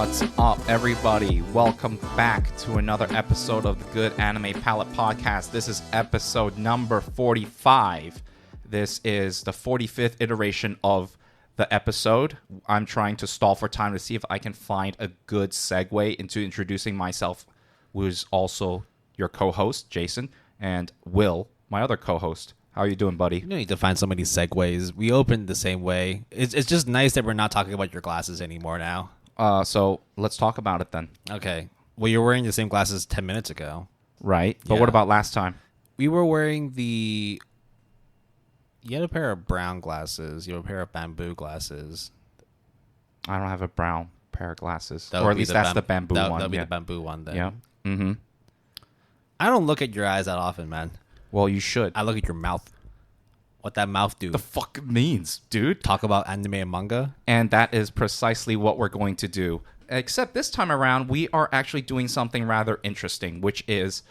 What's up, everybody? Welcome back to another episode of the Good Anime Palette Podcast. This is episode number 45. This is the 45th iteration of the episode. I'm trying to stall for time to see if I can find a good segue into introducing myself, who is also your co-host, Jason, and Will, my other co-host. How are you doing, buddy? You don't need to find so many segues. We opened the same way. It's just nice that we're not talking about your glasses anymore now. So let's talk about it then. Okay. Well, you're wearing the same glasses 10 minutes ago. Right. But Yeah. what about last time? We were wearing the... You had a pair of brown glasses. You have a pair of bamboo glasses. I don't have a brown pair of glasses. That Or at least that's the bamboo one. That would be yeah. the bamboo one then. Yeah. Mm-hmm. I don't look at your eyes that often, man. Well, you should. I look at your mouth. What that mouth do? The fuck it means, dude. Talk about anime and manga? And that is precisely what we're going to do. Except this time around, we are actually doing something rather interesting, which is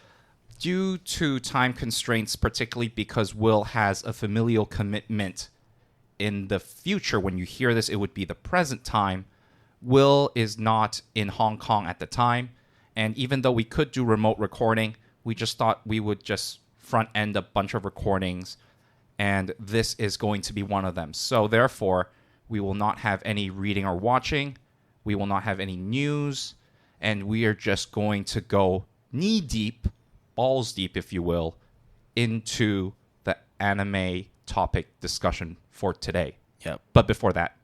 due to time constraints, particularly because Will has a familial commitment in the future. When you hear this, it would be the present time. Will is not in Hong Kong at the time. And even though we could do remote recording, we just thought we would just front end a bunch of recordings, and this is going to be one of them. So therefore, we will not have any reading or watching, we will not have any news, and we are just going to go knee deep, balls deep if you will, into the anime topic discussion for today. Yep. But before that,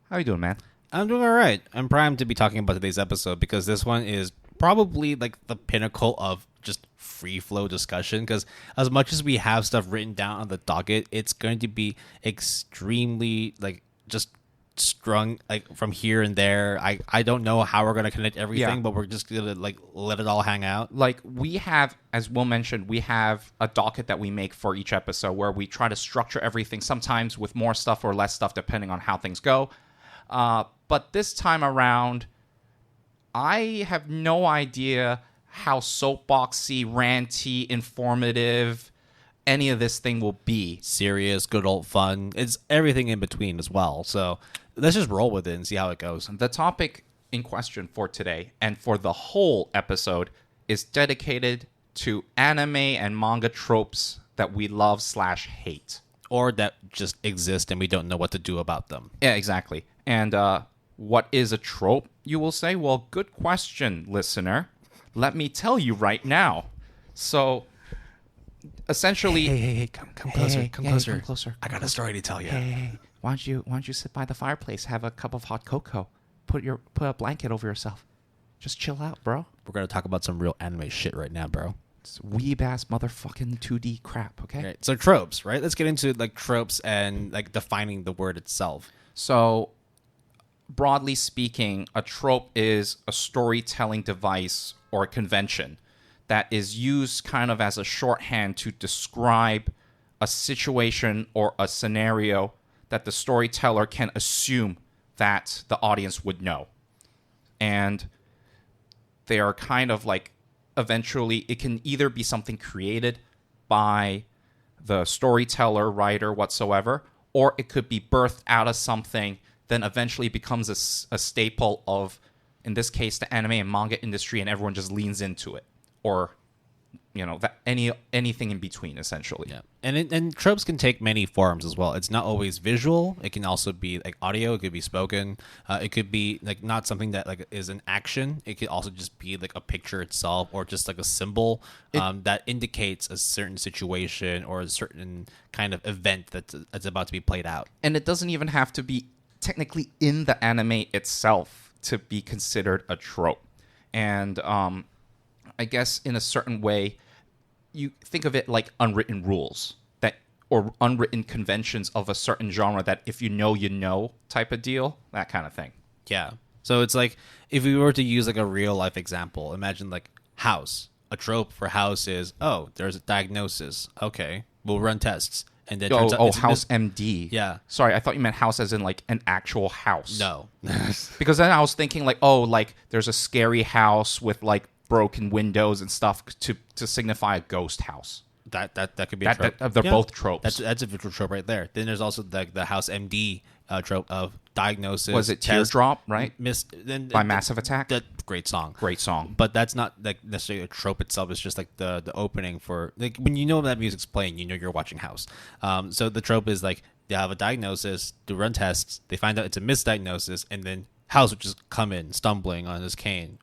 how you doing, man? I'm doing all right. I'm primed to be talking about today's episode because this one is probably like the pinnacle of just free flow discussion, because as much as we have stuff written down on the docket, it's going to be extremely like just strung like from here and there. I don't know how we're going to connect everything, but we're just going to like let it all hang out. Like we have, as Will mentioned, we have a docket that we make for each episode where we try to structure everything, sometimes with more stuff or less stuff depending on how things go. But this time around, I have no idea how soapboxy, ranty, informative any of this thing will be. Serious, good old fun. It's everything in between as well. So let's just roll with it and see how it goes. The topic in question for today and for the whole episode is dedicated to anime and manga tropes that we love/hate. Or that just exist and we don't know what to do about them. Yeah, exactly. And what is a trope, you will say? Well, good question, listener. Let me tell you right now. So, essentially... Hey, come closer, come closer. Come closer. I got a story to tell you. Hey, why don't you sit by the fireplace, have a cup of hot cocoa, put a blanket over yourself. Just chill out, bro. We're going to talk about some real anime shit right now, bro. It's weeb-ass motherfucking 2D crap, okay? Okay, so tropes, right? Let's get into like tropes and like defining the word itself. So, broadly speaking, a trope is a storytelling device or a convention that is used kind of as a shorthand to describe a situation or a scenario that the storyteller can assume that the audience would know. And they are kind of like, eventually, it can either be something created by the storyteller, writer, whatsoever, or it could be birthed out of something, then eventually becomes a staple of, in this case, the anime and manga industry, and everyone just leans into it. Or, anything in between, essentially. Yeah, and tropes can take many forms as well. It's not always visual. It can also be like audio. It could be spoken. It could be like not something that like is an action. It could also just be like a picture itself, or just like a symbol that indicates a certain situation or a certain kind of event that's about to be played out. And it doesn't even have to be technically in the anime itself to be considered a trope. And I guess in a certain way, you think of it like unwritten rules or unwritten conventions of a certain genre that if you know type of deal, that kind of thing. Yeah. So it's like if we were to use like a real life example, imagine like House. A trope for House is, oh, there's a diagnosis. Okay, we'll run tests. And then turns out House MD. Yeah. Sorry, I thought you meant house as in like an actual house. No. Because then I was thinking like, oh, like there's a scary house with like broken windows and stuff to signify a ghost house. That could be a trope. They're both tropes. That's a visual trope right there. Then there's also the House MD trope of diagnosis. Was it test, Teardrop, right? Then By Massive Attack? That great song. Great song. But that's not like necessarily a trope itself. It's just like the opening for like when you know that music's playing, you know you're watching House. So the trope is like they have a diagnosis, they run tests, they find out it's a misdiagnosis, and then House would just come in stumbling on his cane,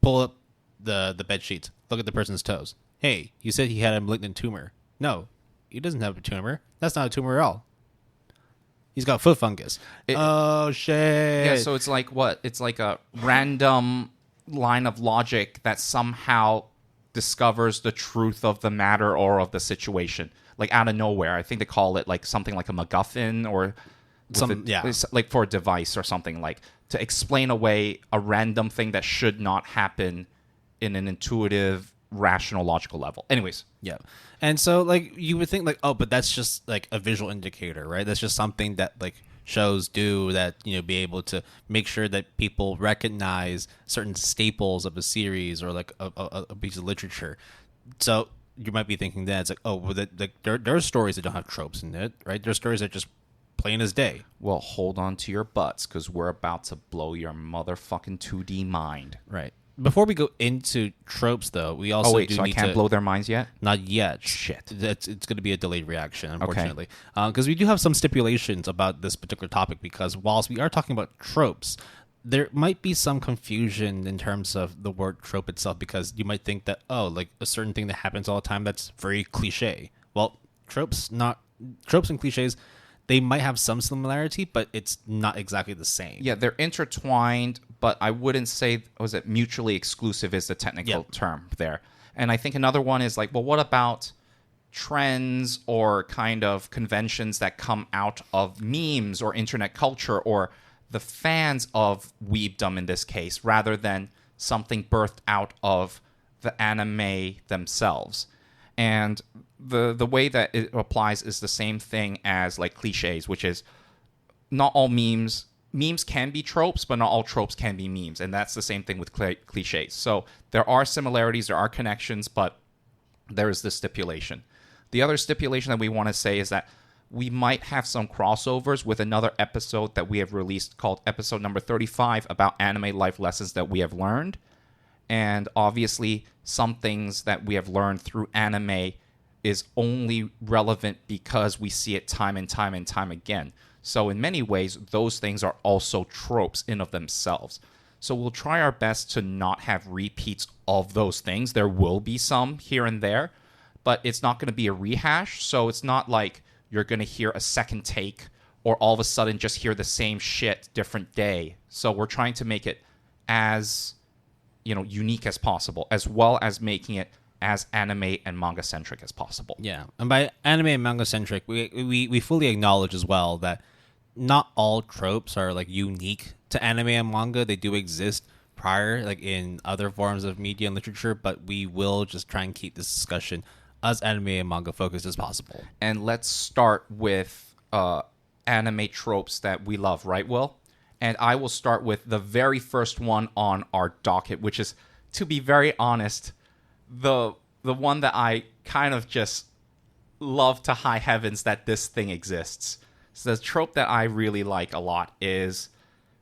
pull up the bed sheets, look at the person's toes. Hey, you said he had a malignant tumor. No, he doesn't have a tumor. That's not a tumor at all. He's got foot fungus. Oh, shit. Yeah, so it's like what? It's like a random line of logic that somehow discovers the truth of the matter or of the situation. Like out of nowhere. I think they call it like something like a MacGuffin or like for a device or something, like to explain away a random thing that should not happen in an intuitive, rational, logical level. Anyways. Yeah. And so like you would think like, oh, but that's just like a visual indicator, right? That's just something that like shows do that, you know, be able to make sure that people recognize certain staples of a series or like a piece of literature. So you might be thinking that it's like, oh, well, there are stories that don't have tropes in it, right? There are stories that just plain as day. Well, hold on to your butts because we're about to blow your motherfucking 2D mind. Right. Before we go into tropes, though, we also so I can't blow their minds yet? Not yet. Shit. It's going to be a delayed reaction, unfortunately. Because we do have some stipulations about this particular topic, because whilst we are talking about tropes, there might be some confusion in terms of the word trope itself, because you might think that, oh, like a certain thing that happens all the time, that's very cliche. Well, tropes and cliches, they might have some similarity, but it's not exactly the same. Yeah, they're intertwined, but I wouldn't say, was it mutually exclusive is the technical term there. And I think another one is like, well, what about trends or kind of conventions that come out of memes or internet culture or the fans of weebdom in this case, rather than something birthed out of the anime themselves. And the way that it applies is the same thing as like cliches, which is not all memes can be tropes, but not all tropes can be memes. And that's the same thing with cliches. So there are similarities, there are connections, but there is this stipulation. The other stipulation that we want to say is that we might have some crossovers with another episode that we have released called episode number 35 about anime life lessons that we have learned. And obviously, some things that we have learned through anime is only relevant because we see it time and time and time again. So in many ways, those things are also tropes in of themselves. So we'll try our best to not have repeats of those things. There will be some here and there, but it's not going to be a rehash. So it's not like you're going to hear a second take or all of a sudden just hear the same shit different day. So we're trying to make it as unique as possible, as well as making it as anime and manga centric as possible. Yeah, and by anime and manga centric, we fully acknowledge as well that not all tropes are like unique to anime and manga. They do exist prior, like in other forms of media and literature, but we will just try and keep this discussion as anime and manga focused as possible. And let's start with anime tropes that we love, right, Will? And I will start with the very first one on our docket, which is, to be very honest, the one that I kind of just love to high heavens that this thing exists. So the trope that I really like a lot is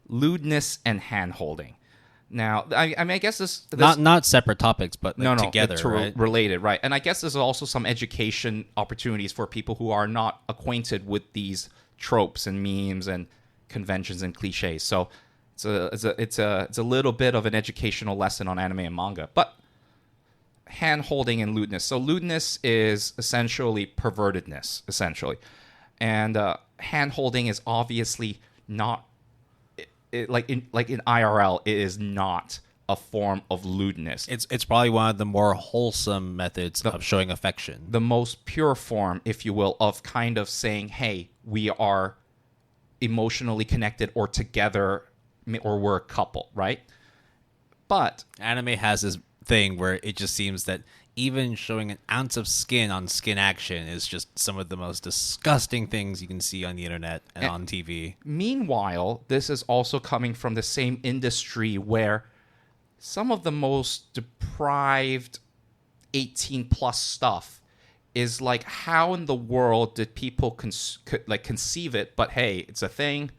lewdness and hand-holding. Now, I mean, I guess this not separate topics, but like together, right? Related, right? And I guess there's also some education opportunities for people who are not acquainted with these tropes and memes and conventions and cliches. So it's a little bit of an educational lesson on anime and manga. But hand-holding and lewdness. So lewdness is essentially pervertedness, essentially. And hand-holding is obviously not like in IRL, it is not a form of lewdness. It's probably one of the more wholesome methods of showing affection. The most pure form, if you will, of kind of saying, hey, we are emotionally connected or together, or we're a couple, right? But anime has this thing where it just seems that even showing an ounce of skin on skin action is just some of the most disgusting things you can see on the internet and on TV. Meanwhile, this is also coming from the same industry where some of the most deprived 18-plus stuff is like, how in the world did people conceive it? But hey, it's a thing.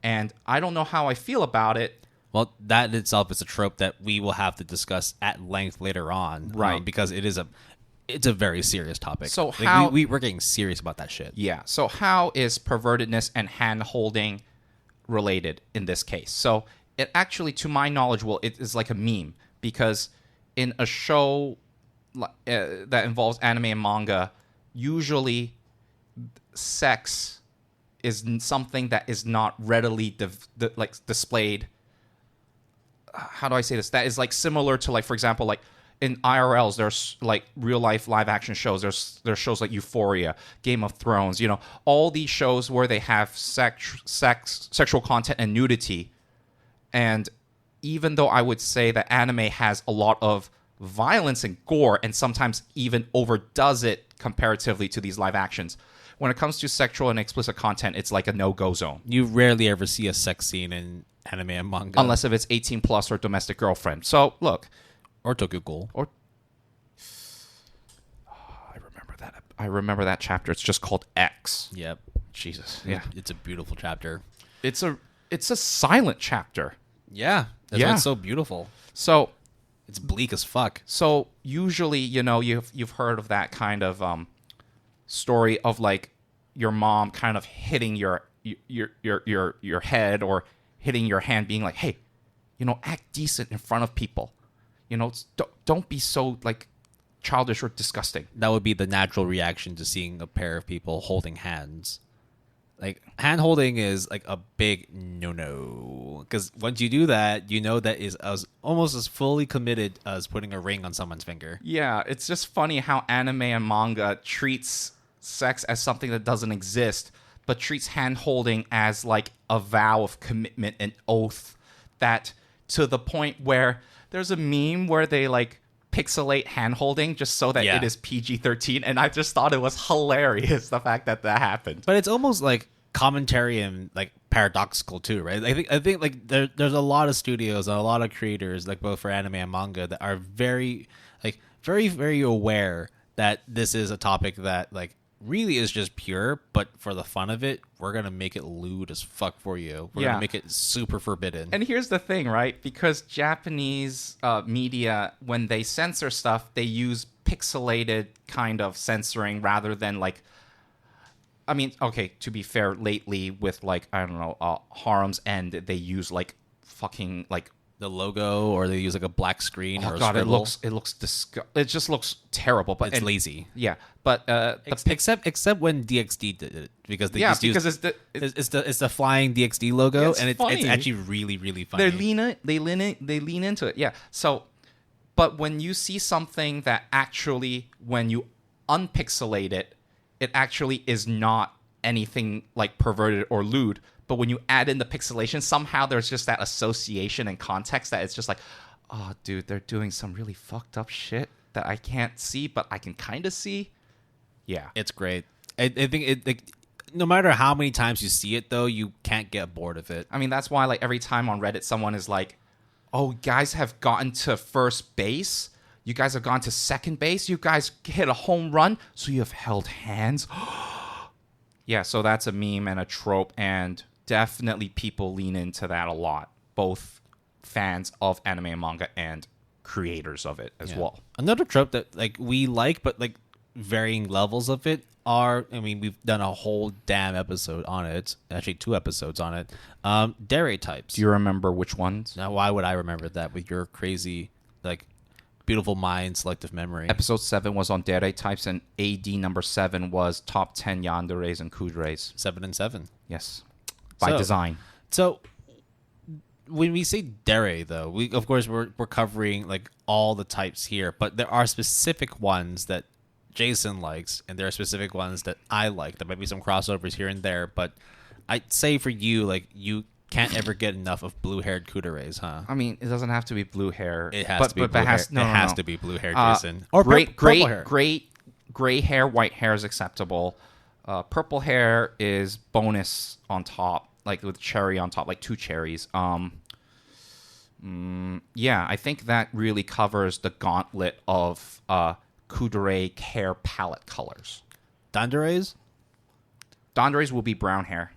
And I don't know how I feel about it. Well, that in itself is a trope that we will have to discuss at length later on, Right? Because it's a very serious topic. So like, how we're getting serious about that shit. Yeah. So how is pervertedness and hand holding related in this case? So it actually, to my knowledge, it is like a meme, because in a show that involves anime and manga, usually sex is something that is not readily displayed. How do I say this? That is like similar to, like, for example, like in IRLs, there's like real life live action shows. There's shows like Euphoria, Game of Thrones. All these shows where they have sexual content and nudity. And even though I would say that anime has a lot of violence and gore, and sometimes even overdoes it comparatively to these live actions, when it comes to sexual and explicit content, it's like a no-go zone. You rarely ever see a sex scene in anime and manga. Unless if it's 18 plus or domestic girlfriend. So, look. Or Tokyo Ghoul. I remember that chapter. It's just called X. Yep. Jesus. Yeah. It's a beautiful chapter. It's a silent chapter. Yeah. That's why it's so beautiful. So it's bleak as fuck. So usually, you've heard of that kind of story of like your mom kind of hitting your head or hitting your hand, being like, "Hey, act decent in front of people. Don't be so like childish or disgusting." That would be the natural reaction to seeing a pair of people holding hands. Like, hand holding is like a big no-no, because once you do that, that is almost as fully committed as putting a ring on someone's finger. Yeah, it's just funny how anime and manga treats sex as something that doesn't exist, but treats hand holding as like a vow of commitment and oath, that to the point where there's a meme where they like pixelate hand holding just so that it is PG-13, and I just thought it was hilarious, the fact that happened. But it's almost like commentary and like paradoxical too, right? I think like there's a lot of studios and a lot of creators, like both for anime and manga, that are very very aware that this is a topic that like really is just pure, but for the fun of it, we're gonna make it lewd as fuck for you. We're gonna make it super forbidden. And here's the thing, right? Because Japanese media, when they censor stuff, they use pixelated kind of censoring rather than like, I mean, okay, to be fair, lately with like, I don't know, Harem's End, they use like fucking like the logo, or they use like a black screen or a God, scribble. it just looks terrible. But it's lazy. Yeah, but except when DxD did it, because they just because it's the flying DxD logo, and it's actually really really funny. They lean into it. Yeah. So, but when you see something that actually, when you unpixelate it, it actually is not anything like perverted or lewd. But when you add in the pixelation, somehow there's just that association and context that it's just like, oh, dude, they're doing some really fucked up shit that I can't see, but I can kind of see. Yeah. It's great. I think it no matter how many times you see it, though, you can't get bored of it. I mean, that's why like every time on Reddit, someone is like, oh, you guys have gotten to first base. You guys have gone to second base. You guys hit a home run. So you have held hands. Yeah, so that's a meme and a trope, and definitely people lean into that a lot, both fans of anime and manga and creators of it as well. Another trope that like we like, but like varying levels of it are, I mean, we've done a whole damn episode on it, actually 2 episodes on it. Dere types. Do you remember which ones? Now, why would I remember that with your crazy, like, beautiful mind, selective memory? Episode 7 was on Dere types, and AD number 7 was top 10 yanderes and kuderes. 7 and 7. Yes. By design. So when we say Dere, though, we of course we're covering like all the types here, but there are specific ones that Jason likes, and there are specific ones that I like. There might be some crossovers here and there, but I'd say for you, like, you can't ever get enough of blue-haired kuderes, huh? I mean, it doesn't have to be blue hair. It has to be blue hair. It has to be blue hair, Jason. Or purple hair. Gray hair, white hair is acceptable. Purple hair is bonus on top, like with cherry on top, like 2 cherries. Yeah, I think that really covers the gauntlet of kudere hair palette colors. Danderes? Danderes will be brown hair.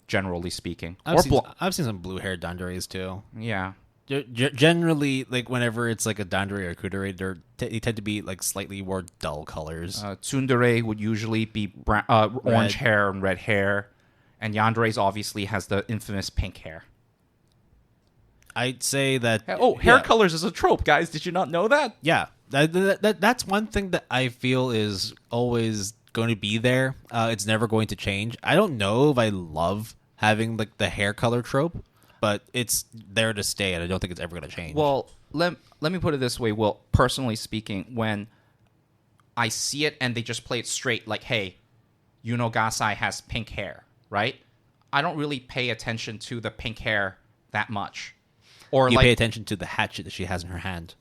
generally speaking. I've seen some blue-haired dandares too. Yeah. Generally, like whenever it's like a dandere or kudere, they tend to be like slightly more dull colors. Tsundere would usually be orange hair and red hair, and yandere's obviously has the infamous pink hair. I'd say that hair colors is a trope, guys. Did you not know that? Yeah, that's one thing that I feel is always going to be there. It's never going to change. I don't know if I love having like the hair color trope, but it's there to stay, and I don't think it's ever going to change. Well, let me put it this way. Well, personally speaking, when I see it and they just play it straight, like, hey, Yuno Gasai has pink hair, right? I don't really pay attention to the pink hair that much. Or you pay attention to the hatchet that she has in her hand.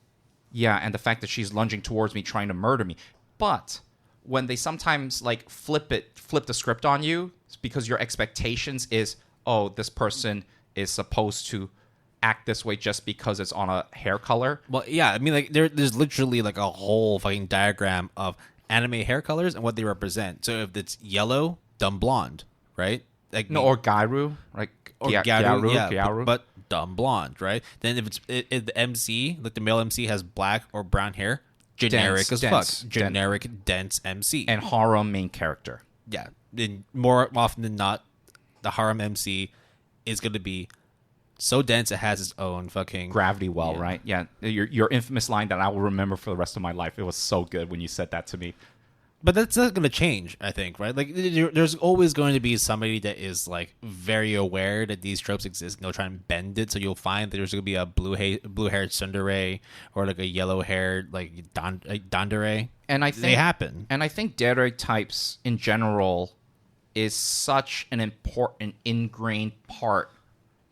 Yeah, and the fact that she's lunging towards me, trying to murder me. But when they sometimes like flip the script on you, it's because your expectations is, oh, this person is supposed to act this way just because it's on a hair color. Well, yeah, I mean, like there's literally like a whole fucking diagram of anime hair colors and what they represent. So if it's yellow, dumb blonde, right? Like or Gyaru, like Gyaru, but dumb blonde, right? Then if if the MC, like the male MC, has black or brown hair, generic dense, generic dense MC, and harem main character. Yeah, and more often than not, the harem MC is going to be so dense it has its own fucking gravity well, right? Yeah, your infamous line that I will remember for the rest of my life. It was so good when you said that to me. But that's not going to change, I think, right? Like, there's always going to be somebody that is like very aware that these tropes exist, and they'll try and bend it. So you'll find that there's going to be a blue-haired tsundere or like a yellow-haired like dandere. And I think they happen. And I think Dere types in general is such an important ingrained part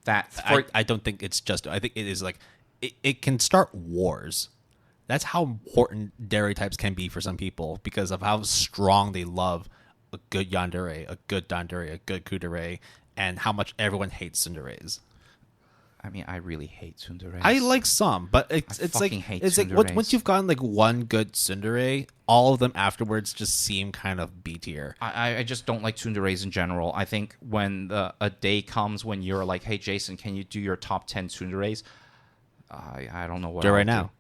that I don't think it's just. I think it is like it can start wars. That's how important Dere types can be for some people because of how strong they love a good yandere, a good dandere, a good kudere, and how much everyone hates tsunderes. I mean, I really hate tsunderes. I like some, but it's like once you've gotten like one good tsundere, all of them afterwards just seem kind of B tier. I just don't like tsunderes in general. I think when a day comes when you're like, hey Jason, can you do your top 10 tsunderes? I don't know what. Do it right now.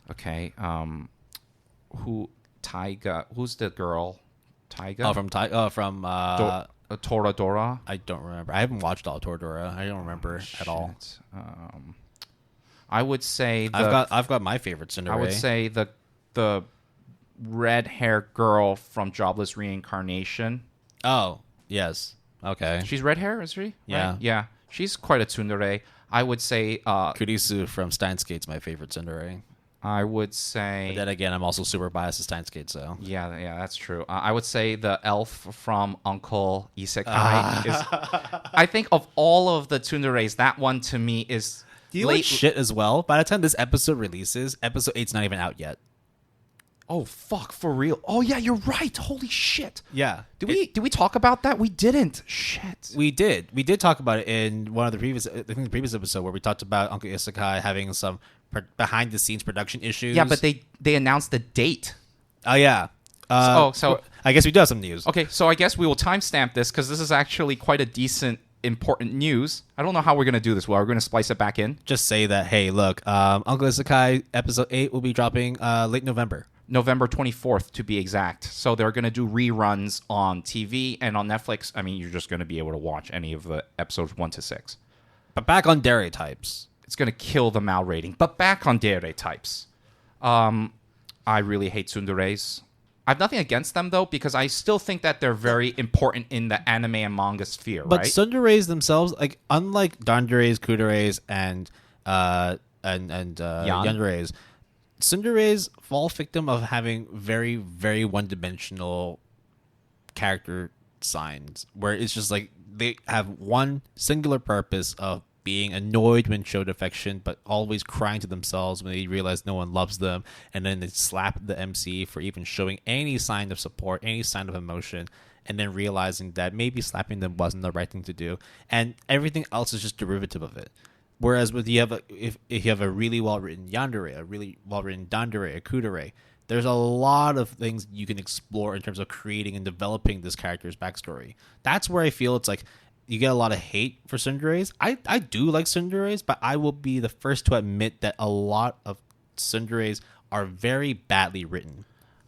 Okay. Who's the girl? Taiga? Oh, from Toradora? I don't remember. I haven't watched all Toradora. I don't remember at all. I would say I've got my favorite tsundere. I would say the red hair girl from Jobless Reincarnation. Oh, yes. Okay. She's red hair, is she? Yeah. Right? Yeah. She's quite a tsundere. I would say Kurisu from Steins Gate's my favorite tsundere. I would say. But then again, I'm also super biased to Steins Gate, so. Yeah, that's true. I would say the elf from Uncle Isekai is. I think of all of the tsunderes, that one to me is. Do you like shit as well? By the time this episode releases, episode 8's not even out yet. Oh fuck! For real? Oh yeah, you're right. Holy shit! Yeah. Did we talk about that? We didn't. Shit. We did. We did talk about it in one of the previous. I think the previous episode where we talked about Uncle Isekai having some behind the scenes production issues. Yeah, but they announced the date. Oh yeah. So I guess we do have some news. Okay, so I guess we will timestamp this because this is actually quite a decent, important news. I don't know how we're gonna do this. Well, we're gonna splice it back in. Just say that. Hey, look, Uncle Isekai episode 8 will be dropping late November. November 24th to be exact. So they're going to do reruns on TV and on Netflix. I mean, you're just going to be able to watch any of the episodes 1 to 6. But back on Dere types. It's going to kill the Mal rating. But back on Dere types. I really hate tsunderes. I have nothing against them, though, because I still think that they're very important in the anime and manga sphere, but right? Tsunderes themselves, like, unlike danderes, kuderes, and yanderes, tsunderes fall victim of having very, very one-dimensional character signs, where it's just like they have one singular purpose of being annoyed when showed affection, but always crying to themselves when they realize no one loves them, and then they slap the MC for even showing any sign of support, any sign of emotion, and then realizing that maybe slapping them wasn't the right thing to do, and everything else is just derivative of it. Whereas if you have a really well written yandere, a really well written dandere, a kudere, there's a lot of things you can explore in terms of creating and developing this character's backstory. That's where I feel it's like you get a lot of hate for tsunderes. I do like tsunderes, but I will be the first to admit that a lot of tsunderes are very badly written.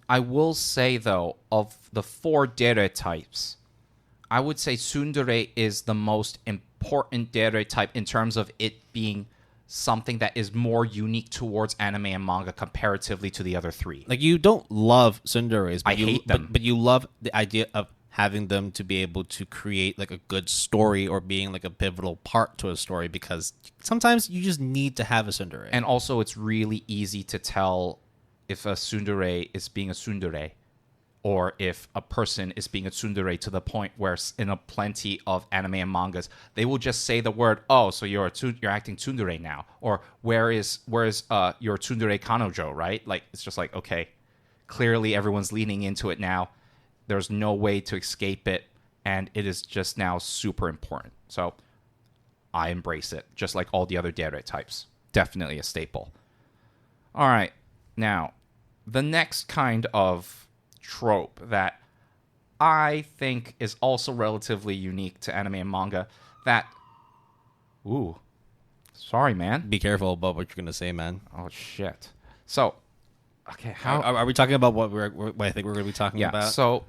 I will say, though, of the 4 Dere types, I would say tsundere is the most important Dere type in terms of it being something that is more unique towards anime and manga comparatively to the other 3. Like, you don't love tsunderes, but I hate them. But you love the idea of having them to be able to create like a good story or being like a pivotal part to a story, because sometimes you just need to have a tsundere. And also, it's really easy to tell if a tsundere is being a tsundere or if a person is being a tsundere, to the point where in a plenty of anime and mangas, they will just say the word, oh, so you're acting tsundere now, or where is your tsundere kanojo, right? Like, it's just like, okay, clearly everyone's leaning into it now. There's no way to escape it, and it is just now super important. So I embrace it, just like all the other Dere types. Definitely a staple. All right, now, the next kind of trope that I think is also relatively unique to anime and manga, that... Ooh. Sorry, man. Be careful about what you're going to say, man. Oh, shit. So, okay, how... Are we talking about what I think we're going to be talking about? Yeah, so...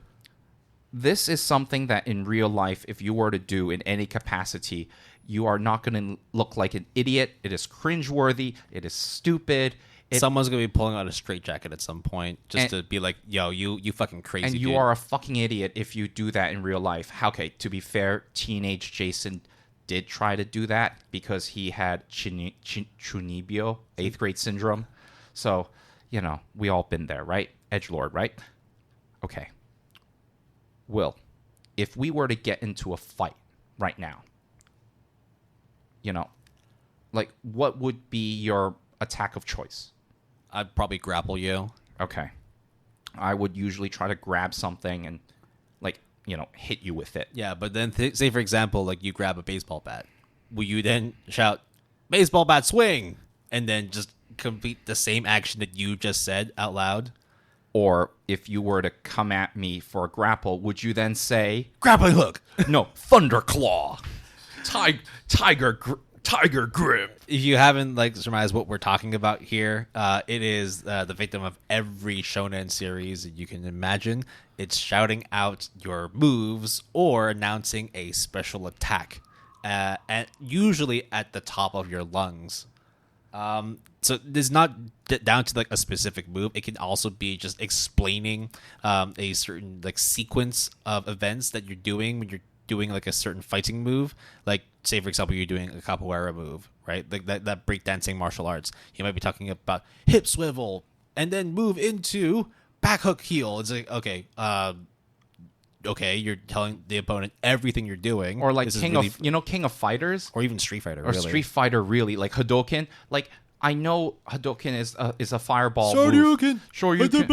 This is something that in real life, if you were to do in any capacity, you are not going to look like an idiot. It is cringeworthy. It is stupid. Someone's going to be pulling out a straitjacket at some point just to be like, yo, you fucking crazy and you dude. are a fucking idiot if you do that in real life. Okay, to be fair, teenage Jason did try to do that because he had chunibyo, 8th grade syndrome. So, you know, we all been there, right? Edgelord, right? Okay. Will, if we were to get into a fight right now, you know, like, what would be your attack of choice? I'd probably grapple you. Okay. I would usually try to grab something and, like, you know, hit you with it. Yeah, but then say, for example, like, you grab a baseball bat. Will you then shout, baseball bat swing, and then just complete the same action that you just said out loud? Or if you were to come at me for a grapple, would you then say... Grappling hook! No, Thunderclaw! Tiger grip! If you haven't, like, surmised what we're talking about here, it is the victim of every shonen series that you can imagine. It's shouting out your moves or announcing a special attack, and usually at the top of your lungs. So it's not down to like a specific move. It can also be just explaining a certain like sequence of events that you're doing when you're doing like a certain fighting move. Like, say for example, you're doing a capoeira move, right? Like that breakdancing martial arts. You might be talking about hip swivel and then move into back hook heel. It's like, okay, you're telling the opponent everything you're doing. Or like King of Fighters, or even Street Fighter, or really. Street Fighter, really, like Hadouken. Like, I know Hadouken is a fireball Shoryuken. Shoryuken.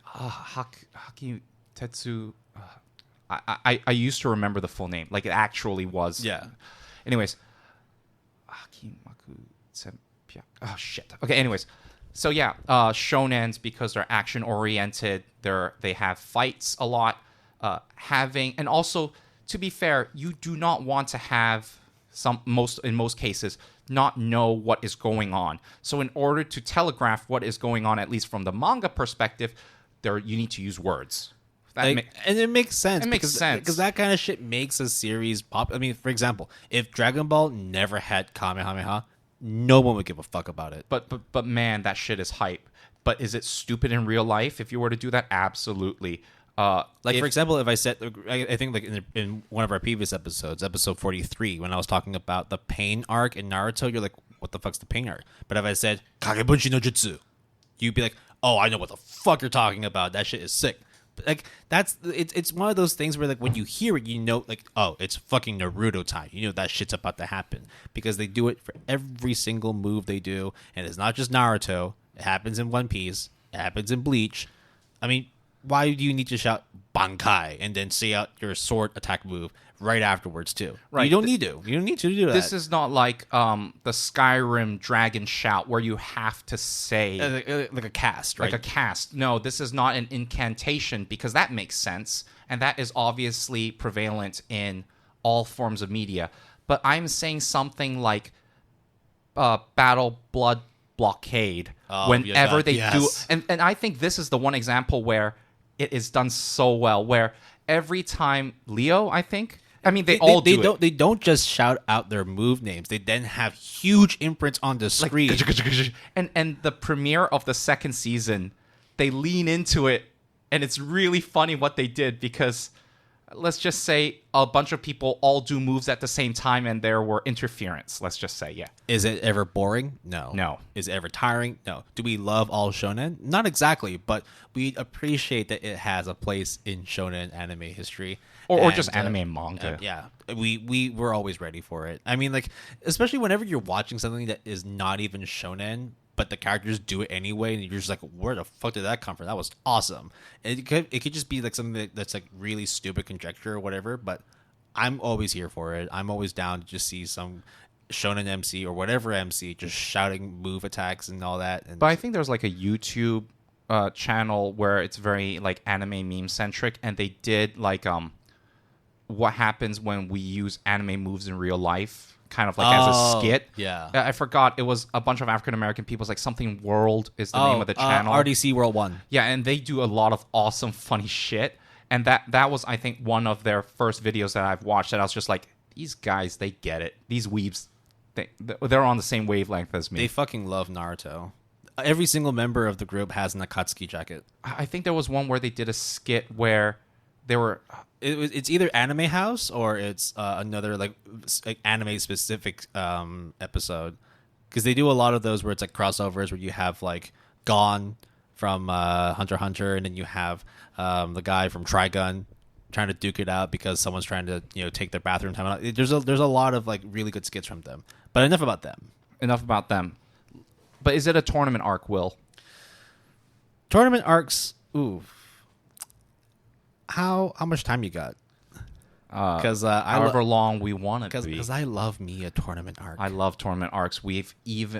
Haki Tetsu. I used to remember the full name. Like, it actually was. Yeah. Anyways, Hakimaku Senpya. Oh shit. Okay. Anyways, so yeah, shonens, because they're action oriented, they have fights a lot. And also, to be fair, you do not want to have in most cases not know what is going on. So in order to telegraph what is going on, at least from the manga perspective, you need to use words. And it makes sense. It makes sense. Because that kind of shit makes a series pop. I mean, for example, if Dragon Ball never had Kamehameha, no one would give a fuck about it. But man, that shit is hype. But is it stupid in real life if you were to do that? Absolutely. For example, if I said, I think like in one of our previous episodes, episode 43, when I was talking about the pain arc in Naruto, you're like, what the fuck's the pain arc? But if I said Kagebunshi no Jutsu, you'd be like, oh, I know what the fuck you're talking about. That shit is sick. But like, it's one of those things where like when you hear it, you know, like, oh, it's fucking Naruto time. You know that shit's about to happen, because they do it for every single move they do, and it's not just Naruto. It happens in One Piece. It happens in Bleach. I mean, why do you need to shout Bankai and then say out your sword attack move right afterwards too. Right. You don't need to. You don't need to do that. This is not like the Skyrim Dragon Shout where you have to say like a cast, right? like a cast. No, this is not an incantation because that makes sense, and that is obviously prevalent in all forms of media. But I'm saying something like Battle Blood Blockade. Whenever they do, and I think this is the one example where it is done so well. Where every time Leo, I think. I mean, they don't just shout out their move names. They then have huge imprints on the screen. And the premiere of the second season, they lean into it, and it's really funny what they did because let's just say a bunch of people all do moves at the same time, and there were interference. Let's just say, yeah. Is it ever boring? No. No. Is it ever tiring? No. Do we love all shonen? Not exactly, but we appreciate that it has a place in shonen anime history. Or just anime and manga. Yeah. We're always ready for it. I mean, like, especially whenever you're watching something that is not even shonen, but the characters do it anyway, and you're just like, where the fuck did that come from? That was awesome. And it could just be like something that's like really stupid conjecture or whatever, but I'm always here for it. I'm always down to just see some shonen MC or whatever MC just shouting move attacks and all that. And but I think there's like a YouTube channel where it's very like anime meme centric, and they did like what happens when we use anime moves in real life, kind of like as a skit. Yeah. I forgot. It was a bunch of African American people. It's like something World is the name of the channel. RDC World 1. Yeah, and they do a lot of awesome, funny shit. And that was, I think, one of their first videos that I've watched that I was just like, these guys, they get it. These weebs, they're on the same wavelength as me. They fucking love Naruto. Every single member of the group has an Akatsuki jacket. I think there was one where they did a skit where they were... It's either Anime House or it's another like anime specific episode, because they do a lot of those where it's like crossovers where you have like Gon from Hunter x Hunter, and then you have the guy from Trigun trying to duke it out because someone's trying to take their bathroom time out. There's a lot of like really good skits from them. But enough about them. But is it a tournament arc, Will? Tournament arcs. Ooh. How much time you got? Because however long we want it to be. Because I love me a tournament arc. I love tournament arcs. We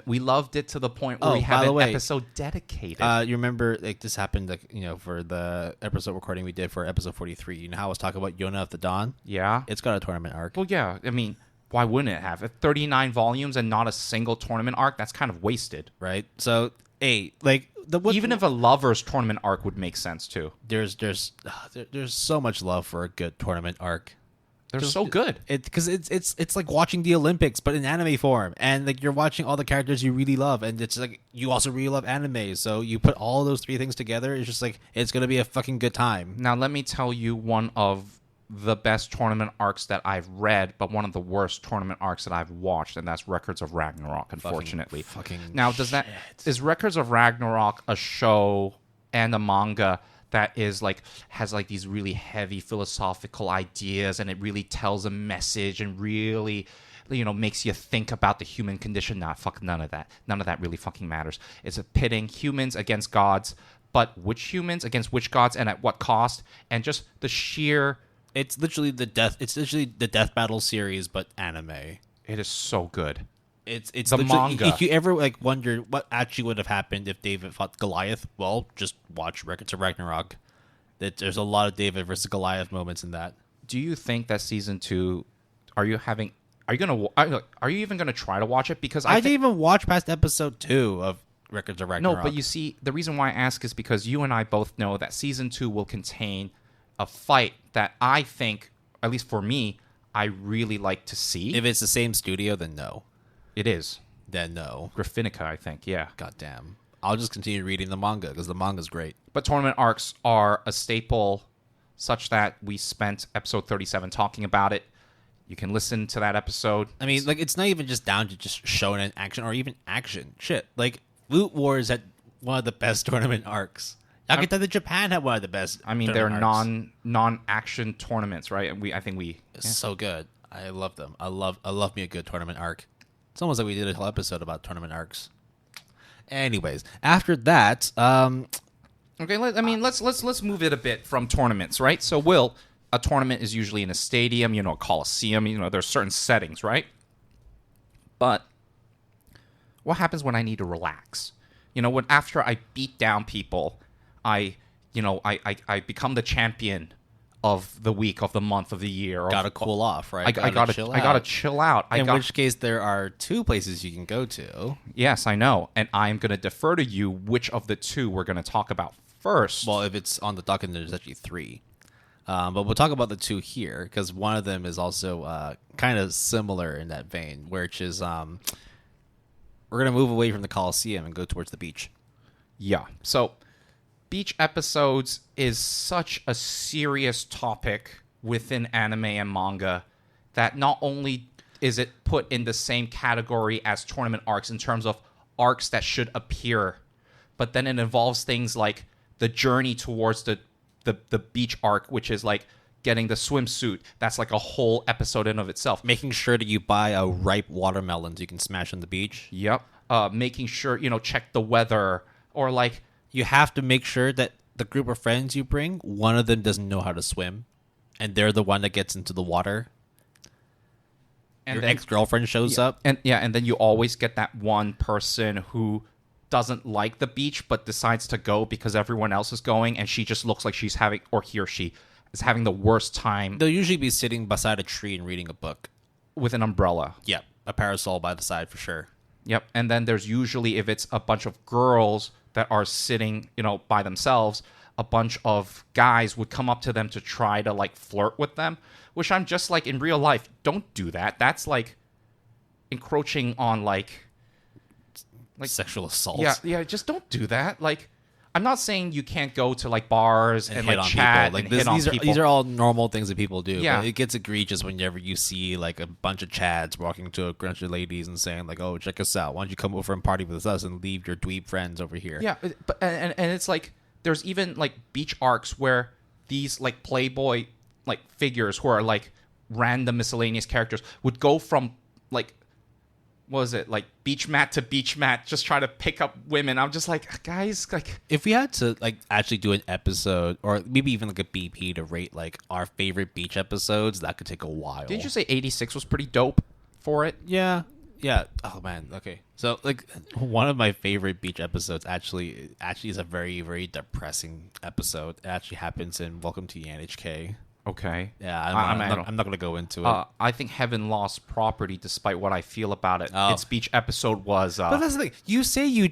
loved it to the point where we have an episode dedicated. You remember like this happened like for the episode recording we did for episode 43. You know how I was talking about Yona of the Dawn? Yeah, it's got a tournament arc. Well, yeah. I mean, why wouldn't it have 39 volumes and not a single tournament arc? That's kind of wasted, right? So, like. Even if a lover's tournament arc would make sense too. There's so much love for a good tournament arc. They're so good. Because it's like watching the Olympics but in anime form, and like you're watching all the characters you really love, and it's like you also really love anime, so you put all those three things together. It's just like it's gonna be a fucking good time. Now let me tell you one of the best tournament arcs that I've read, but one of the worst tournament arcs that I've watched, and that's Records of Ragnarok, unfortunately. Is Records of Ragnarok a show and a manga that is like has like these really heavy philosophical ideas, and it really tells a message and really makes you think about the human condition? Nah, fuck none of that. None of that really fucking matters. It's a pitting humans against gods, but which humans against which gods and at what cost, and just the sheer... It's literally the death battle series, but anime. It is so good. It's the manga. If you ever like wonder what actually would have happened if David fought Goliath, well, just watch Records of Ragnarok. There's a lot of David versus Goliath moments in that. Do you think that season 2? Are you even gonna try to watch it? Because I didn't even watch past episode 2 of Records of Ragnarok. No, but you see, the reason why I ask is because you and I both know that season 2 will contain a fight that I think, at least for me, I really like to see. If it's the same studio, then no. It is. Then no. Graphinica, I think, yeah. Goddamn. I'll just continue reading the manga, because the manga's great. But tournament arcs are a staple such that we spent episode 37 talking about it. You can listen to that episode. I mean, like, it's not even just down to just shonen action or even action. Shit. Like, Loot Wars had one of the best tournament arcs. Yakuza Japan had one of the best. I mean, they're non-action tournaments, right? I think so good. I love them. I love me a good tournament arc. It's almost like we did a whole episode about tournament arcs. Anyways, after that, okay. Let's move it a bit from tournaments, right? So, Will, a tournament is usually in a stadium, a coliseum, there's certain settings, right? But what happens when I need to relax? When after I beat down people, I become the champion of the week, of the month, of the year. Gotta cool off, right? I gotta chill out. In which case, there are two places you can go to. Yes, I know. And I'm going to defer to you which of the two we're going to talk about first. Well, if it's on the docket, there's actually three. But we'll talk about the two here, because one of them is also kind of similar in that vein, which is we're going to move away from the Coliseum and go towards the beach. Yeah. So beach episodes is such a serious topic within anime and manga that not only is it put in the same category as tournament arcs in terms of arcs that should appear, but then it involves things like the journey towards the beach arc, which is like getting the swimsuit. That's like a whole episode in of itself. Making sure that you buy a ripe watermelon so you can smash on the beach. Yep. Making sure, check the weather, or like... You have to make sure that the group of friends you bring, one of them doesn't know how to swim, and they're the one that gets into the water. And your ex-girlfriend shows up. And then you always get that one person who doesn't like the beach but decides to go because everyone else is going, and she just looks like she's having, or he or she is having the worst time. They'll usually be sitting beside a tree and reading a book. With an umbrella. Yep. A parasol by the side for sure. Yep. And then there's usually, if it's a bunch of girls that are sitting, by themselves, a bunch of guys would come up to them to try to like flirt with them, which I'm just like, in real life, don't do that. That's like encroaching on like sexual assault. Yeah, just don't do that. Like, I'm not saying you can't go to like bars and like chat like and hit on people. These are all normal things that people do. Yeah. But it gets egregious whenever you see like a bunch of chads walking to a bunch of ladies and saying like, "Oh, check us out. Why don't you come over and party with us and leave your dweeb friends over here?" Yeah, but and it's like there's even like beach arcs where these like Playboy like figures who are like random miscellaneous characters would go from like, what was it, like beach mat to beach mat, just try to pick up women. I'm just like, guys, like, if we had to like actually do an episode or maybe even like a BP to rate like our favorite beach episodes, that could take a while. Didn't you say 86 was pretty dope for it? Yeah. Oh man. Okay. So like one of my favorite beach episodes actually is a very, very depressing episode. It actually happens in Welcome to NHK. Okay. Yeah, I'm not going to go into it. I think Heaven Lost Property, despite what I feel about it. Its beach episode was... but that's the thing. You say you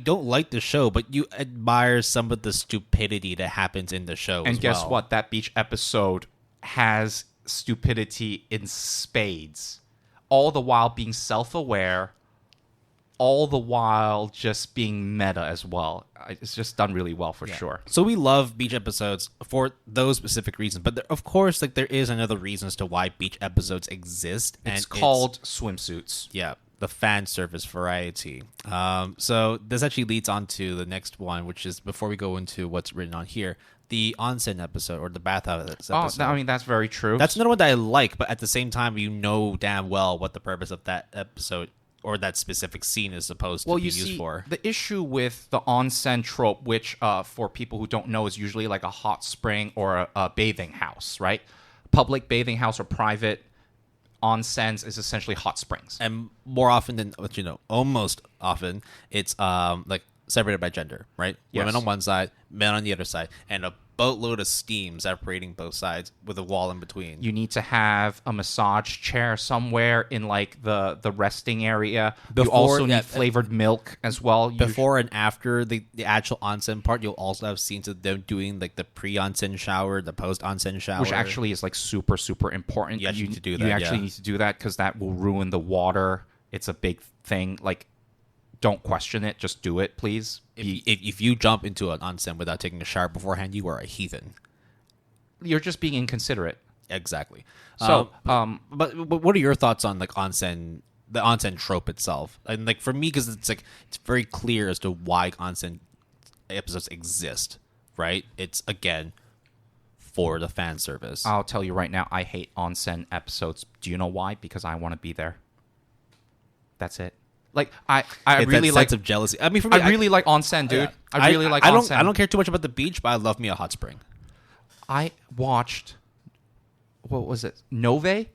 don't like the show, but you admire some of the stupidity that happens in the show. And guess what? That beach episode has stupidity in spades. All the while being self-aware. All the while just being meta as well. It's just done really well for sure. So we love beach episodes for those specific reasons. But of course, like there is another reason as to why beach episodes exist. It's called swimsuits. Yeah, the fan service variety. So this actually leads on to the next one, which is, before we go into what's written on here, the Onsen episode or the bathhouse episode. I mean, that's very true. That's another one that I like, but at the same time, you know damn well what the purpose of that episode or that specific scene is supposed to be used for. The issue with the onsen trope, which for people who don't know is usually like a hot spring or a bathing house, right? Public bathing house or private onsens is essentially hot springs. And more often than, almost often, it's like separated by gender, right? Yes. Women on one side, men on the other side, and a boatload of steam separating both sides with a wall in between. You need to have a massage chair somewhere in like the resting area. You also need flavored milk as well. Before and after the actual onsen part, you'll also have scenes of them doing like the pre-onsen shower, the post-onsen shower. Which actually is like super, super important. You actually need to do that. You actually need to do that because that will ruin the water. It's a big thing. Like, don't question it. Just do it, please. If you jump into an onsen without taking a shower beforehand, you are a heathen. You're just being inconsiderate. Exactly. So, but what are your thoughts on like onsen, the onsen trope itself? And like for me, because it's very clear as to why onsen episodes exist, right? It's again for the fan service. I'll tell you right now, I hate onsen episodes. Do you know why? Because I want to be there. That's it. Like I really like sense of jealousy. I mean, for me, I really like onsen, dude. I really like onsen. I don't care too much about the beach, but I love me a hot spring. I watched what was it? Nove?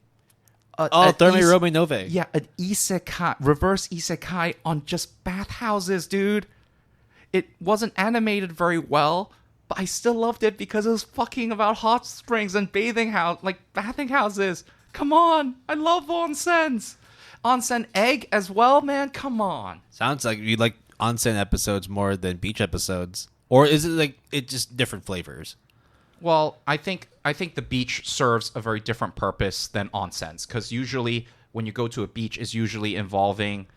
Thermi Robe Nove. Yeah, an isekai, reverse isekai on just bathhouses, dude. It wasn't animated very well, but I still loved it because it was fucking about hot springs and bathing houses. Come on, I love onsens. Onsen egg as well, man. Come on. Sounds like you like onsen episodes more than beach episodes, or is it like it just different flavors? Well, I think the beach serves a very different purpose than onsens, because usually when you go to a beach is usually involving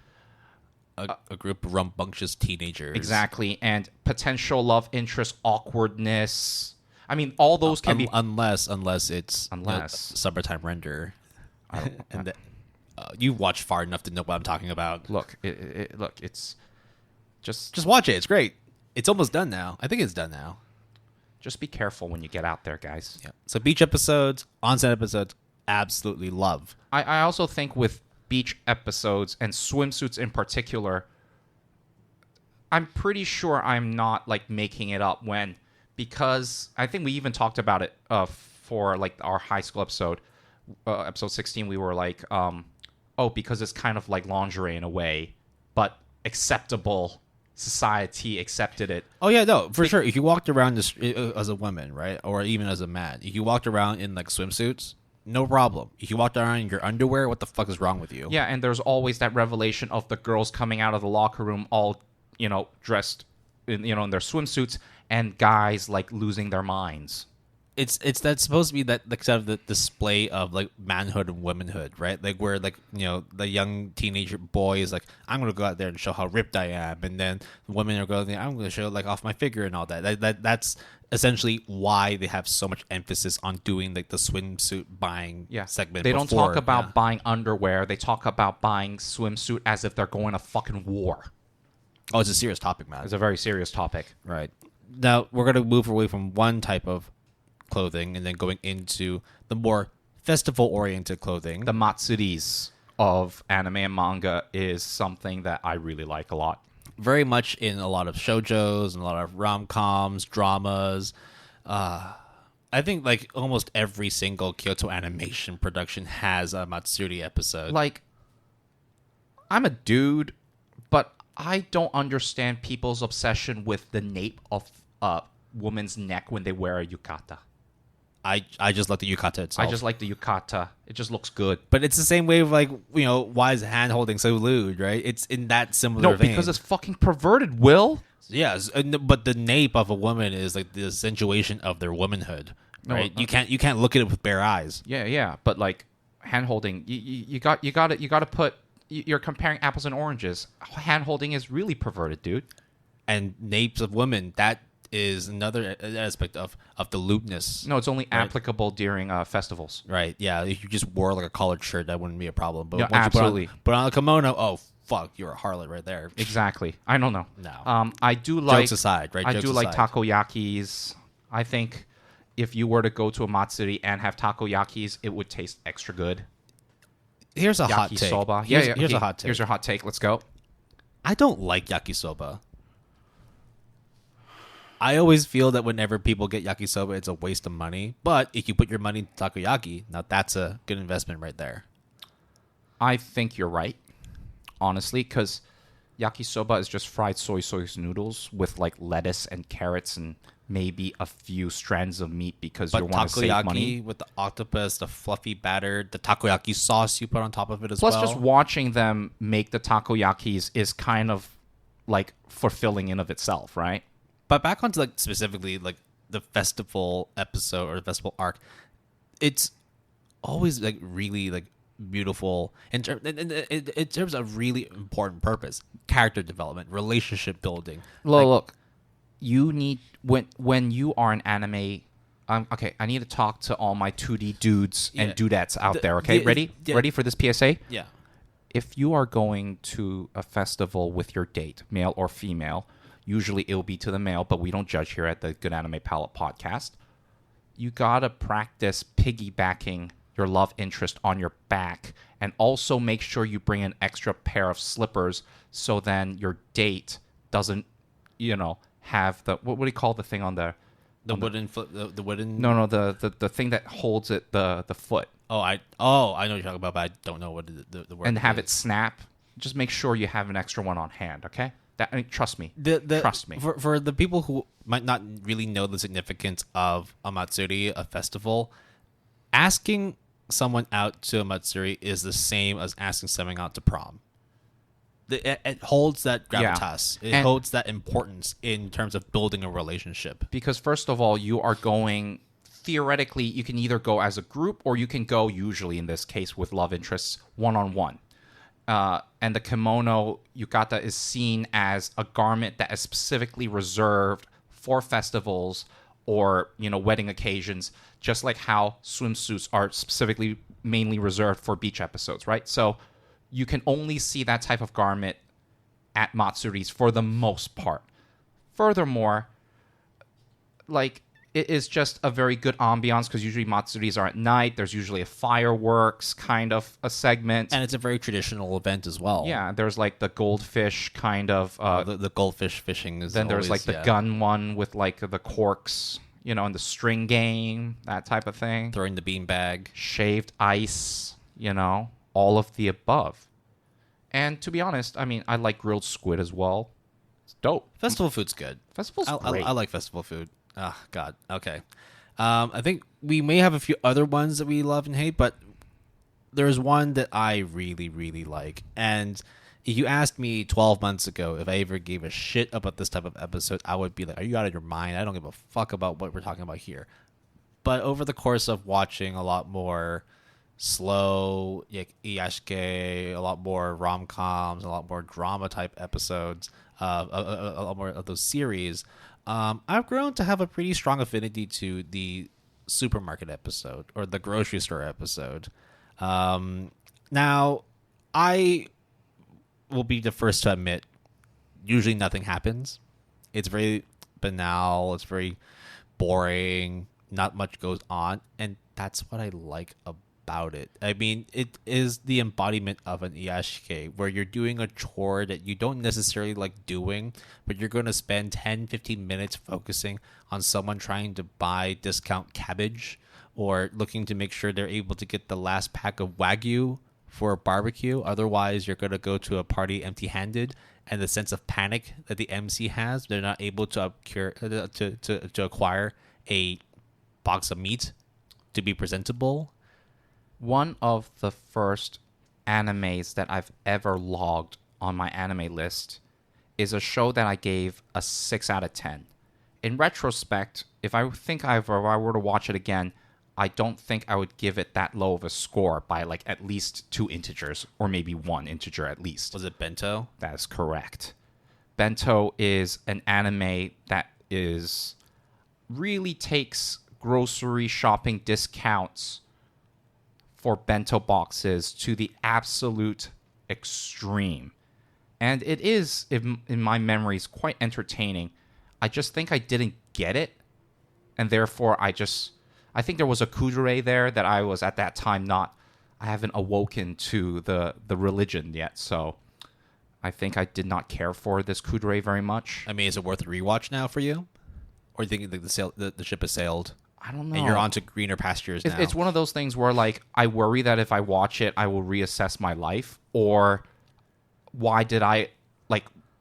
a group of rambunctious teenagers. Exactly, and potential love interest, awkwardness. I mean, all those can be unless it's summertime render. And you watched far enough to know what I'm talking about. Look, it's just watch it. It's great. It's almost done now. I think it's done now. Just be careful when you get out there, guys. Yeah. So beach episodes, onsen episodes, absolutely love. I also think with beach episodes and swimsuits in particular, I'm pretty sure I'm not like making it up because I think we even talked about it for like our high school episode, episode 16. We were like, because it's kind of like lingerie in a way, but acceptable. Society accepted it. Oh yeah, no, for sure. If you walked around as a woman, right, or even as a man, if you walked around in like swimsuits, no problem. If you walked around in your underwear, what the fuck is wrong with you? Yeah, and there's always that revelation of the girls coming out of the locker room all, dressed in their swimsuits, and guys like losing their minds. It's that's supposed to be that like sort of the display of like manhood and womanhood, right? Like where like the young teenager boy is like, I'm gonna go out there and show how ripped I am, and then the women are going, I'm gonna show like off my figure and all that. That's essentially why they have so much emphasis on doing like the swimsuit buying segment. They don't talk about buying underwear. They talk about buying swimsuit as if they're going to fucking war. Oh, it's a serious topic, man. It's a very serious topic. Right. Now we're gonna move away from one type of clothing and then going into the more festival-oriented clothing. The matsuris of anime and manga is something that I really like a lot. Very much in a lot of shoujos and a lot of rom-coms, dramas. I think like almost every single Kyoto Animation production has a matsuri episode. Like, I'm a dude, but I don't understand people's obsession with the nape of a woman's neck when they wear a yukata. I just like the yukata itself. I just like the yukata. It just looks good. But it's the same way of like, why is hand holding so lewd, right? It's in that similar vein. No, because it's fucking perverted, Will. Yes, but the nape of a woman is like the accentuation of their womanhood, right? You can't look at it with bare eyes. Yeah, but like hand holding, you got to put. You're comparing apples and oranges. Hand holding is really perverted, dude. And napes of women, that is another aspect of the lewdness. No, it's only applicable during festivals. Right, yeah. If you just wore like a collared shirt, that wouldn't be a problem. But once absolutely. You put on a kimono, oh, fuck, you're a harlot right there. Exactly. I don't know. No. I do like... Jokes aside, right? I do like takoyakis. I think if you were to go to a matsuri and have takoyakis, it would taste extra good. Here's a hot take. Yakisoba. Here's a hot take. Here's your hot take. Let's go. I don't like yakisoba. I always feel that whenever people get yakisoba, it's a waste of money. But if you put your money into takoyaki, now that's a good investment right there. I think you're right, honestly, because yakisoba is just fried soy sauce noodles with like lettuce and carrots and maybe a few strands of meat because you want to save money. With the octopus, the fluffy batter, the takoyaki sauce you put on top of it as well. Plus, just watching them make the takoyakis is kind of like fulfilling in of itself, right? But back onto like specifically like the festival episode or the festival arc, it's always like really like beautiful in terms of really important purpose, character development, relationship building. Look, you need when you are an anime. Okay, I need to talk to all my 2D dudes and dudettes out there. Okay, ready? Ready for this PSA? Yeah. If you are going to a festival with your date, male or female. Usually it will be to the male, but we don't judge here at the Good Anime Palette podcast. You gotta practice piggybacking your love interest on your back, and also make sure you bring an extra pair of slippers so then your date doesn't, have the what do you call the thing on the The wooden foot. The wooden. No, the thing that holds it, the foot. I know what you're talking about, but I don't know what the word. And have is. it snap. Just make sure you have an extra one on hand, okay? Trust me. Trust me. For the people who might not really know the significance of a matsuri, a festival, asking someone out to a matsuri is the same as asking someone out to prom. It holds that gravitas. Yeah. It holds that importance in terms of building a relationship. Because first of all, you are going... Theoretically, you can either go as a group or you can go, usually in this case with love interests, one-on-one. And the kimono yukata is seen as a garment that is specifically reserved for festivals or, wedding occasions, just like how swimsuits are specifically mainly reserved for beach episodes, right? So you can only see that type of garment at matsuris for the most part. Furthermore, it is just a very good ambiance because usually matsuris are at night. There's usually a fireworks kind of a segment. And it's a very traditional event as well. Yeah, there's the goldfish kind of... the goldfish fishing is Then always, there's the gun one with the corks, and the string game, that type of thing. Throwing the beanbag. Shaved ice, all of the above. And to be honest, I like grilled squid as well. It's dope. Festival food's good. Festival's great. I like festival food. Oh, God. Okay. I think we may have a few other ones that we love and hate, but there's one that I really, really like. And if you asked me 12 months ago if I ever gave a shit about this type of episode, I would be like, are you out of your mind? I don't give a fuck about what we're talking about here. But over the course of watching a lot more slow iyashike, a lot more rom-coms, a lot more drama-type episodes, a lot more of those series, I've grown to have a pretty strong affinity to the supermarket episode or the grocery store episode. Now, I will be the first to admit, usually nothing happens. It's very banal. It's very boring. Not much goes on. And that's what I like about it. It is the embodiment of an iyashike where you're doing a chore that you don't necessarily like doing, but you're going to spend 10-15 minutes focusing on someone trying to buy discount cabbage or looking to make sure they're able to get the last pack of Wagyu for a barbecue. Otherwise, you're going to go to a party empty-handed, and the sense of panic that the MC has, they're not able to acquire a box of meat to be presentable. One of the first animes that I've ever logged on my anime list is a show that I gave a 6 out of 10. In retrospect, if I were to watch it again, I don't think I would give it that low of a score by at least 2 integers or maybe 1 integer at least. Was it Bento? That is correct. Bento is an anime that really takes grocery shopping discounts for bento boxes to the absolute extreme. And it is, in my memories, quite entertaining. I just think I didn't get it. And therefore, I think there was a kudere there that I was at that time I haven't awoken to the religion yet. So I think I did not care for this kudere very much. Is it worth a rewatch now for you? Or do you think the ship has sailed? I don't know. And you're on to greener pastures now. It's one of those things where, I worry that if I watch it, I will reassess my life. Or why did I,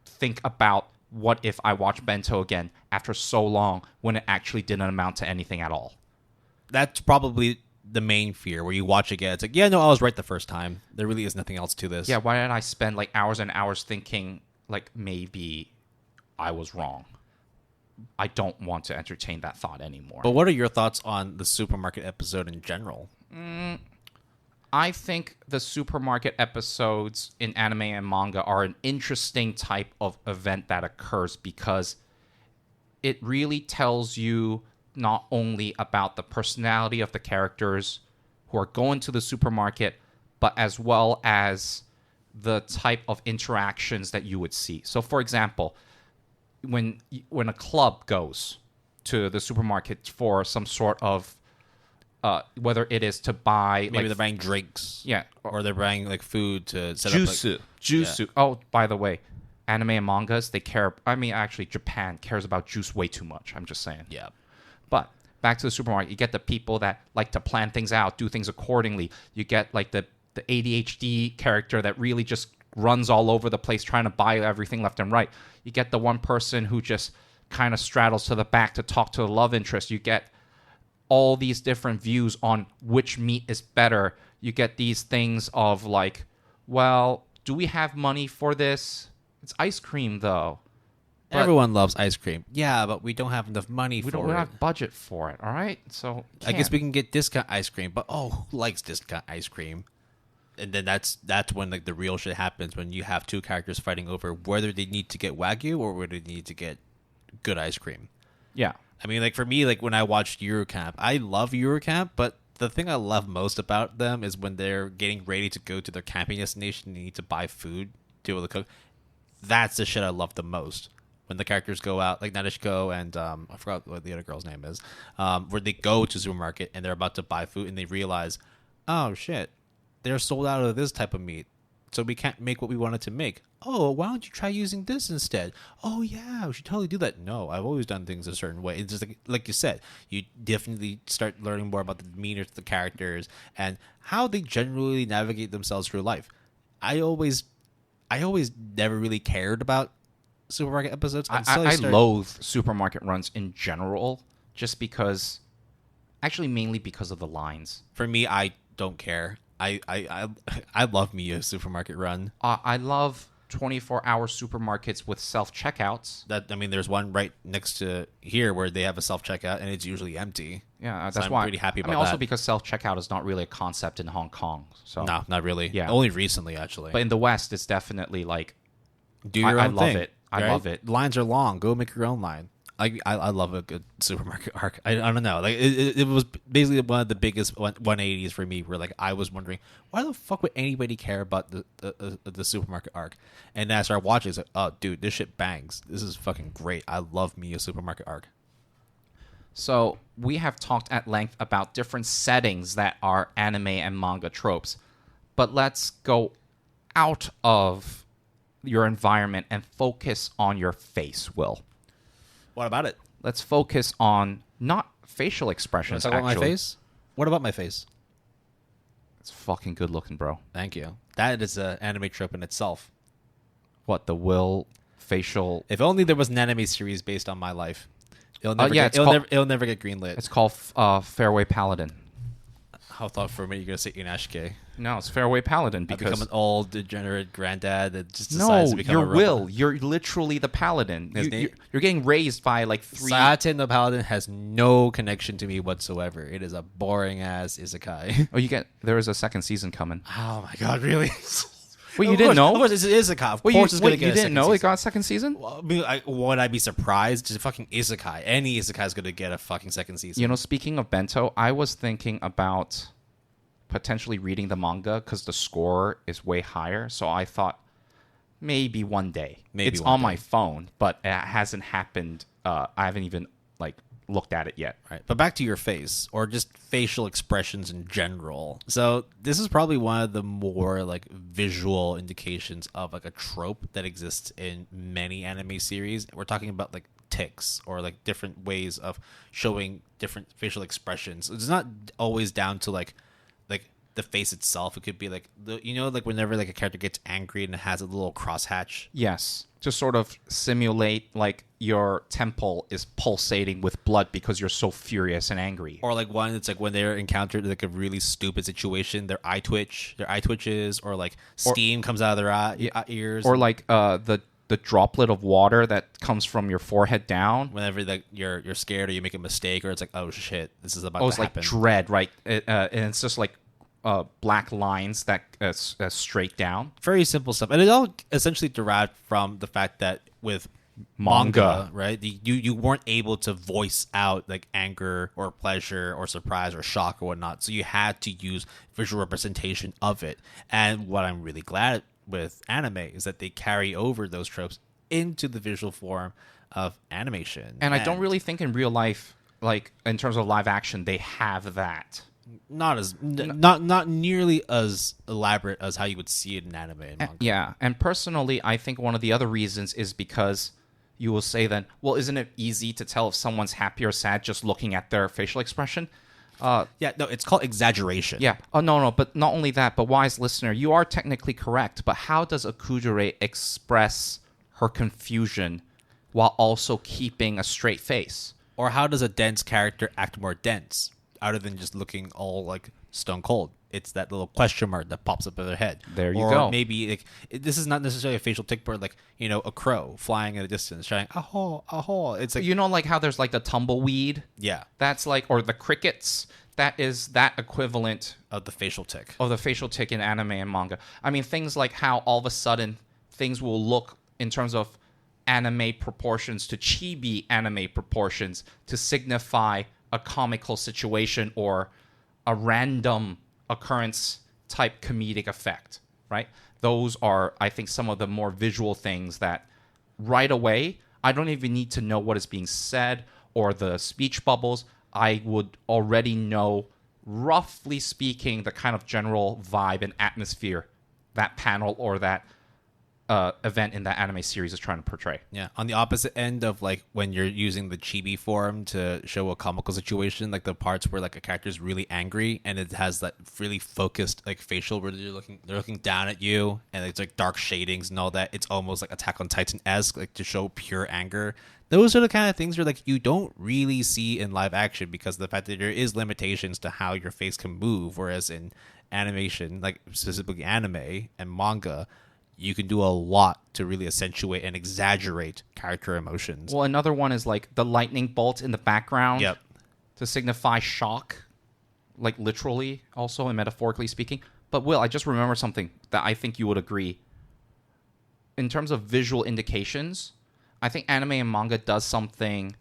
think about what if I watch Bento again after so long when it actually didn't amount to anything at all? That's probably the main fear, where you watch again. It's I was right the first time. There really is nothing else to this. Yeah, why did I spend, hours and hours thinking, maybe I was wrong? I don't want to entertain that thought anymore. But what are your thoughts on the supermarket episode in general? I think the supermarket episodes in anime and manga are an interesting type of event that occurs because it really tells you not only about the personality of the characters who are going to the supermarket, but as well as the type of interactions that you would see. So, for example, when a club goes to the supermarket for some sort of whether it is to buy maybe they're buying drinks, or they're buying food to set juice. Yeah. Oh, by the way, anime and mangas, they care. Actually, Japan cares about juice way too much. I'm just saying. Yeah. But back to the supermarket, you get the people that like to plan things out, do things accordingly. You get like the ADHD character that really just runs all over the place trying to buy everything left and right. You get the one person who just kind of straddles to the back to talk to the love interest. You get all these different views on which meat is better. You get these things of like, well, do we have money for this? It's ice cream, though. But everyone loves ice cream. Yeah, but we don't have enough money for it. We don't have budget for it, all right? So I guess we can get discount ice cream, but who likes discount ice cream? And then that's when like the real shit happens, when you have two characters fighting over whether they need to get Wagyu or whether they need to get good ice cream. Yeah. I mean, like for me, like when I watched Eurocamp, I love Eurocamp, but the thing I love most about them is when they're getting ready to go to their camping destination, they need to buy food to be able to cook. That's the shit I love the most. When the characters go out, like Nadeshiko and I forgot what the other girl's name is, where they go to the supermarket and they're about to buy food and they realize, oh shit, they're sold out of this type of meat, so we can't make what we wanted to make. Oh, why don't you try using this instead? Oh yeah, we should totally do that. No, I've always done things a certain way. It's just like you said, you definitely start learning more about the demeanor of the characters and how they generally navigate themselves through life. I always never really cared about supermarket episodes. I loathe supermarket runs in general, just because, actually mainly because of the lines. For me, I don't care. I love me a supermarket run. I love 24-hour supermarkets with self-checkouts. There's one right next to here where they have a self-checkout and it's usually empty. Yeah, So that's I'm why pretty happy about also that. because self-checkout is not really a concept in Hong Kong. So No, not really. Yeah. Only recently, actually. But in the West, it's definitely like, Do your I own love thing. it. I right? love it. Lines are long. Go make your own line. I love a good supermarket arc. I don't know. Like it was basically one of the biggest 180s for me, where like I was wondering why the fuck would anybody care about the supermarket arc, and then I started watching. It's like, oh dude, this shit bangs. This is fucking great. I love me a supermarket arc. So we have talked at length about different settings that are anime and manga tropes, but let's go out of your environment and focus on your face, Will. What about it? Let's focus on not facial expressions, Talk about actually. my face? What about my face? It's fucking good looking, bro. Thank you. That is an anime trope in itself. What, the Will facial... If only there was an anime series based on my life. It'll never, it'll never get greenlit. It's called Fairway Paladin. I thought for a minute you're going to say Inashike. No, it's Fairway Paladin I because... become an old, degenerate granddad that just decides to become a you're robot. Will. You're literally the paladin. You're getting raised by like three... Satin the Paladin has no connection to me whatsoever. It is a boring-ass isekai. Oh, there is a second season coming. Oh my god, really? Wait, you didn't know? Of course, it's isekai. Of course it's going to get you a didn't second know season. it got a second season? Well, would I be surprised? Just fucking isekai. Any isekai is going to get a fucking second season. You know, speaking of bento, I was thinking about potentially reading the manga because the score is way higher. So I thought maybe one day. It's on my phone, but it hasn't happened. I haven't even looked at it yet. Right. But back to your face, or just facial expressions in general. So this is probably one of the more visual indications of a trope that exists in many anime series. We're talking about tics or different ways of showing different facial expressions. It's not always down to the face itself. It could be whenever a character gets angry and it has a little crosshatch. Yes, to sort of simulate your temple is pulsating with blood because you're so furious and angry. Or one that's when they're encountered a really stupid situation, their eye twitches, or steam comes out of their ears, or the droplet of water that comes from your forehead down. Whenever you're scared or you make a mistake, or it's oh shit, this is about to happen. It's dread, right? And it's just black lines that straight down. Very simple stuff, and it all essentially derived from the fact that with manga, right? You weren't able to voice out anger or pleasure or surprise or shock or whatnot, so you had to use visual representation of it. And what I'm really glad with anime is that they carry over those tropes into the visual form of animation. And I don't really think in real life, in terms of live action, they have that. Not nearly as elaborate as how you would see it in anime and manga. Yeah, and personally, I think one of the other reasons is because you will say then, well, isn't it easy to tell if someone's happy or sad just looking at their facial expression? Yeah, no, it's called exaggeration. Yeah. Oh, no. But not only that, but wise listener, you are technically correct. But how does a kudere express her confusion while also keeping a straight face? Or how does a dense character act more dense, other than just looking all like stone cold? It's that little question mark that pops up in their head. There you or go. Maybe like this is not necessarily a facial tick, but like a crow flying at a distance, shouting "aho, aho." It's like like how there's like the tumbleweed. Yeah, That's like, or the crickets. That is that equivalent of the facial tick. of the facial tick in anime and manga. I mean, things like how all of a sudden things will look in terms of anime proportions to chibi anime proportions to signify a comical situation or a random occurrence type comedic effect, right? Those are, I think, some of the more visual things that right away, I don't even need to know what is being said or the speech bubbles. I would already know, roughly speaking, the kind of general vibe and atmosphere that panel or that event in that anime series is trying to portray. Yeah, on the opposite end of like when you're using the chibi form to show a comical situation, like the parts where like a character is really angry and it has that really focused like facial where they're looking down at you and it's like dark shadings and all that. It's almost like Attack on Titan-esque, like to show pure anger. Those are the kind of things where like you don't really see in live action because of the fact that there is limitations to how your face can move, whereas in animation, like specifically anime and manga, you can do a lot to really accentuate and exaggerate character emotions. Well, another one is like the lightning bolt in the background. Yep. To signify shock, like literally also and metaphorically speaking. But Will, I just remember something that I think you would agree. In terms of visual indications, I think anime and manga does something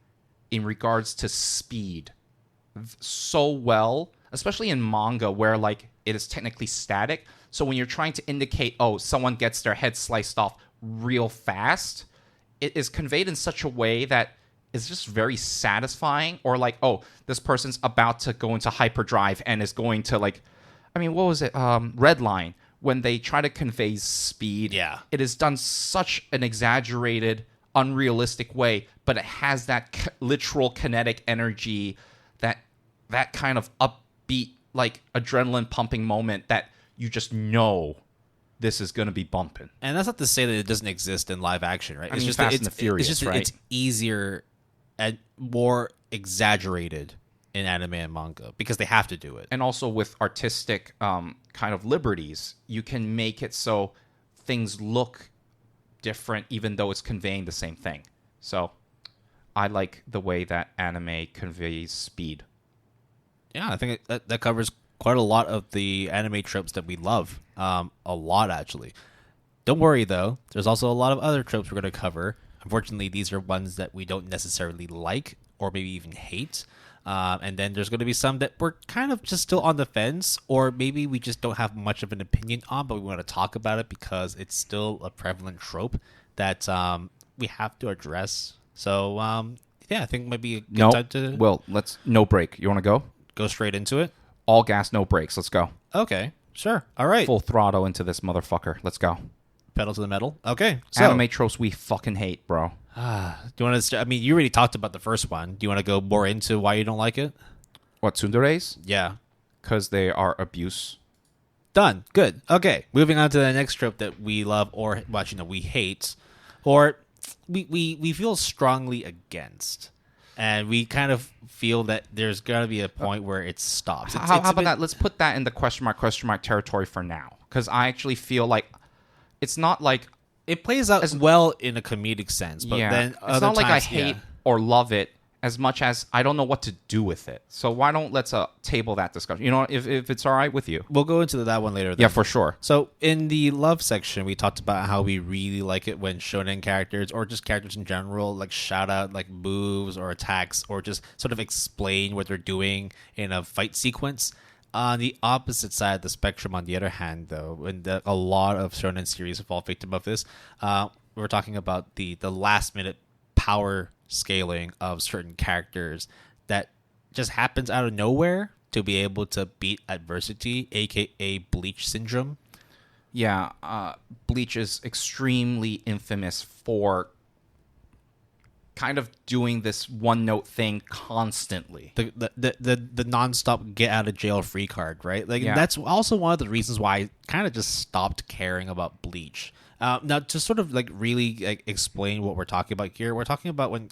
in regards to speed so well, especially in manga where like it is technically static. So when you're trying to indicate, oh, someone gets their head sliced off real fast, it is conveyed in such a way that is just very satisfying. Or like, oh, this person's about to go into hyperdrive and is going to like, I mean, what was it? Redline. When they try to convey speed, Yeah. it is done such an exaggerated, unrealistic way, but it has that literal kinetic energy, that kind of upbeat, like adrenaline pumping moment that you just know this is going to be bumping. And that's not to say that it doesn't exist in live action, right? I mean, Fast and the Furious, it's just right? It's easier and more exaggerated in anime and manga because they have to do it. And also with artistic kind of liberties, you can make it so things look different even though it's conveying the same thing. So I like the way that anime conveys speed. Yeah, I think that covers quite a lot of the anime tropes that we love. A lot, actually. Don't worry, though. There's also a lot of other tropes we're going to cover. Unfortunately, these are ones that we don't necessarily like or maybe even hate. And then there's going to be some that we're kind of just still on the fence, or maybe we just don't have much of an opinion on, but we want to talk about it because it's still a prevalent trope that we have to address. So, yeah, I think it might be a good time to... Well, let's... No break. You want to go? Go straight into it? All gas, no brakes. Let's go. Okay, sure. All right. Full throttle into this motherfucker. Let's go. Pedal to the metal. Okay. So, Anime tropes we fucking hate, bro. do you want to? I mean, you already talked about the first one. Do you want to go more into why you don't like it? What, tsunderes? Yeah. Because they are abuse. Done. Good. Okay. Moving on to the next trope that we love, or we hate, or we feel strongly against, and we kind of feel that there's got to be a point where it stops. How about that? Let's put that in the question mark territory for now, because I actually feel like it's not like it plays out as well in a comedic sense, but then it's not like I hate or love it as much as I don't know what to do with it. So why don't let's table that discussion? You know, if it's all right with you, we'll go into that one later. Then. Yeah, for sure. So in the love section, we talked about how we really like it when shonen characters or just characters in general like shout out like moves or attacks or just sort of explain what they're doing in a fight sequence. On the opposite side of the spectrum, on the other hand, though, and a lot of shonen series fall victim of this, we're talking about the last minute power scaling of certain characters that just happens out of nowhere to be able to beat adversity, aka Bleach syndrome. Yeah, Bleach is extremely infamous for kind of doing this one note thing constantly. The nonstop get out of jail free card, right? Like that's also one of the reasons why I kind of just stopped caring about Bleach. Now, to sort of like really like explain what we're talking about here, we're talking about when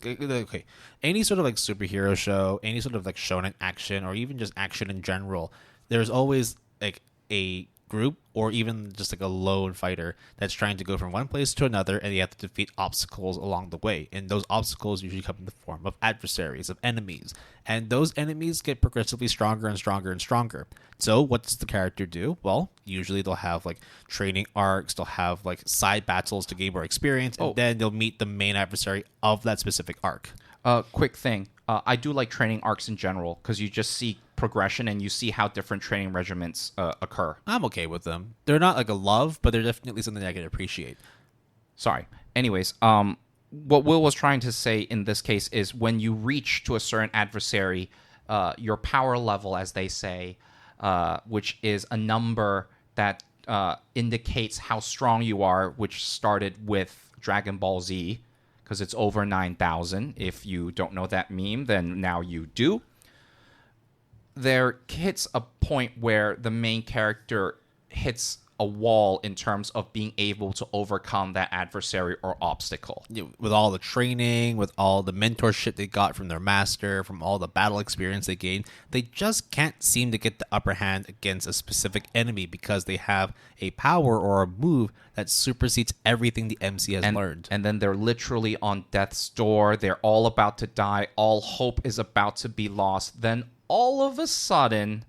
any sort of like superhero show, any sort of like shonen action, or even just action in general, there's always like a group or even just like a lone fighter that's trying to go from one place to another, and you have to defeat obstacles along the way, and those obstacles usually come in the form of adversaries, of enemies, and those enemies get progressively stronger and stronger and stronger. So what does the character do? Well, usually they'll have like training arcs, they'll have like side battles to gain more experience, and then they'll meet the main adversary of that specific arc. Quick thing, I do like training arcs in general because you just see progression and you see how different training regiments occur. I'm okay with them. They're not like a love, but they're definitely something I can appreciate. Sorry. Anyways, what Will was trying to say in this case is when you reach to a certain adversary, your power level, as they say, which is a number that indicates how strong you are, which started with Dragon Ball Z, because it's over 9,000. If you don't know that meme, then now you do. There hits a point where the main character hits a wall in terms of being able to overcome that adversary or obstacle. With all the training, with all the mentorship they got from their master, from all the battle experience they gained, they just can't seem to get the upper hand against a specific enemy because they have a power or a move that supersedes everything the MC has learned. And then they're literally on death's door. They're all about to die. All hope is about to be lost. Then all of a sudden,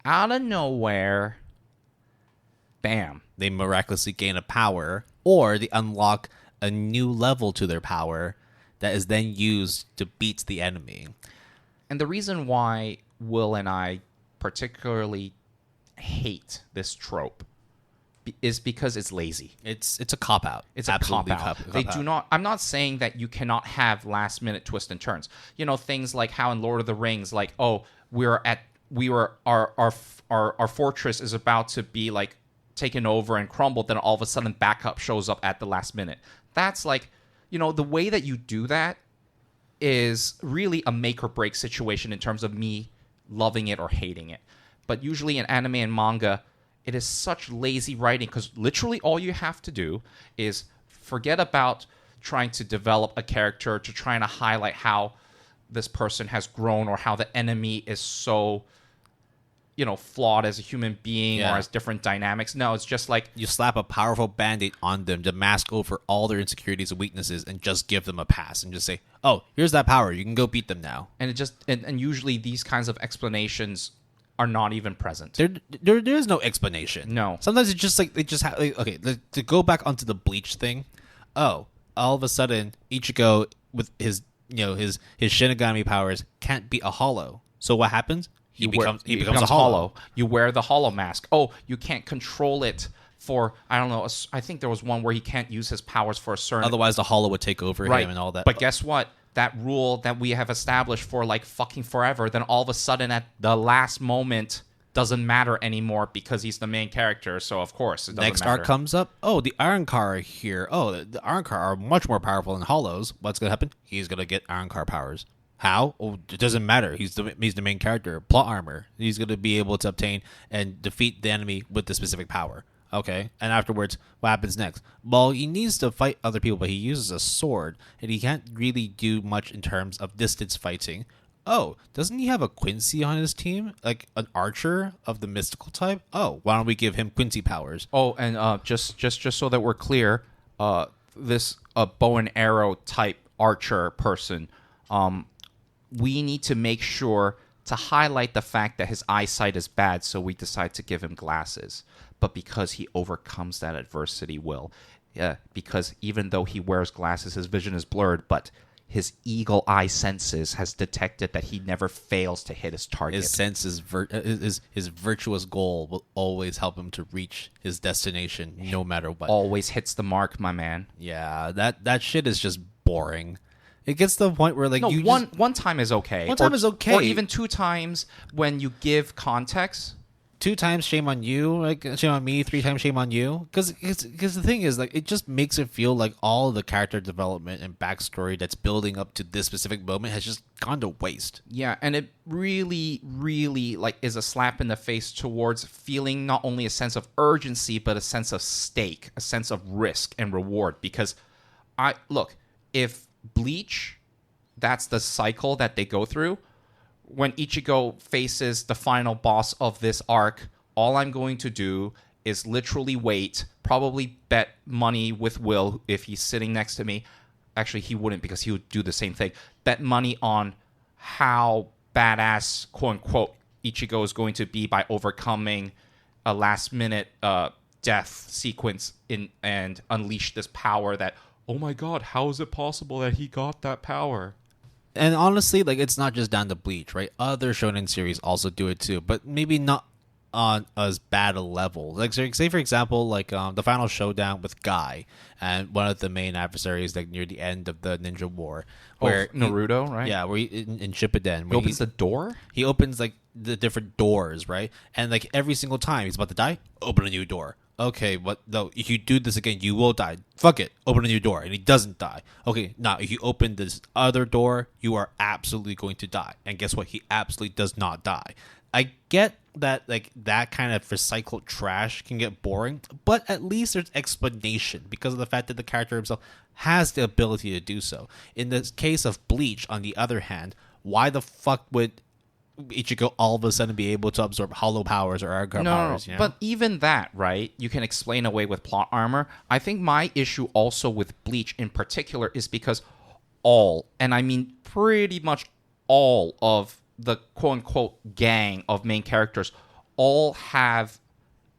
out of nowhere, bam, they miraculously gain a power, or they unlock a new level to their power that is then used to beat the enemy. And the reason why Will and I particularly hate this trope is because it's lazy. It's a cop-out. It's a cop-out. They do not. I'm not saying that you cannot have last-minute twists and turns. You know, things like how in Lord of the Rings, like, oh, our fortress is about to be like taken over and crumbled, then all of a sudden backup shows up at the last minute. That's like, you know, the way that you do that is really a make or break situation in terms of me loving it or hating it. But usually in anime and manga, it is such lazy writing because literally all you have to do is forget about trying to develop a character to trying to highlight how this person has grown or how the enemy is so, you know, flawed as a human being or as different dynamics. No, it's just like you slap a powerful band-aid on them to mask over all their insecurities and weaknesses and just give them a pass and just say, oh, here's that power. You can go beat them now. And it just and usually these kinds of explanations are not even present. There is no explanation. No. Sometimes it's just like they just have okay, to go back onto the Bleach thing. Oh, all of a sudden Ichigo with his Shinigami powers can't beat a hollow. So what happens? He becomes a hollow. You wear the hollow mask. Oh, you can't control it for, I don't know, I think there was one where he can't use his powers for a certain... Otherwise, the hollow would take over him and all that. But guess what? That rule that we have established for like fucking forever, then all of a sudden at the last moment doesn't matter anymore because he's the main character. So, of course, it doesn't Next matter. arc comes up. Oh, the Ironcar are here. Oh, the Ironcar are much more powerful than hollows. What's going to happen? He's going to get Ironcar powers. How? Oh, it doesn't matter. He's the main character. Plot armor. He's going to be able to obtain and defeat the enemy with the specific power. Okay. And afterwards, what happens next? Well, he needs to fight other people, but he uses a sword, and he can't really do much in terms of distance fighting. Oh, doesn't he have a Quincy on his team? Like an archer of the mystical type? Oh, why don't we give him Quincy powers? Oh, and just so that we're clear, this bow and arrow type archer person, we need to make sure to highlight the fact that his eyesight is bad, so we decide to give him glasses. But because he overcomes that adversity, because even though he wears glasses, his vision is blurred, but his eagle eye senses has detected that he never fails to hit his target. His senses, his virtuous goal will always help him to reach his destination, no matter what. Always hits the mark, my man. Yeah, that shit is just boring. It gets to the point where like one time is okay. One time is okay, or even two times when you give context 2 times shame on you, like shame on me, 3 times shame on you. Because the thing is, like, it just makes it feel like all the character development and backstory that's building up to this specific moment has just gone to waste. Yeah, and it really, really like is a slap in the face towards feeling not only a sense of urgency, but a sense of stake, a sense of risk and reward. Because if Bleach, that's the cycle that they go through. When Ichigo faces the final boss of this arc, all I'm going to do is literally wait, probably bet money with Will if he's sitting next to me. Actually, he wouldn't because he would do the same thing. Bet money on how badass, quote-unquote, Ichigo is going to be by overcoming a last-minute death sequence and unleash this power that, oh my god, how is it possible that he got that power? And honestly, like, it's not just down to Bleach, right? Other shonen series also do it too, but maybe not on as bad a level. Like, say for example, like the final showdown with Guy and one of the main adversaries, like near the end of the Ninja War, where Naruto, right? Yeah, where in Shippuden, He opens the door. He opens like the different doors, right? And like every single time he's about to die, open a new door. Okay, but no, if you do this again, you will die. Fuck it, open a new door, and he doesn't die. Okay, now if you open this other door, you are absolutely going to die. And guess what? He absolutely does not die. I get that, like, that kind of recycled trash can get boring, but at least there's explanation because of the fact that the character himself has the ability to do so. In the case of Bleach, on the other hand, why the fuck would Ichigo all of a sudden be able to absorb hollow powers or Aragorn powers? You know? But even that, right, you can explain away with plot armor. I think my issue also with Bleach in particular is because and I mean pretty much all of the quote-unquote gang of main characters all have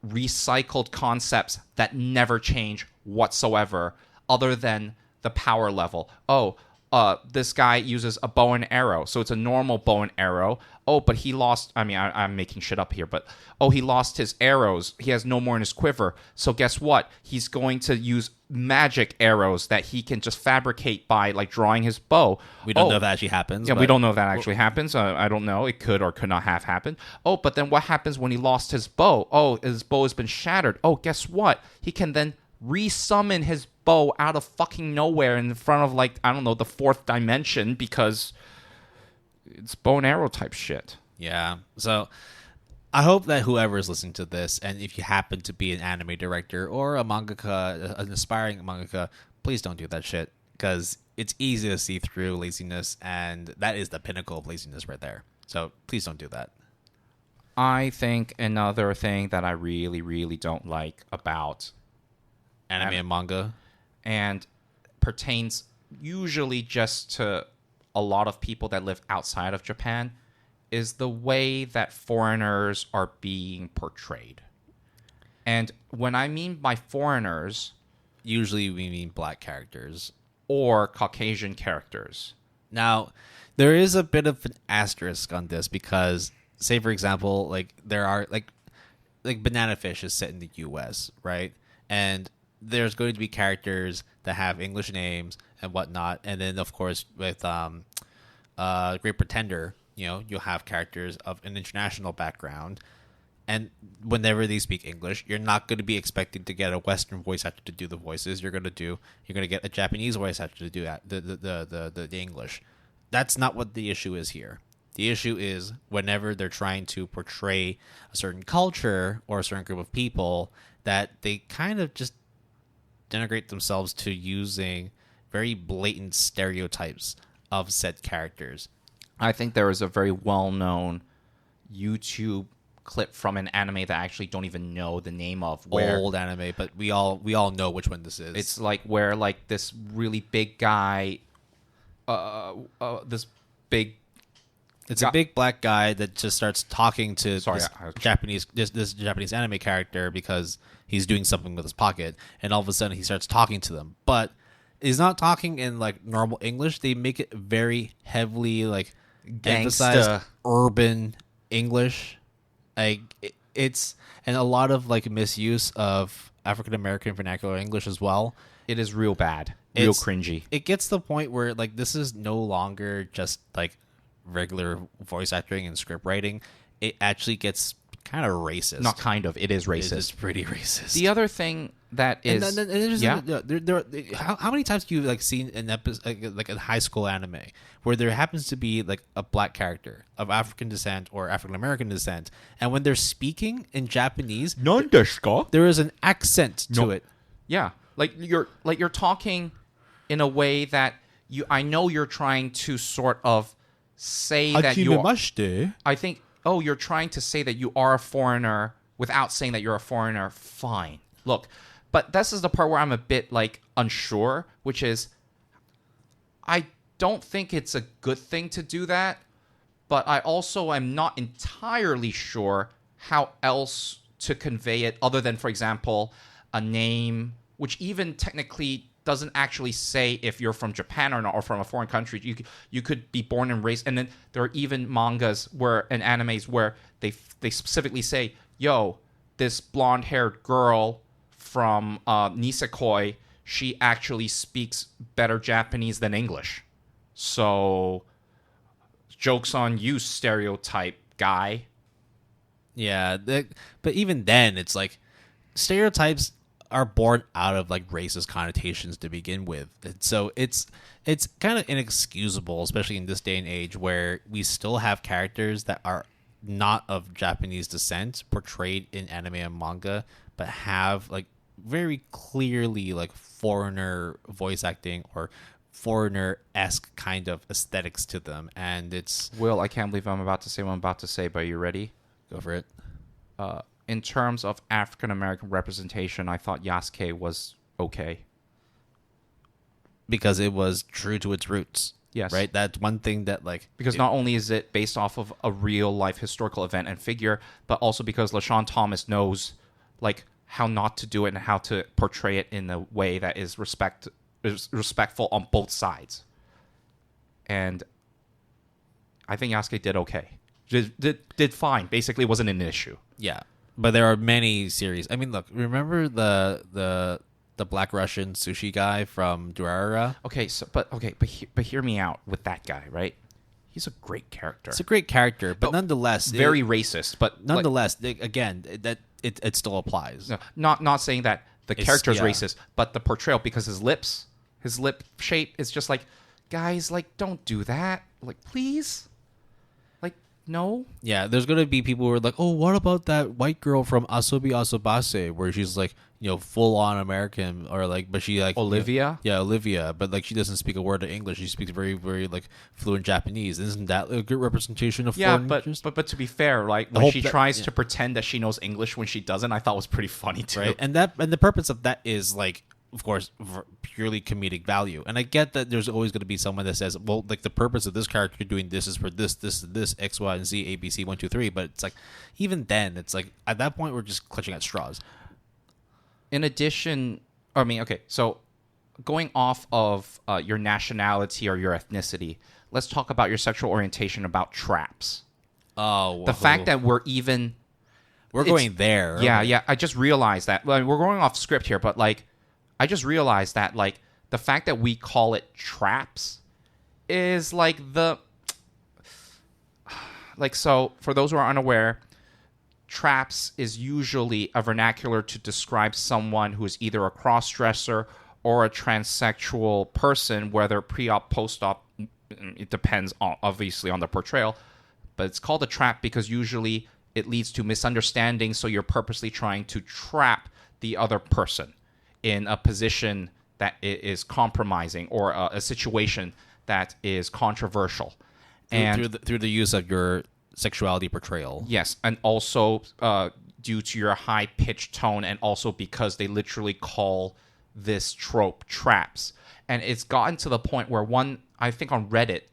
recycled concepts that never change whatsoever other than the power level. This guy uses a bow and arrow, so it's a normal bow and arrow. But he lost... I mean, I'm making shit up here, but... he lost his arrows. He has no more in his quiver. So guess what? He's going to use magic arrows that he can just fabricate by, like, drawing his bow. We don't know if that actually happens. Yeah, we don't know if that actually happens. I don't know. It could or could not have happened. But then what happens when he lost his bow? His bow has been shattered. Guess what? He can then resummon his bow out of fucking nowhere in front of, like, I don't know, the fourth dimension because it's bow and arrow type shit. Yeah. So I hope that whoever is listening to this, and if you happen to be an anime director or a mangaka, an aspiring mangaka, please don't do that shit because it's easy to see through laziness, and that is the pinnacle of laziness right there. So please don't do that. I think another thing that I really, really don't like about anime and manga and pertains usually just to a lot of people that live outside of Japan is the way that foreigners are being portrayed. And when I mean by foreigners, usually we mean black characters or Caucasian characters. Now, there is a bit of an asterisk on this because, say for example, like there are like Banana Fish is set in the US, right? And there's going to be characters that have English names and whatnot, and then of course with Great Pretender, you'll have characters of an international background, and whenever they speak English, you're not going to be expecting to get a Western voice actor to do the voices. You're going to get a Japanese voice actor to do that, the English. That's not what the issue is here. The issue is whenever they're trying to portray a certain culture or a certain group of people, that they kind of just denigrate themselves to using very blatant stereotypes of said characters. I think there is a very well-known YouTube clip from an anime that I actually don't even know the name of. Old anime, but we all know which one this is. It's like where like this really big guy, this big. It's a big black guy that just starts talking to this Japanese anime character because he's doing something with his pocket, and all of a sudden he starts talking to them. But he's not talking in like normal English. They make it very heavily like emphasized urban English. Like it's and a lot of like misuse of African American vernacular English as well. It is real bad, real cringy. It gets to the point where like this is no longer just like regular voice acting and script writing. It actually gets kind of racist. Not kind of. It is racist. It's pretty racist. The other thing that is... how many times have you like seen an episode like a high school anime where there happens to be like a black character of African descent or African American descent, and when they're speaking in Japanese, there is an accent to it. Yeah, like you're talking in a way that I know you're trying to sort of say that you are, I think, you're trying to say that you are a foreigner without saying that you're a foreigner. Fine. Look, but this is the part where I'm a bit like unsure, which is I don't think it's a good thing to do that, but I also am not entirely sure how else to convey it other than, for example, a name, which even technically doesn't actually say if you're from Japan or not, or from a foreign country. You could be born and raised, and then there are even mangas and animes where they specifically say, yo, this blonde-haired girl from Nisekoi, she actually speaks better Japanese than English. So, joke's on you, stereotype guy. Yeah, but even then, it's like stereotypes are born out of like racist connotations to begin with, and so it's kind of inexcusable, especially in this day and age where we still have characters that are not of Japanese descent portrayed in anime and manga, but have like very clearly like foreigner voice acting or foreigner-esque kind of aesthetics to them. And it's... Will, I can't believe I'm about to say what I'm about to say, but are you ready? Go for it. In terms of African-American representation, I thought Yasuke was okay. Because it was true to its roots. Yes. Right? That's one thing that, like... Because not only is it based off of a real-life historical event and figure, but also because LaShawn Thomas knows, like, how not to do it and how to portray it in a way that is respectful on both sides. And I think Yasuke did okay. Did fine. Basically, wasn't an issue. Yeah. But there are many series. I mean, look, remember the Black Russian sushi guy from Dere? But hear me out with that guy, right? He's a great character. It's a great character, but nonetheless, very racist. But nonetheless, again, that it still applies. No, not saying that the character is racist, but the portrayal, because his lip shape is just like, guys, like, don't do that, like, please. No. Yeah, there's gonna be people who are like, oh, what about that white girl from Asobi Asobase, where she's like, full on American, or like, but she like Olivia. Olivia, but like she doesn't speak a word of English. She speaks very, very like fluent Japanese. Isn't that a good representation of foreign interest? but to be fair, like when she tries to pretend that she knows English when she doesn't, I thought was pretty funny too. Right, and the purpose of that is like, of course, purely comedic value. And I get that there's always going to be someone that says, well, like the purpose of this character doing this is for this, X, Y, and Z, A, B, C, 1, 2, 3. But it's like, even then, it's like, at that point, we're just clutching at straws. In addition, so going off of your nationality or your ethnicity, let's talk about your sexual orientation about traps. Oh, the fact that we're going there. Yeah. I just realized that. Like, we're going off script here, but like, I just realized that, like, the fact that we call it traps is like so for those who are unaware, traps is usually a vernacular to describe someone who is either a cross-dresser or a transsexual person, whether pre-op, post-op, it depends obviously on the portrayal, but it's called a trap because usually it leads to misunderstandings, so you're purposely trying to trap the other person in a position that is compromising or a situation that is controversial. And through the use of your sexuality portrayal. Yes, and also due to your high-pitched tone, and also because they literally call this trope traps. And it's gotten to the point where I think on Reddit,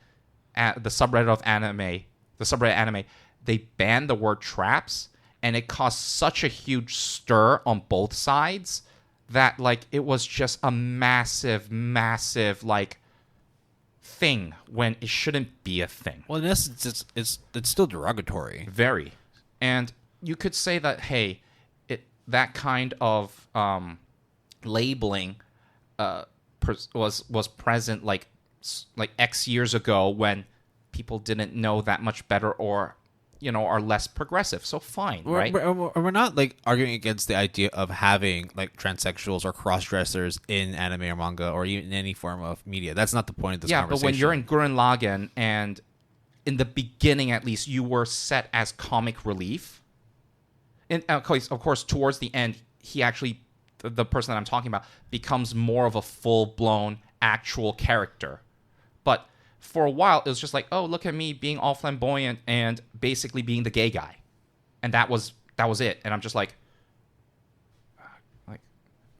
the subreddit of anime, they banned the word traps, and it caused such a huge stir on both sides that, like, it was just a massive, like, thing when it shouldn't be a thing. Well, in essence, it's still derogatory. Very. And you could say that, hey, that kind of labeling was present like X years ago when people didn't know that much better, or are less progressive. So fine, right? We're not like arguing against the idea of having like transsexuals or cross-dressers in anime or manga or even in any form of media. That's not the point of this conversation. But when you're in Gurren Lagann and in the beginning, at least, you were set as comic relief. And of course, towards the end, he actually, the person that I'm talking about, becomes more of a full-blown actual character. But for a while, it was just like, oh, look at me being all flamboyant and basically being the gay guy. And that was it. And I'm just like,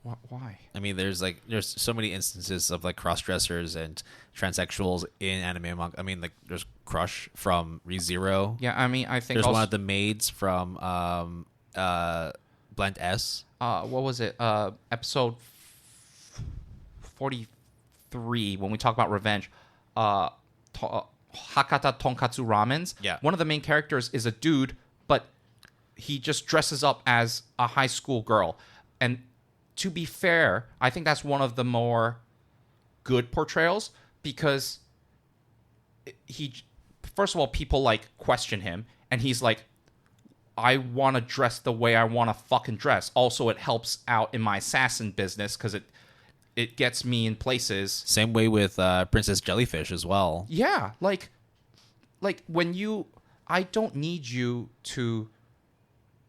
why? I mean, there's so many instances of like cross-dressers and transsexuals in anime and manga. I mean, like there's Crush from ReZero. Yeah, I mean, I think there's also, one of the maids from Blend S. What was it? Episode 43, when we talk about revenge. Hakata Tonkatsu Ramens. Yeah. One of the main characters is a dude, but he just dresses up as a high school girl. And to be fair, I think that's one of the more good portrayals because first of all, people like question him, and he's like, I want to dress the way I want to fucking dress. Also, it helps out in my assassin business because it gets me in places. Same way with Princess Jellyfish as well. Yeah, like when I don't need you to,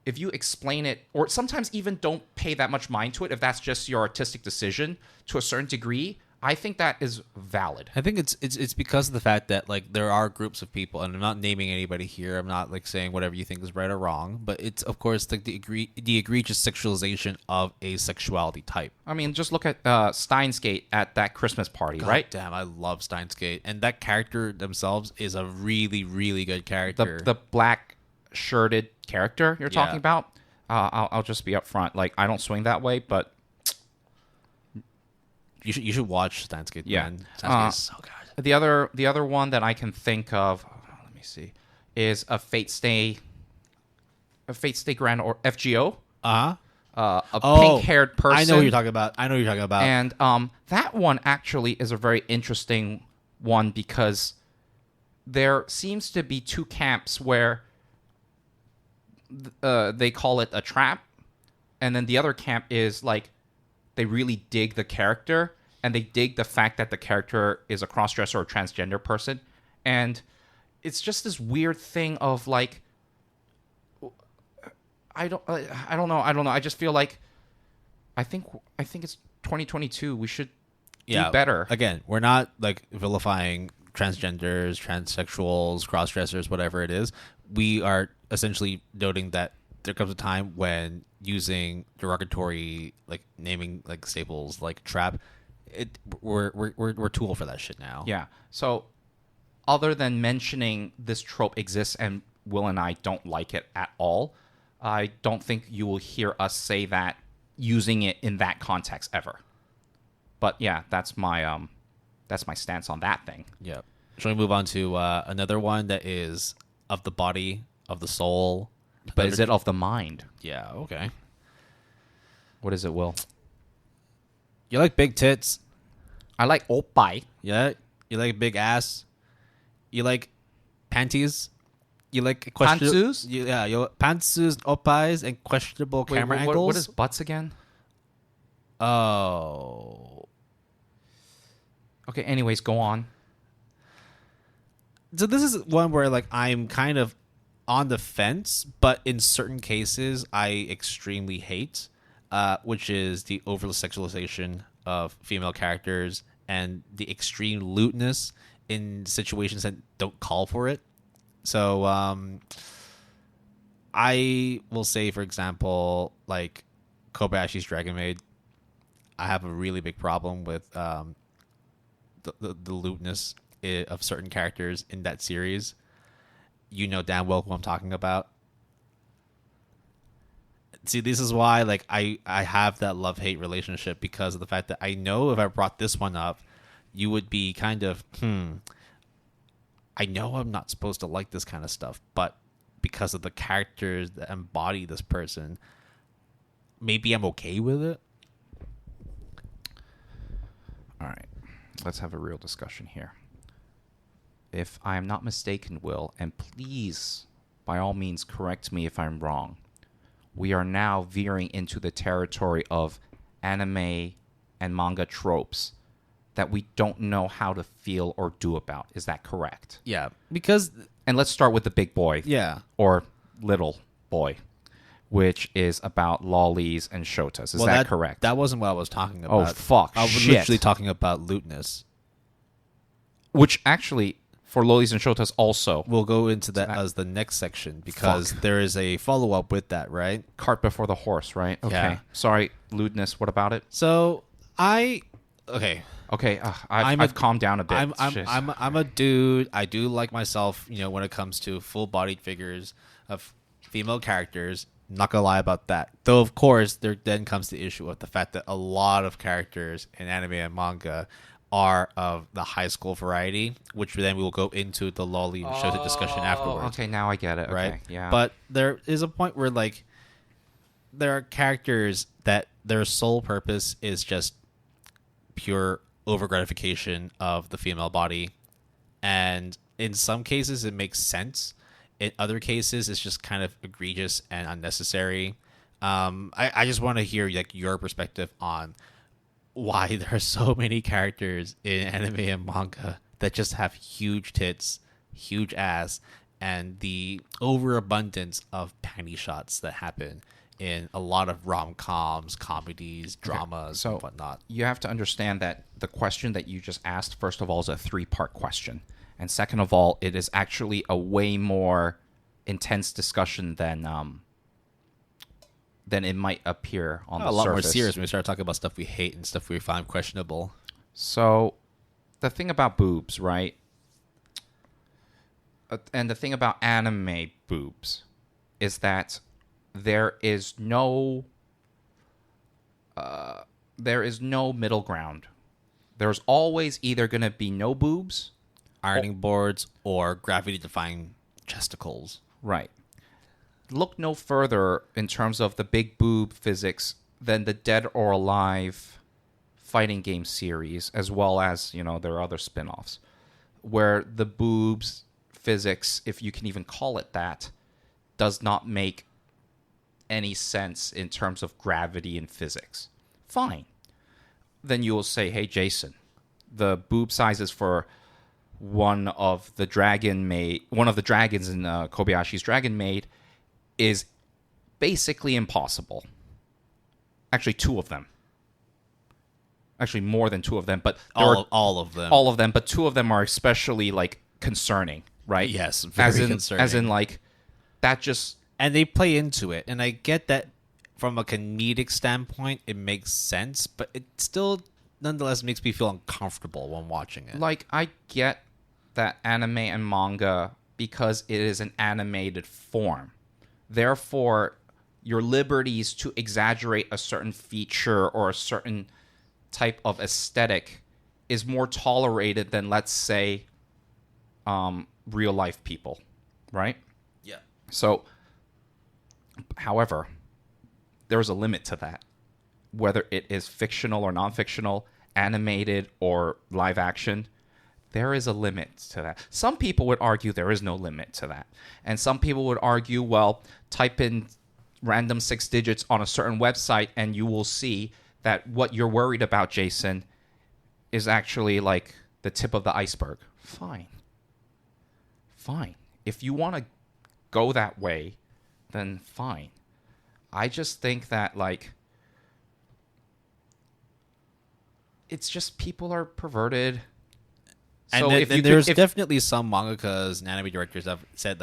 if you explain it, or sometimes even don't pay that much mind to it, if that's just your artistic decision to a certain degree, I think that is valid. I think it's because of the fact that like there are groups of people, and I'm not naming anybody here. I'm not like saying whatever you think is right or wrong, but it's of course like the egregious sexualization of a sexuality type. I mean, just look at Steins Gate at that Christmas party, God right? Damn, I love Steins Gate, and that character themselves is a really, really good character. The black shirted character you're talking about. I'll just be upfront. Like, I don't swing that way, but you should watch Steins Gate. Yeah, man. Steins Gate is so good. The other one that I can think of, let me see, is a Fate Stay Grand or FGO. Pink-haired person. I know what you're talking about. And that one actually is a very interesting one because there seems to be two camps where they call it a trap, and then the other camp is like they really dig the character and they dig the fact that the character is a crossdresser or transgender person, and it's just this weird thing of like I don't know. I just feel like I think it's 2022. We should do better. Again, we're not like vilifying transgenders, transsexuals, crossdressers, whatever it is. We are essentially noting that there comes a time when using derogatory like naming like staples like trap, we're tool for that shit now. Yeah. So other than mentioning this trope exists and Will and I don't like it at all, I don't think you will hear us say that using it in that context ever. But yeah, that's my stance on that thing. Yeah. Shall we move on to another one that is of the body, of the soul? But is it of the mind? Yeah, okay. What is it, Will? You like big tits? I like oppai. Yeah. You like big ass? You like panties? You like pantsus? Yeah, you pantsus, oppais, and questionable camera angles. What is butts again? Oh. Okay, anyways, go on. So this is one where like I'm kind of on the fence, but in certain cases I extremely hate, which is the over sexualization of female characters and the extreme lewdness in situations that don't call for it. So I will say, for example, like Kobayashi's Dragon Maid, I have a really big problem with the lewdness of certain characters in that series. You know damn well who I'm talking about. See, this is why like I have that love-hate relationship, because of the fact that I know if I brought this one up, you would be kind of, I know I'm not supposed to like this kind of stuff, but because of the characters that embody this person, maybe I'm okay with it. All right, let's have a real discussion here. If I am not mistaken, Will, and please by all means, correct me if I'm wrong. We are now veering into the territory of anime and manga tropes that we don't know how to feel or do about. Is that correct? Yeah, because... And let's start with the big boy. Yeah. Or little boy, which is about lolis and shotas. Is that correct? That wasn't what I was talking about. Oh, fuck. I was shit. literally talking about lewdness. Which actually, for lolis and shotas also. We'll go into that as the next section because there is a follow-up with that, right? Cart before the horse, right? Okay. Yeah. Sorry, lewdness. What about it? So, Okay. Okay, I've calmed down a bit. I'm a dude. I do like myself, when it comes to full-bodied figures of female characters. Not gonna lie about that. Though, of course, there then comes the issue of the fact that a lot of characters in anime and manga are of the high school variety, which then we will go into the loli and shota discussion afterwards. Okay, now I get it. Right? Okay, yeah. But there is a point where, there are characters that their sole purpose is just pure over-gratification of the female body. And in some cases, it makes sense. In other cases, it's just kind of egregious and unnecessary. I just want to hear your perspective on why there are so many characters in anime and manga that just have huge tits, huge ass, and the overabundance of panty shots that happen in a lot of rom-coms, comedies, dramas, and whatnot. You have to understand that the question that you just asked, first of all, is a 3-part question. And second of all, it is actually a way more intense discussion than it might appear on the surface. A lot more serious when we start talking about stuff we hate and stuff we find questionable. So, the thing about boobs, right? And the thing about anime boobs is that there is no middle ground. There's always either going to be no boobs, ironing boards, or gravity-defying chesticles. Right. Look no further in terms of the big boob physics than the Dead or Alive fighting game series, as well as, there are other spin-offs, where the boobs physics, if you can even call it that, does not make any sense in terms of gravity and physics. Fine. Then you will say, hey, Jason, the boob sizes for one of the dragons in Kobayashi's Dragon Maid is basically impossible. Actually, 2 of them. Actually, more than 2 of them, but all of them. All of them, but 2 of them are especially concerning, right? Yes, very concerning. As in that just. And they play into it, and I get that from a comedic standpoint, it makes sense, but it still nonetheless makes me feel uncomfortable when watching it. I get that anime and manga because it is an animated form. Therefore, your liberties to exaggerate a certain feature or a certain type of aesthetic is more tolerated than, let's say, real life people, right? Yeah. So, however, there's a limit to that. Whether it is fictional or non-fictional, animated or live action, there is a limit to that. Some people would argue there is no limit to that. And some people would argue, well, type in random 6 digits on a certain website and you will see that what you're worried about, Jason, is actually the tip of the iceberg. Fine. If you want to go that way, then fine. I just think that, it's just people are perverted. And then there's definitely some mangakas and anime directors that have said,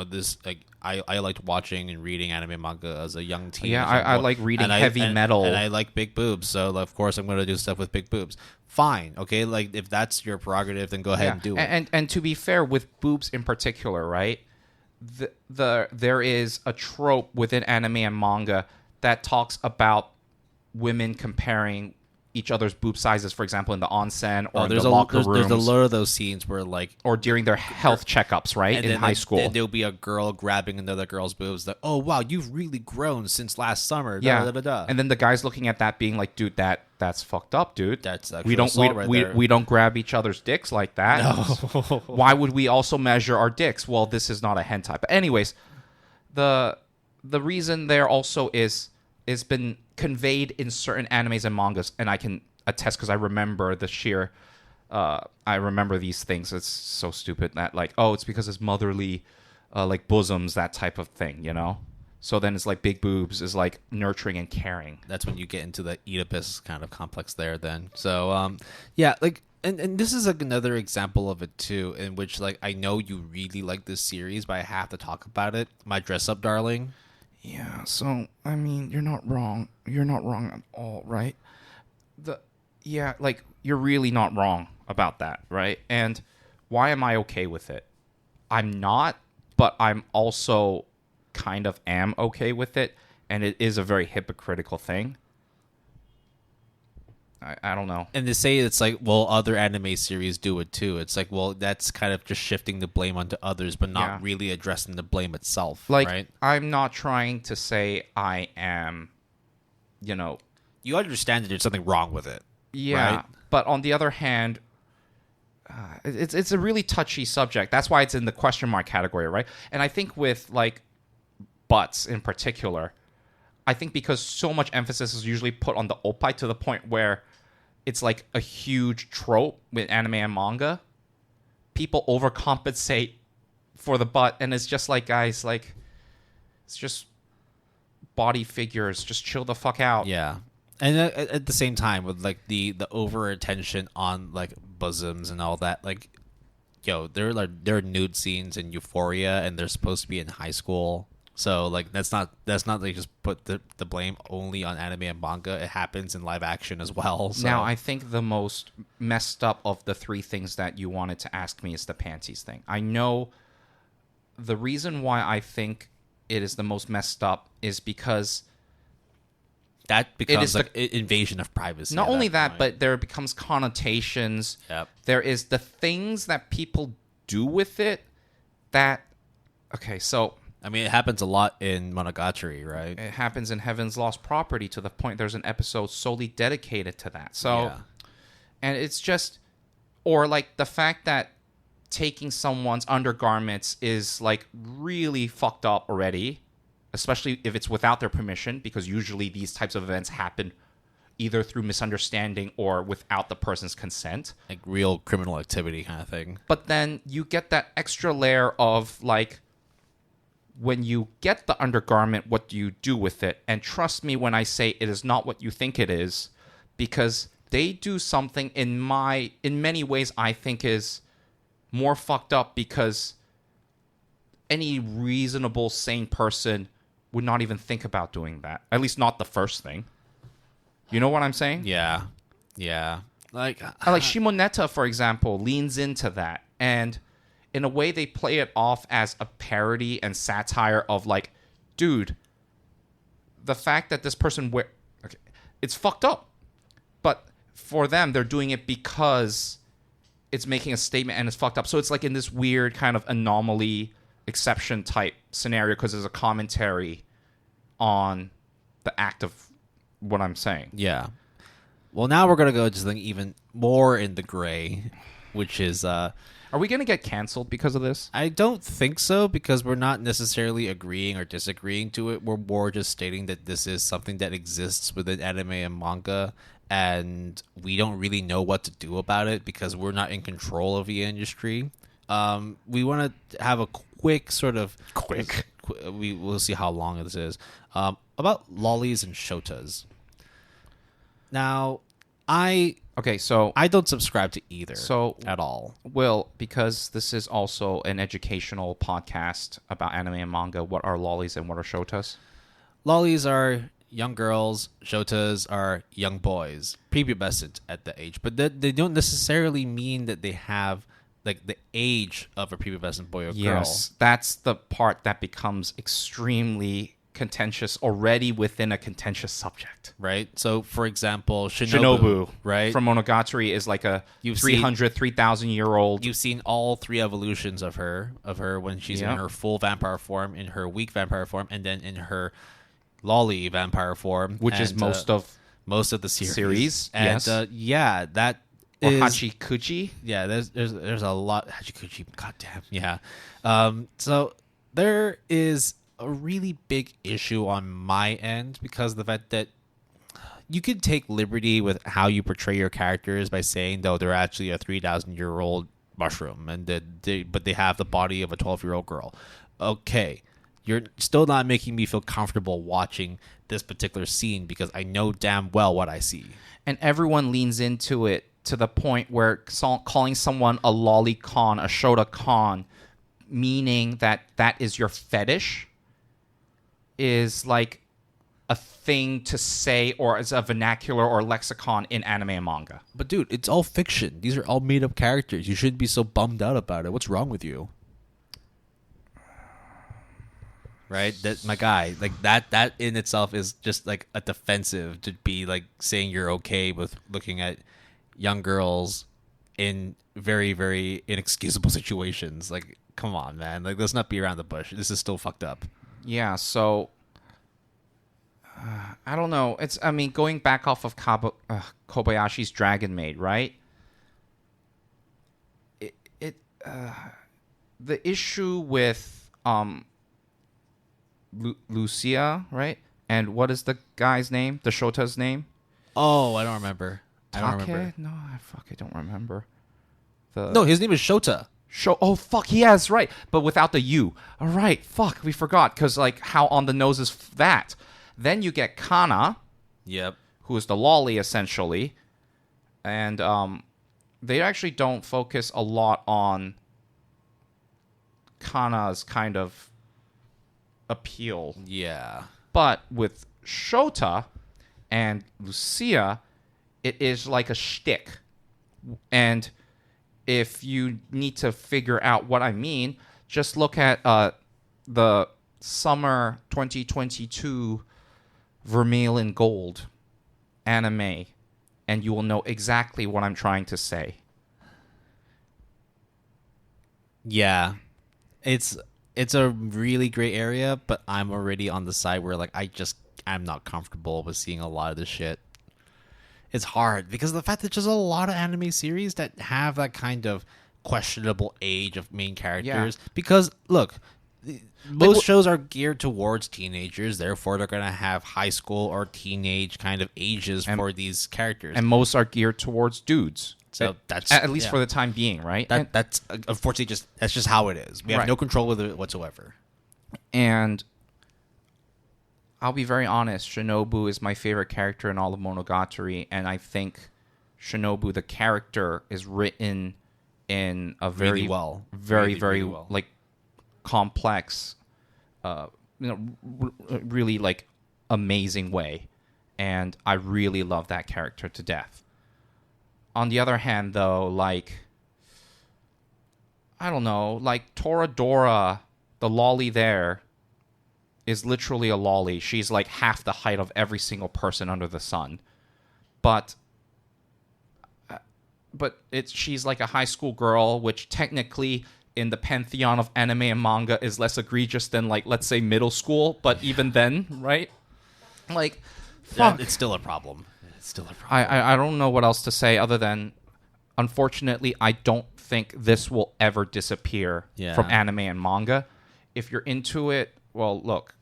this, I liked watching and reading anime manga as a young teen. Yeah, I like reading heavy metal. And I like big boobs, so of course I'm going to do stuff with big boobs. Fine, okay? If that's your prerogative, then go ahead and do it. And to be fair, with boobs in particular, right? There is a trope within anime and manga that talks about women comparing each other's boob sizes, for example, in the onsen or in there's the locker rooms. There's a lot of those scenes where like, or during their health checkups, right, in high school. And there'll be a girl grabbing another girl's boobs, like, oh wow, you've really grown since last summer. Yeah, da, da, da, da. And then the guy's looking at that, being like, "Dude, that's fucked up, dude. That's we don't grab each other's dicks like that. No. Why would we also measure our dicks? Well, this is not a hentai. But anyways, the reason there also is been conveyed in certain animes and mangas, and I can attest because I remember I remember these things. It's so stupid that like, oh, it's because it's motherly, like bosoms, that type of thing, you know. So then it's like big boobs is like nurturing and caring. That's when you get into the Oedipus kind of complex there. Then, so yeah, like, and this is like another example of it too, in which like I know you really like this series, but I have to talk about it. My Dress Up Darling. Yeah. So I mean, you're not wrong. You're not wrong at all, right? Yeah, like, you're really not wrong about that, right? And why am I okay with it? I'm not, but I'm also kind of am okay with it, and it is a very hypocritical thing. I don't know. And to say it's like, well, other anime series do it too. It's like, well, that's kind of just shifting the blame onto others, but not really addressing the blame itself, like, right? I'm not trying to say I am, you understand that there's something wrong with it. Yeah, right? But on the other hand, it's a really touchy subject. That's why it's in the question mark category, right? And I think with like butts in particular, I think because so much emphasis is usually put on the oppai to the point where it's like a huge trope with anime and manga, people overcompensate for the butt, and it's just like, guys, like, it's just body figures. Just chill the fuck out. Yeah. And at the same time, with like the over attention on like bosoms and all that, like, yo, there are nude scenes in Euphoria, and they're supposed to be in high school. So like that's not like just put the blame only on anime and manga. It happens in live action as well. So. Now I think the most messed up of the three things that you wanted to ask me is the panties thing. I know the reason why I think it is the most messed up is because that becomes like invasion of privacy. Not only that, but there becomes connotations. Yep. There is the things that people do with it that... Okay, so... I mean, it happens a lot in Monogatari, right? It happens in Heaven's Lost Property to the point there's an episode solely dedicated to that. So, yeah. And it's just... Or like the fact that taking someone's undergarments is like really fucked up already, especially if it's without their permission, because usually these types of events happen either through misunderstanding or without the person's consent. Like real criminal activity kind of thing. But then you get that extra layer of like, when you get the undergarment, what do you do with it? And trust me when I say it is not what you think it is, because they do something in many ways I think is more fucked up, because any reasonable, sane person would not even think about doing that. At least not the first thing. You know what I'm saying? Yeah. Yeah. Like Shimoneta, for example, leans into that. And in a way, they play it off as a parody and satire of like, dude, the fact that this person okay, it's fucked up. But for them, they're doing it because it's making a statement and it's fucked up. So it's like in this weird kind of anomaly exception type scenario, because there's a commentary on the act of what I'm saying. Yeah. Well, now we're gonna go to something even more in the gray, which is are we gonna get canceled because of this? I don't think so, because we're not necessarily agreeing or disagreeing to it. We're more just stating that this is something that exists within anime and manga, and we don't really know what to do about it because we're not in control of the industry. We want to have a quick sort of... We'll see how long this is. About lolis and shotas. Now, I don't subscribe to either at all. Will, because this is also an educational podcast about anime and manga, what are lolis and what are shotas? Lolis are young girls, shotas are young boys, prepubescent at the age. But they don't necessarily mean that they have like the age of a prepubescent boy or girl. Yes, that's the part that becomes extremely contentious already within a contentious subject. Right. So, for example, Shinobu, right, from Monogatari is like a 3,000-year-old. You've seen all 3 evolutions of her when she's in her full vampire form, in her weak vampire form, and then in her Loli vampire form, which is most of the series. And yes. That or is Hachikuji. Yeah, there's a lot Hachikuji. Goddamn. Yeah. So there is a really big issue on my end because of the fact that you can take liberty with how you portray your characters by saying, though, they're actually a 3,000-year-old mushroom, and but they have the body of a 12-year-old girl. Okay, you're still not making me feel comfortable watching this particular scene because I know damn well what I see. And everyone leans into it to the point where calling someone a lolicon, a Shota-con, meaning that is your fetish, is like a thing to say, or as a vernacular or lexicon in anime and manga. But dude, it's all fiction. These are all made up characters. You shouldn't be so bummed out about it. What's wrong with you? Right? That, my guy, like that in itself is just like a defensive to be like saying you're okay with looking at young girls in very, very inexcusable situations. Like, come on, man. Like, let's not be around the bush. This is still fucked up. Yeah, so I don't know. Going back off of Kobayashi's Dragon Maid, right? The issue with Lucia, right? And what is the guy's name? The Shota's name? Oh, I don't remember. No, I don't remember. No, his name is Shota. Oh, fuck, yes, right. But without the U. All right, fuck, we forgot. Because, like, how on the nose is that? Then you get Kana. Yep. Who is the loli, essentially. And they actually don't focus a lot on Kana's kind of appeal. Yeah. But with Shota and Lucia, it is like a shtick. And if you need to figure out what I mean, just look at the summer 2022 Vermilion Gold anime, and you will know exactly what I'm trying to say. Yeah. It's a really great area, but I'm already on the side where, like, I'm not comfortable with seeing a lot of this shit. It's hard because of the fact that there's a lot of anime series that have that kind of questionable age of main characters. Yeah. Because, look, most shows are geared towards teenagers, therefore they're going to have high school or teenage kind of ages for these characters. And most are geared towards dudes. So that's at least for the time being, right? That's unfortunately that's just how it is. We have no control with it whatsoever. And I'll be very honest, Shinobu is my favorite character in all of Monogatari, and I think Shinobu, the character, is written in a very very like complex, really like amazing way, and I really love that character to death. On the other hand, though, like, I don't know, like Toradora, the loli there, is literally a loli. She's like half the height of every single person under the sun. But she's like a high school girl, which technically in the pantheon of anime and manga is less egregious than, like, let's say middle school. But even then, right? Like, fuck. Yeah, it's still a problem. I don't know what else to say other than, unfortunately, I don't think this will ever disappear from anime and manga. If you're into it, well, look,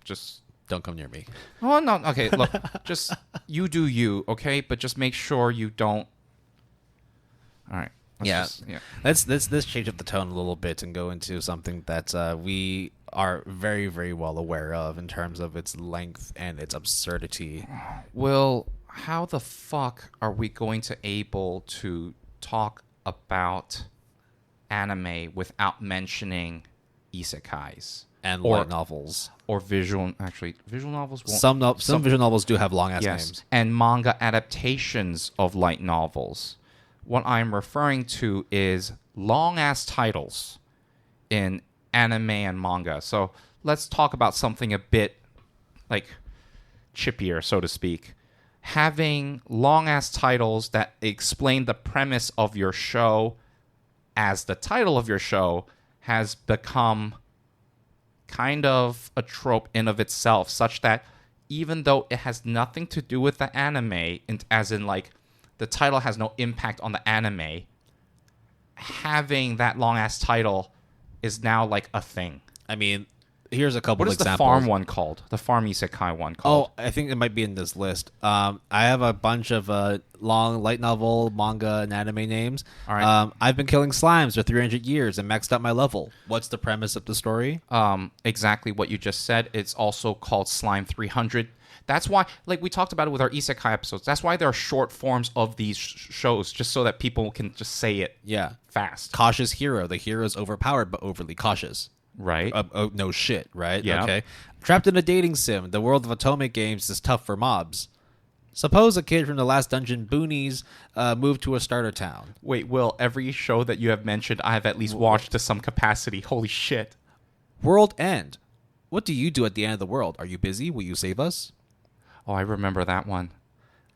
just don't come near me. Oh, no, okay, look, just you do you, okay? But just make sure you don't. All right. Let's change up the tone a little bit and go into something that we are very, very well aware of in terms of its length and its absurdity. Well, how the fuck are we going to able to talk about anime without mentioning isekais and light novels or visual novels won't, some visual novels do have long ass names, and manga adaptations of light novels. What I'm referring to is long ass titles in anime and manga. So let's talk about something a bit like chippier, so to speak. Having long ass titles that explain the premise of your show as the title of your show has become kind of a trope in of itself, such that even though it has nothing to do with the anime, as in like the title has no impact on the anime, having that long ass title is now like a thing. I mean, here's a couple What of is the examples. farm one called? The farm isekai one called? Oh, I think it might be in this list. I have a bunch of long light novel, manga, and anime names. All right. I've been killing slimes for 300 years and maxed out my level. What's the premise of the story? Exactly what you just said. It's also called Slime 300. That's why, like we talked about it with our isekai episodes, that's why there are short forms of these shows, just so that people can just say it fast. Cautious hero. The hero is overpowered but overly cautious. Right. Oh, no shit, right? Yeah. Okay. Trapped in a dating sim, the world of atomic games is tough for mobs. Suppose a kid from the last dungeon boonies moved to a starter town. Wait, Will, every show that you have mentioned, I have at least watched to some capacity. Holy shit. World end. What do you do at the end of the world? Are you busy? Will you save us? Oh, I remember that one.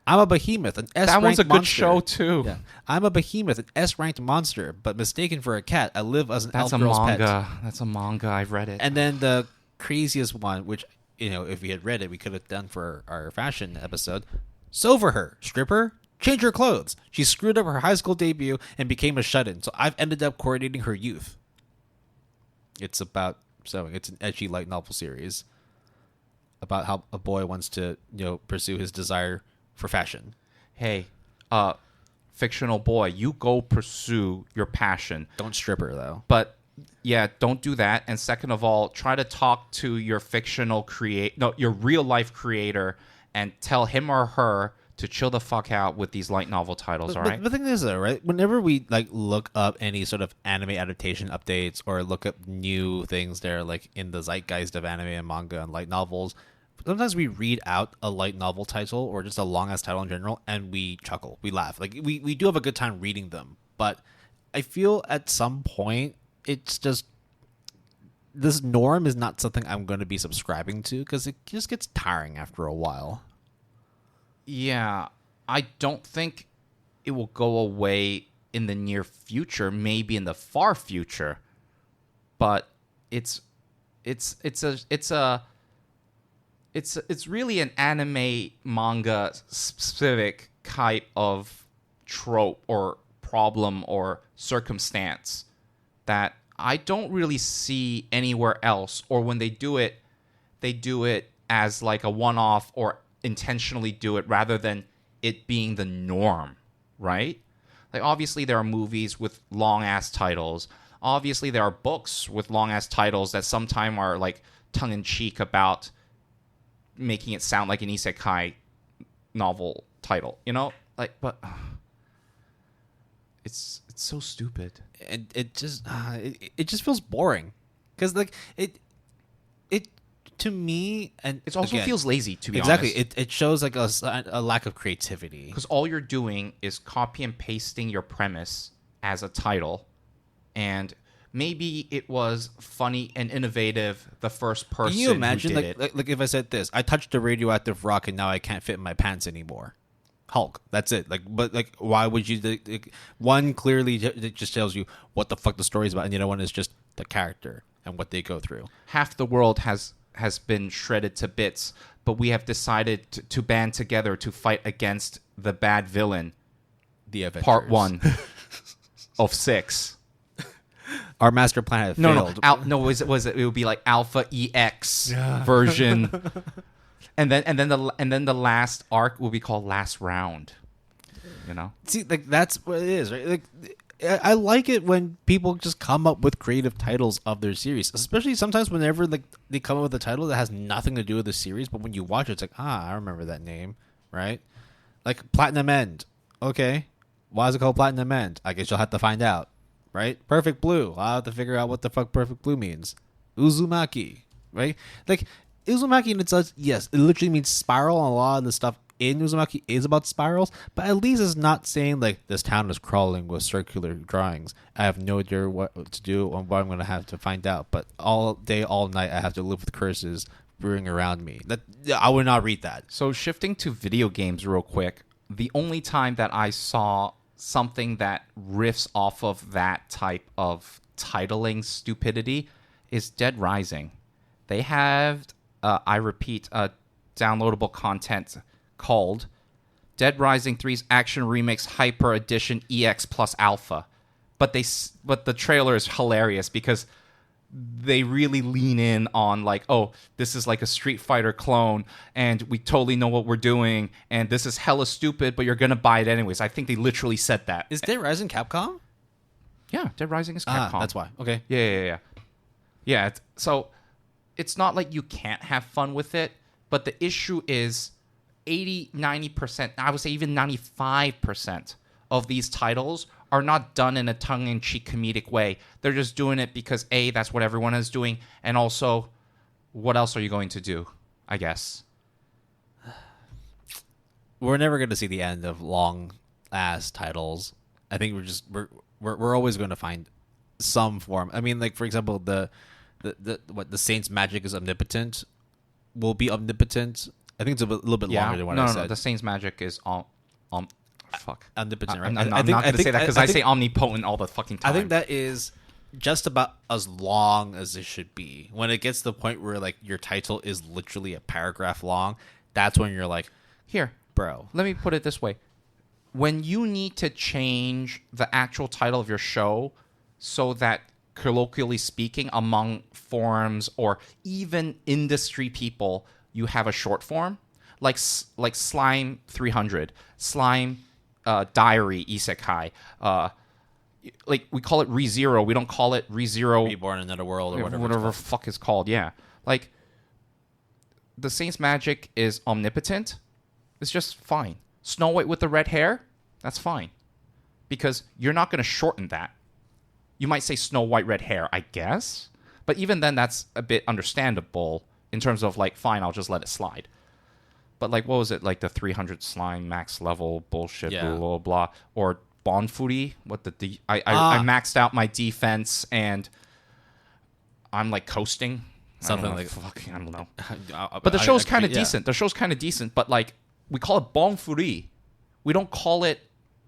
I'm a behemoth, an S-ranked That one's a good monster. show, too. Yeah. I'm a behemoth, an S-ranked monster, but mistaken for a cat. I live as an That's elf a girl's manga. pet. That's a manga. I've read it. And then the craziest one, which, if we had read it, we could have done for our fashion episode. Sober her, strip her, change her clothes. She screwed up her high school debut and became a shut-in, so I've ended up coordinating her youth. It's about sewing. It's an edgy light novel series about how a boy wants to, pursue his desire for fashion. Hey, fictional boy, you go pursue your passion. Don't strip her, though. But yeah, don't do that. And second of all, try to talk to your your real life creator and tell him or her to chill the fuck out with these light novel titles, all right? But the thing is, though, right? Whenever we look up any sort of anime adaptation updates or look up new things that are like in the zeitgeist of anime and manga and light novels, sometimes we read out a light novel title or just a long ass title in general, and we chuckle, we laugh. Like we do have a good time reading them, but I feel at some point it's just this norm is not something I'm going to be subscribing to because it just gets tiring after a while. Yeah, I don't think it will go away in the near future, maybe in the far future. But it's really an anime manga specific type of trope or problem or circumstance that I don't really see anywhere else, or when they do it as like a one-off or intentionally do it rather than it being the norm, right? Like obviously there are movies with long-ass titles. Obviously there are books with long-ass titles that sometimes are like tongue-in-cheek about making it sound like an isekai novel title, but it's so stupid. And it just feels boring because it to me, and It also feels lazy, to be exactly honest. it shows like a lack of creativity Because all you're doing is copy and pasting your premise as a title, and maybe it was funny and innovative the first person. Can you imagine who did it. like if I said this, I touched a radioactive rock and now I can't fit in my pants anymore. Hulk, that's it. But why would you? One clearly it just tells you what the fuck the story's about, and the other one is just the character and what they go through. Half the world has been shredded to bits, but we have decided to band together to fight against the bad villain. The Avengers. Part 1 of 6. Our master plan had failed. It would be like Alpha EX version. And then the last arc will be called Last Round. See, that's what it is, right? Like, I like it when people just come up with creative titles of their series, especially sometimes whenever they come up with a title that has nothing to do with the series, but when you watch it, it's like, I remember that name, right? Like Platinum End. Okay, why is it called Platinum End? I guess you'll have to find out, right? Perfect Blue. I'll have to figure out what the fuck Perfect Blue means. Uzumaki, right? Like Uzumaki in itself, yes, it literally means spiral, and a lot of the stuff in Uzumaki is about spirals, but at least it's not saying like this town is crawling with circular drawings. I have no idea what to do and what I'm going to have to find out. But all day, all night, I have to live with curses brewing around me. That I would not read that. So shifting to video games real quick, the only time that I saw something that riffs off of that type of titling stupidity is Dead Rising. They have, I repeat, downloadable content called Dead Rising 3's Action Remix Hyper Edition EX Plus Alpha. But the trailer is hilarious because they really lean in on like, oh, this is like a Street Fighter clone and we totally know what we're doing and this is hella stupid, but you're going to buy it anyways. I think they literally said that. Is Dead Rising Capcom? Yeah, Dead Rising is Capcom. That's why. Okay. Yeah. Yeah, so it's not like you can't have fun with it, but the issue is 80-90%, I would say even 95% of these titles are not done in a tongue-in-cheek comedic way. They're just doing it because, A, that's what everyone is doing, and also, what else are you going to do, I guess? We're never going to see the end of long-ass titles. I think we're always going to find some form. I mean, like, for example, the Saint's magic is omnipotent will be omnipotent. I think it's a little bit longer than what I said. No, the Saint's magic is omnipotent, right? I'm not going to say that because I say omnipotent all the fucking time. I think that is just about as long as it should be. When it gets to the point where like your title is literally a paragraph long, that's when you're like, here, bro. Let me put it this way. When you need to change the actual title of your show so that, colloquially speaking, among forums or even industry people, you have a short form, like Slime 300, Slime Diary Isekai. Like we call it ReZero. We don't call it ReZero. Reborn in Another World or whatever. Whatever fuck it's called. Yeah, like the Saint's magic is omnipotent. It's just fine. Snow White with the red hair, that's fine, because you're not going to shorten that. You might say Snow White red hair, I guess, but even then, that's a bit understandable in terms of like, fine, I'll just let it slide. But like, what was it, like the 300 slime max level bullshit, blah blah blah, or Bonfuri? What I maxed out my defense and I'm like coasting. Something like fucking, I don't know. But the show's kind of decent. The show's kind of decent, but like we call it Bonfuri. We don't call it,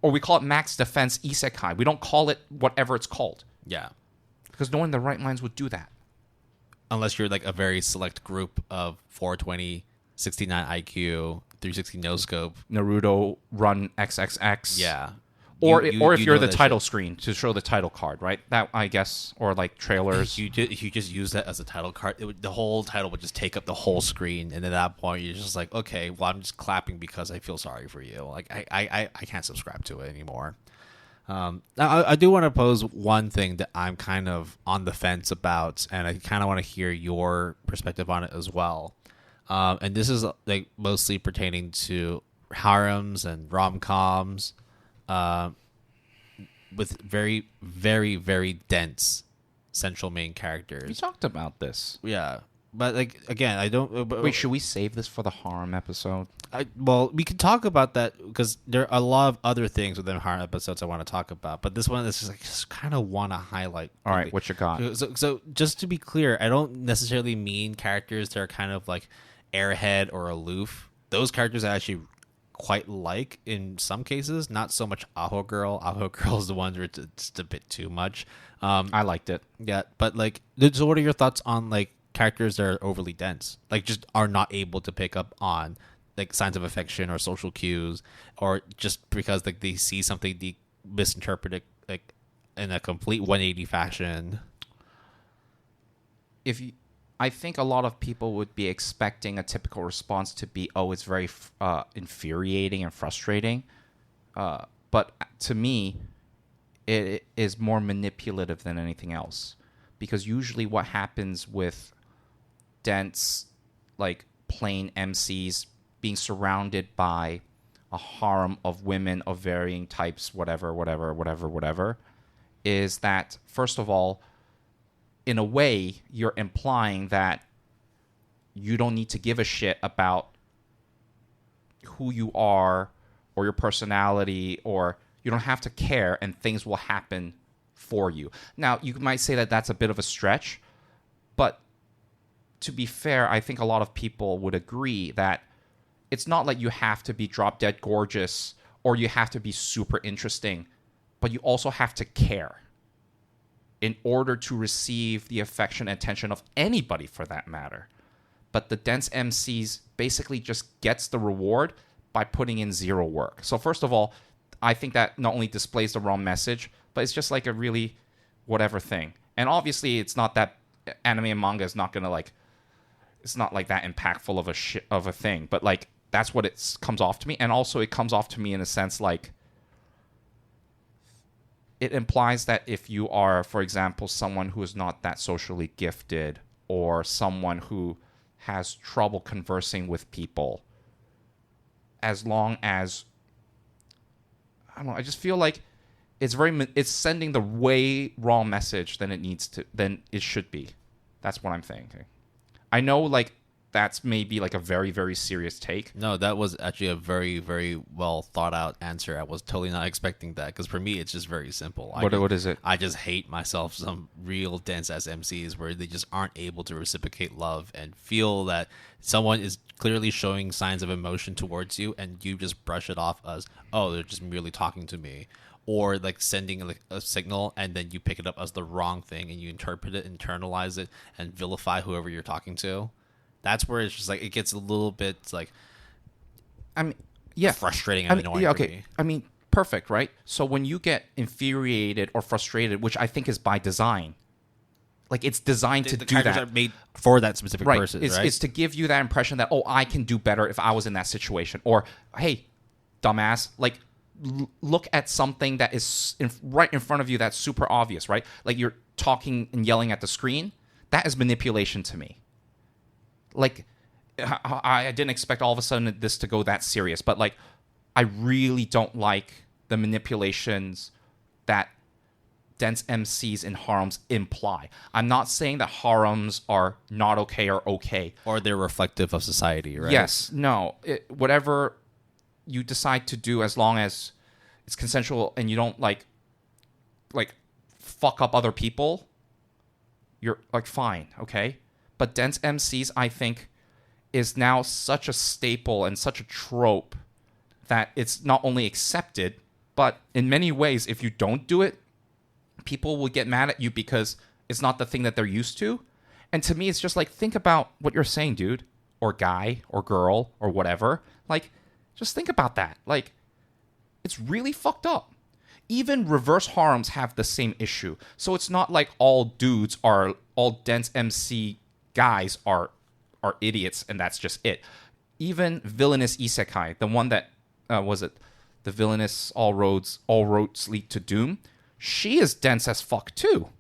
or we call it max defense isekai. We don't call it whatever it's called. Yeah. Because no one in their right minds would do that. Unless you're like a very select group of 420, 69 IQ, 360 no scope. Naruto run XXX. Yeah. Or if you're the title screen to show the title card, right? That, I guess, or like trailers. You just use that as a title card. The whole title would just take up the whole screen, and at that point, you're just like, okay, well, I'm just clapping because I feel sorry for you. Like I can't subscribe to it anymore. Now, I do want to pose one thing that I'm kind of on the fence about, and I kind of want to hear your perspective on it as well. And this is like mostly pertaining to harems and rom-coms. With very, very, very dense central main characters. We talked about this. Yeah. But, like, again, I don't... Wait, should we save this for the harem episode? Well, we could talk about that because there are a lot of other things within harem episodes I want to talk about. But this one is just kind of want to highlight. All right, what you got? So just to be clear, I don't necessarily mean characters that are kind of like airhead or aloof. Those characters I actually quite like in some cases, not so much Aho Girl. Aho Girl is the one where it's a bit too much. I liked it. Yeah, but like, so what are your thoughts on like characters that are overly dense, like just are not able to pick up on like signs of affection or social cues, or just because like they see something they misinterpret it like in a complete 180 fashion? I think a lot of people would be expecting a typical response to be, oh, it's very infuriating and frustrating. But to me, it is more manipulative than anything else. Because usually what happens with dense, like, plain MCs being surrounded by a harem of women of varying types, whatever, is that, first of all, in a way, you're implying that you don't need to give a shit about who you are or your personality, or you don't have to care, and things will happen for you. Now, you might say that that's a bit of a stretch, but to be fair, I think a lot of people would agree that it's not like you have to be drop dead gorgeous or you have to be super interesting, but you also have to care in order to receive the affection and attention of anybody for that matter. But the dense MCs basically just gets the reward by putting in zero work. So first of all, I think that not only displays the wrong message, but it's just like a really whatever thing. And obviously it's not that anime and manga is not going to like, it's not like that impactful of a thing, but like that's what it comes off to me. And also it comes off to me in a sense like it implies that if you are, for example, someone who is not that socially gifted or someone who has trouble conversing with people, as long as, I don't know, I just feel like it's sending the way wrong message than it should be. That's what I'm thinking. I know like that's maybe like a very, very serious take. No, that was actually a very, very well thought out answer. I was totally not expecting that, because for me, it's just very simple. What is it? I just hate myself some real dense ass MCs where they just aren't able to reciprocate love and feel that someone is clearly showing signs of emotion towards you and you just brush it off as, oh, they're just merely talking to me. Or like sending like a signal and then you pick it up as the wrong thing and you interpret it, internalize it, and vilify whoever you're talking to. That's where it's just like it gets a little bit like, I mean, yeah, frustrating and annoying. Yeah, okay. For me. I mean, perfect, right? So when you get infuriated or frustrated, which I think is by design, like it's designed to do that. Are made for that specific person, right? It's to give you that impression that, oh, I can do better if I was in that situation, or hey, dumbass, like look at something that is right in front of you that's super obvious, right? Like you're talking and yelling at the screen. That is manipulation to me. Like, I didn't expect all of a sudden this to go that serious, but like, I really don't like the manipulations that dense MCs in harems imply. I'm not saying that harems are not okay or okay. Or they're reflective of society, right? Yes, no. Whatever you decide to do, as long as it's consensual and you don't like fuck up other people, you're like fine, okay? But dense MCs, I think, is now such a staple and such a trope that it's not only accepted, but in many ways, if you don't do it, people will get mad at you because it's not the thing that they're used to. And to me, it's just like, think about what you're saying, dude, or guy, or girl, or whatever. Like, just think about that. Like, it's really fucked up. Even reverse harems have the same issue. So it's not like all dudes are, all dense MC guys are idiots and that's just it. Even villainous isekai, the one that was it the villainous all roads lead to doom, she is dense as fuck too.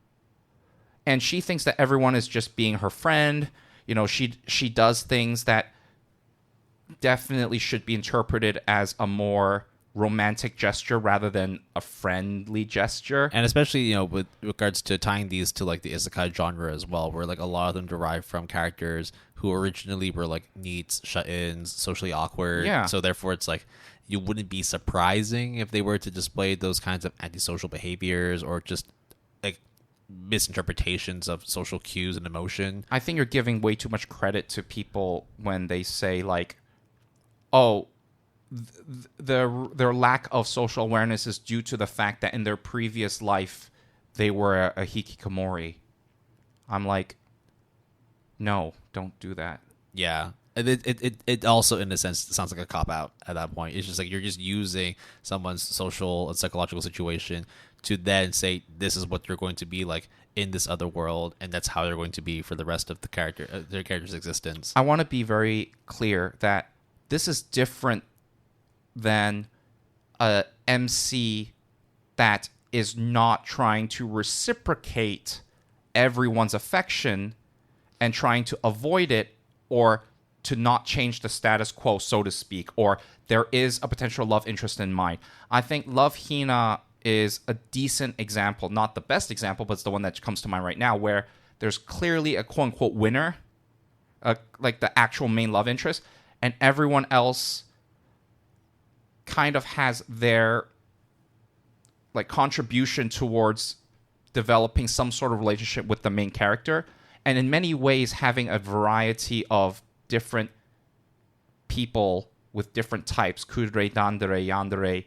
And she thinks that everyone is just being her friend. You know, she does things that definitely should be interpreted as a more romantic gesture rather than a friendly gesture. And especially, you know, with regards to tying these to like the isekai genre as well, where like a lot of them derive from characters who originally were like neats, shut-ins, socially awkward. Yeah. So therefore it's like you wouldn't be surprising if they were to display those kinds of antisocial behaviors or just like misinterpretations of social cues and emotion. I think you're giving way too much credit to people when they say like, oh, their lack of social awareness is due to the fact that in their previous life they were a hikikomori. I'm like, no, don't do that. Yeah. It also, in a sense, sounds like a cop-out at that point. It's just like you're just using someone's social and psychological situation to then say, this is what you're going to be like in this other world, and that's how they're going to be for the rest of their character's existence. I want to be very clear that this is different than a MC that is not trying to reciprocate everyone's affection and trying to avoid it or to not change the status quo, so to speak, or there is a potential love interest in mind. I think Love Hina is a decent example, not the best example, but it's the one that comes to mind right now, where there's clearly a quote-unquote winner, like the actual main love interest, and everyone else kind of has their like contribution towards developing some sort of relationship with the main character, and in many ways having a variety of different people with different types, kudere, dandere, yandere,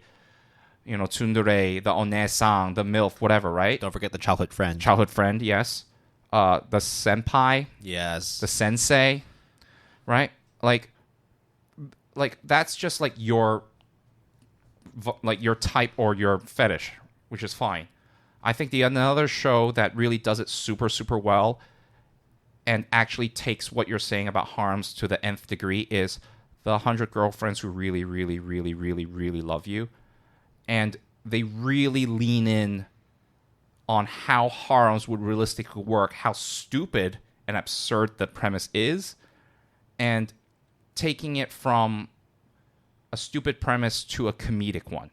tsundere, the onesan, the milf, whatever, right? Don't forget the childhood friend. Childhood friend, yes. The senpai, Yes. the sensei, right? Like that's just like your type or your fetish, which is fine. I think another show that really does it super, super well and actually takes what you're saying about harems to the nth degree is the 100 Girlfriends Who Really, Really, Really, Really, Really Love You. And they really lean in on how harems would realistically work, how stupid and absurd the premise is, and taking it from a stupid premise to a comedic one,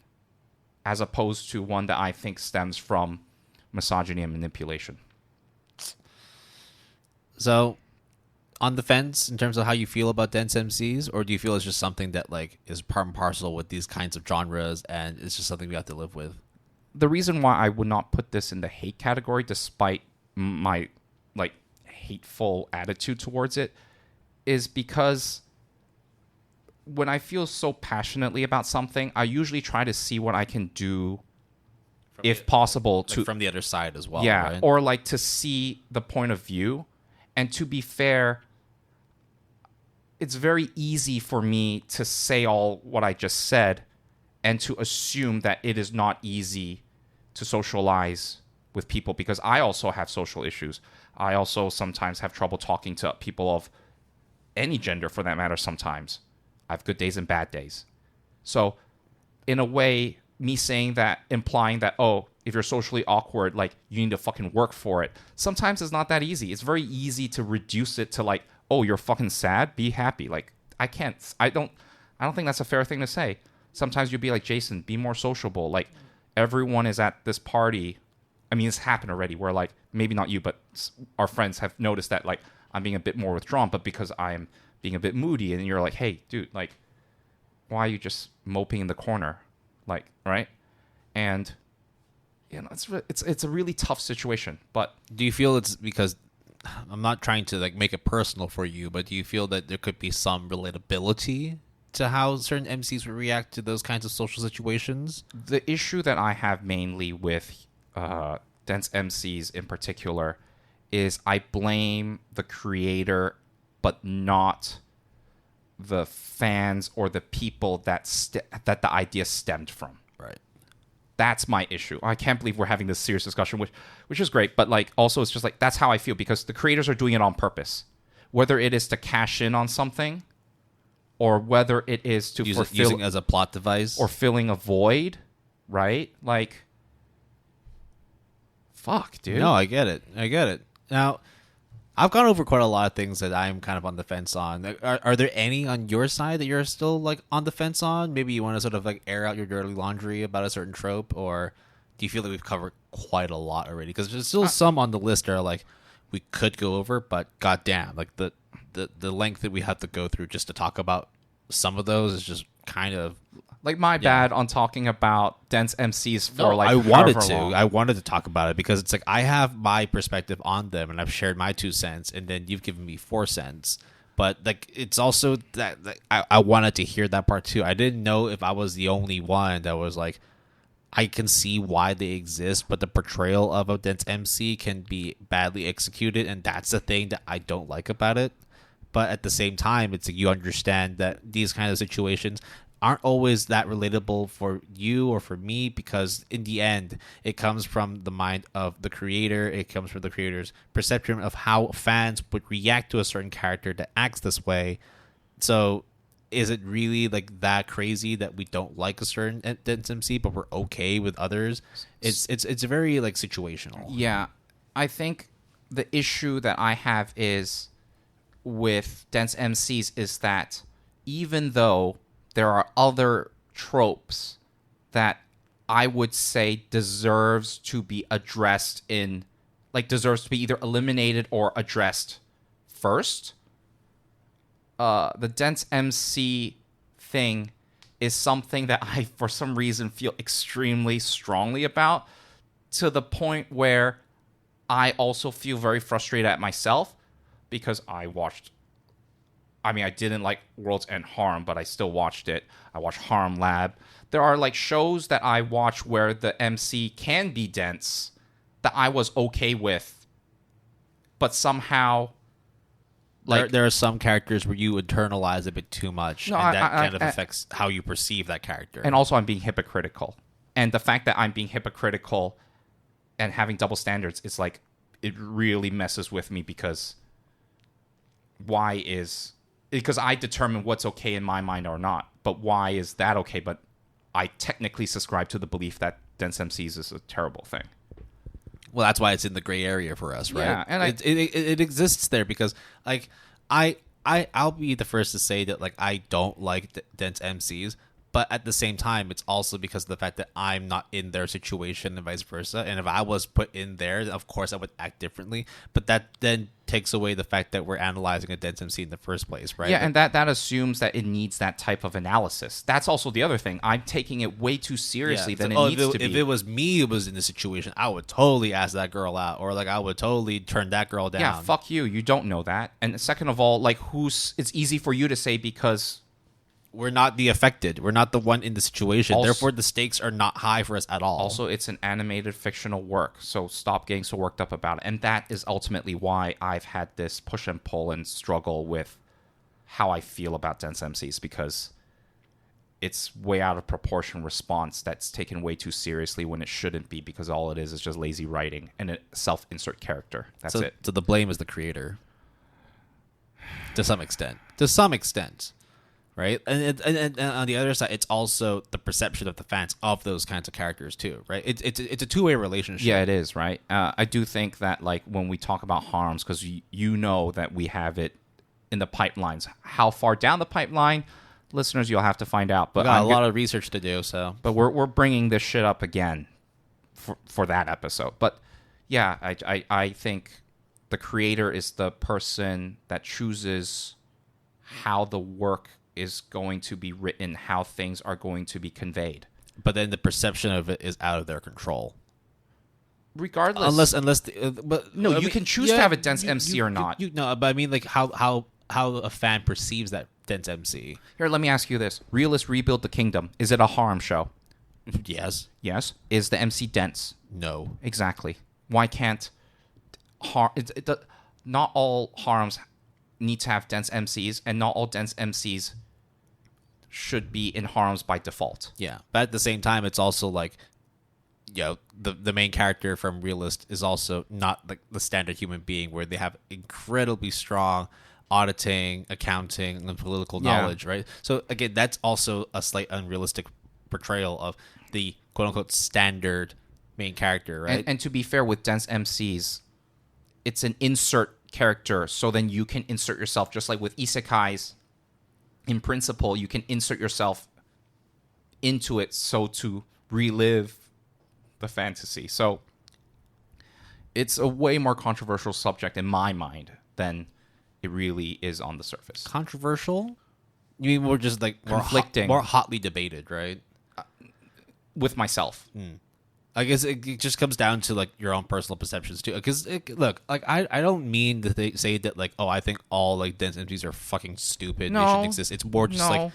as opposed to one that I think stems from misogyny and manipulation. So, on the fence in terms of how you feel about dense MCs, or do you feel it's just something that like is part and parcel with these kinds of genres, and it's just something we have to live with? The reason why I would not put this in the hate category, despite my like hateful attitude towards it, is because when I feel so passionately about something, I usually try to see what I can do, if possible, Like from the other side as well. Yeah, right? or like to see the point of view. And to be fair, it's very easy for me to say all what I just said and to assume that it is not easy to socialize with people, because I also have social issues. I also sometimes have trouble talking to people of any gender, for that matter, sometimes. I have good days and bad days. So, in a way, me saying that, implying that, oh, if you're socially awkward, like, you need to fucking work for it, sometimes it's not that easy. It's very easy to reduce it to, like, oh, you're fucking sad? Be happy. Like, I don't think that's a fair thing to say. Sometimes you'd be like, Jason, be more sociable. Like, everyone is at this party. I mean, it's happened already where, like, maybe not you, but our friends have noticed that, like, I'm being a bit more withdrawn, but because I'm being a bit moody, and you're like, hey, dude, like, why are you just moping in the corner? Like, right? And, it's a really tough situation, but... Do you feel it's because... I'm not trying to, like, make it personal for you, but do you feel that there could be some relatability to how certain MCs would react to those kinds of social situations? The issue that I have mainly with dense MCs in particular is I blame the creator, but not the fans or the people that the idea stemmed from. Right. That's my issue. I can't believe we're having this serious discussion, which is great, but like also it's just like that's how I feel, because the creators are doing it on purpose, whether it is to cash in on something, or whether it is to using it as a plot device, or filling a void, right? Like, fuck, dude. No, I get it. Now, I've gone over quite a lot of things that I'm kind of on the fence on. Are there any on your side that you're still like on the fence on? Maybe you want to sort of like air out your dirty laundry about a certain trope, or do you feel like we've covered quite a lot already? Because there's still some on the list that are like we could go over, but goddamn, like the length that we have to go through just to talk about some of those is just kind of like my bad on talking about dense MCs for like I wanted to. long. I wanted to talk about it because it's like I have my perspective on them and I've shared my 2 cents, and then you've given me 4 cents. But like it's also that I wanted to hear that part too. I didn't know if I was the only one that was like, I can see why they exist, but the portrayal of a dense MC can be badly executed, and that's the thing that I don't like about it. But at the same time, it's like you understand that these kind of situations aren't always that relatable for you or for me, because in the end, it comes from the mind of the creator. It comes from the creator's perception of how fans would react to a certain character that acts this way. So is it really like that crazy that we don't like a certain dense MC, but we're okay with others? It's very like situational. Yeah, I think the issue that I have is with dense MCs is that even though there are other tropes that I would say deserves to be addressed in, like deserves to be either eliminated or addressed first, the dense MC thing is something that I, for some reason, feel extremely strongly about, to the point where I also feel very frustrated at myself because I didn't like World's End Harem, but I still watched it. I watched Harem Lab. There are like shows that I watch where the MC can be dense that I was okay with, but somehow... Like, there are some characters where you internalize a bit too much, and that kind of affects how you perceive that character. And also, I'm being hypocritical. And the fact that I'm being hypocritical and having double standards is like, it really messes with me because because I determine what's okay in my mind or not. But why is that okay? But I technically subscribe to the belief that dense MCs is a terrible thing. Well, that's why it's in the gray area for us, right? Yeah, and it exists there because, like, I'll be the first to say that, like, I don't like dense MCs, but at the same time, it's also because of the fact that I'm not in their situation and vice versa. And if I was put in there, of course, I would act differently. But that then takes away the fact that we're analyzing a dense MC in the first place, right? Yeah, and that assumes that it needs that type of analysis. That's also the other thing. I'm taking it way too seriously than it needs to be. If it was me who was in this situation, I would totally ask that girl out, or like I would totally turn that girl down. Yeah, fuck you. You don't know that. And second of all, like, it's easy for you to say because we're not the affected. We're not the one in the situation. Also, therefore, the stakes are not high for us at all. Also, it's an animated fictional work, so stop getting so worked up about it. And that is ultimately why I've had this push and pull and struggle with how I feel about dense MCs, because it's way out of proportion response that's taken way too seriously when it shouldn't be, because all it is just lazy writing and a self-insert character. That's it. So the blame is the creator. To some extent. To some extent. Right, and on the other side, it's also the perception of the fans of those kinds of characters too, right? It's a two-way relationship. Yeah, it is, right? I do think that, like, when we talk about harms, because you know that we have it in the pipelines. How far down the pipeline, listeners, you'll have to find out. But we got a lot of research to do, so. But we're bringing this shit up again for that episode. But yeah, I think the creator is the person that chooses how the work is going to be written, how things are going to be conveyed. But then the perception of it is out of their control. Regardless. But no, you can choose to have a dense MC or not. No, but I mean, like, how a fan perceives that dense MC. Here, let me ask you this. Realist Rebuild the Kingdom. Is it a harem show? Yes. Yes. Is the MC dense? No. Exactly. Why can't not all harems need to have dense MCs, and not all dense MCs should be in harems by default. Yeah, but at the same time, it's also like, you know, the main character from Realist is also not like the standard human being, where they have incredibly strong auditing, accounting, and political knowledge, right? So again, that's also a slight unrealistic portrayal of the quote-unquote standard main character, right? And to be fair, with dense MCs, it's an insert character, so then you can insert yourself, just like with isekais. In principle, you can insert yourself into it so to relive the fantasy. So it's a way more controversial subject in my mind than it really is on the surface. Controversial? You mean more just like conflicting, more hotly debated, right? With myself. I guess it just comes down to like your own personal perceptions too. Because look, like I don't mean to say that like, oh, I think all like dense MCs are fucking stupid. They shouldn't exist. It's more just like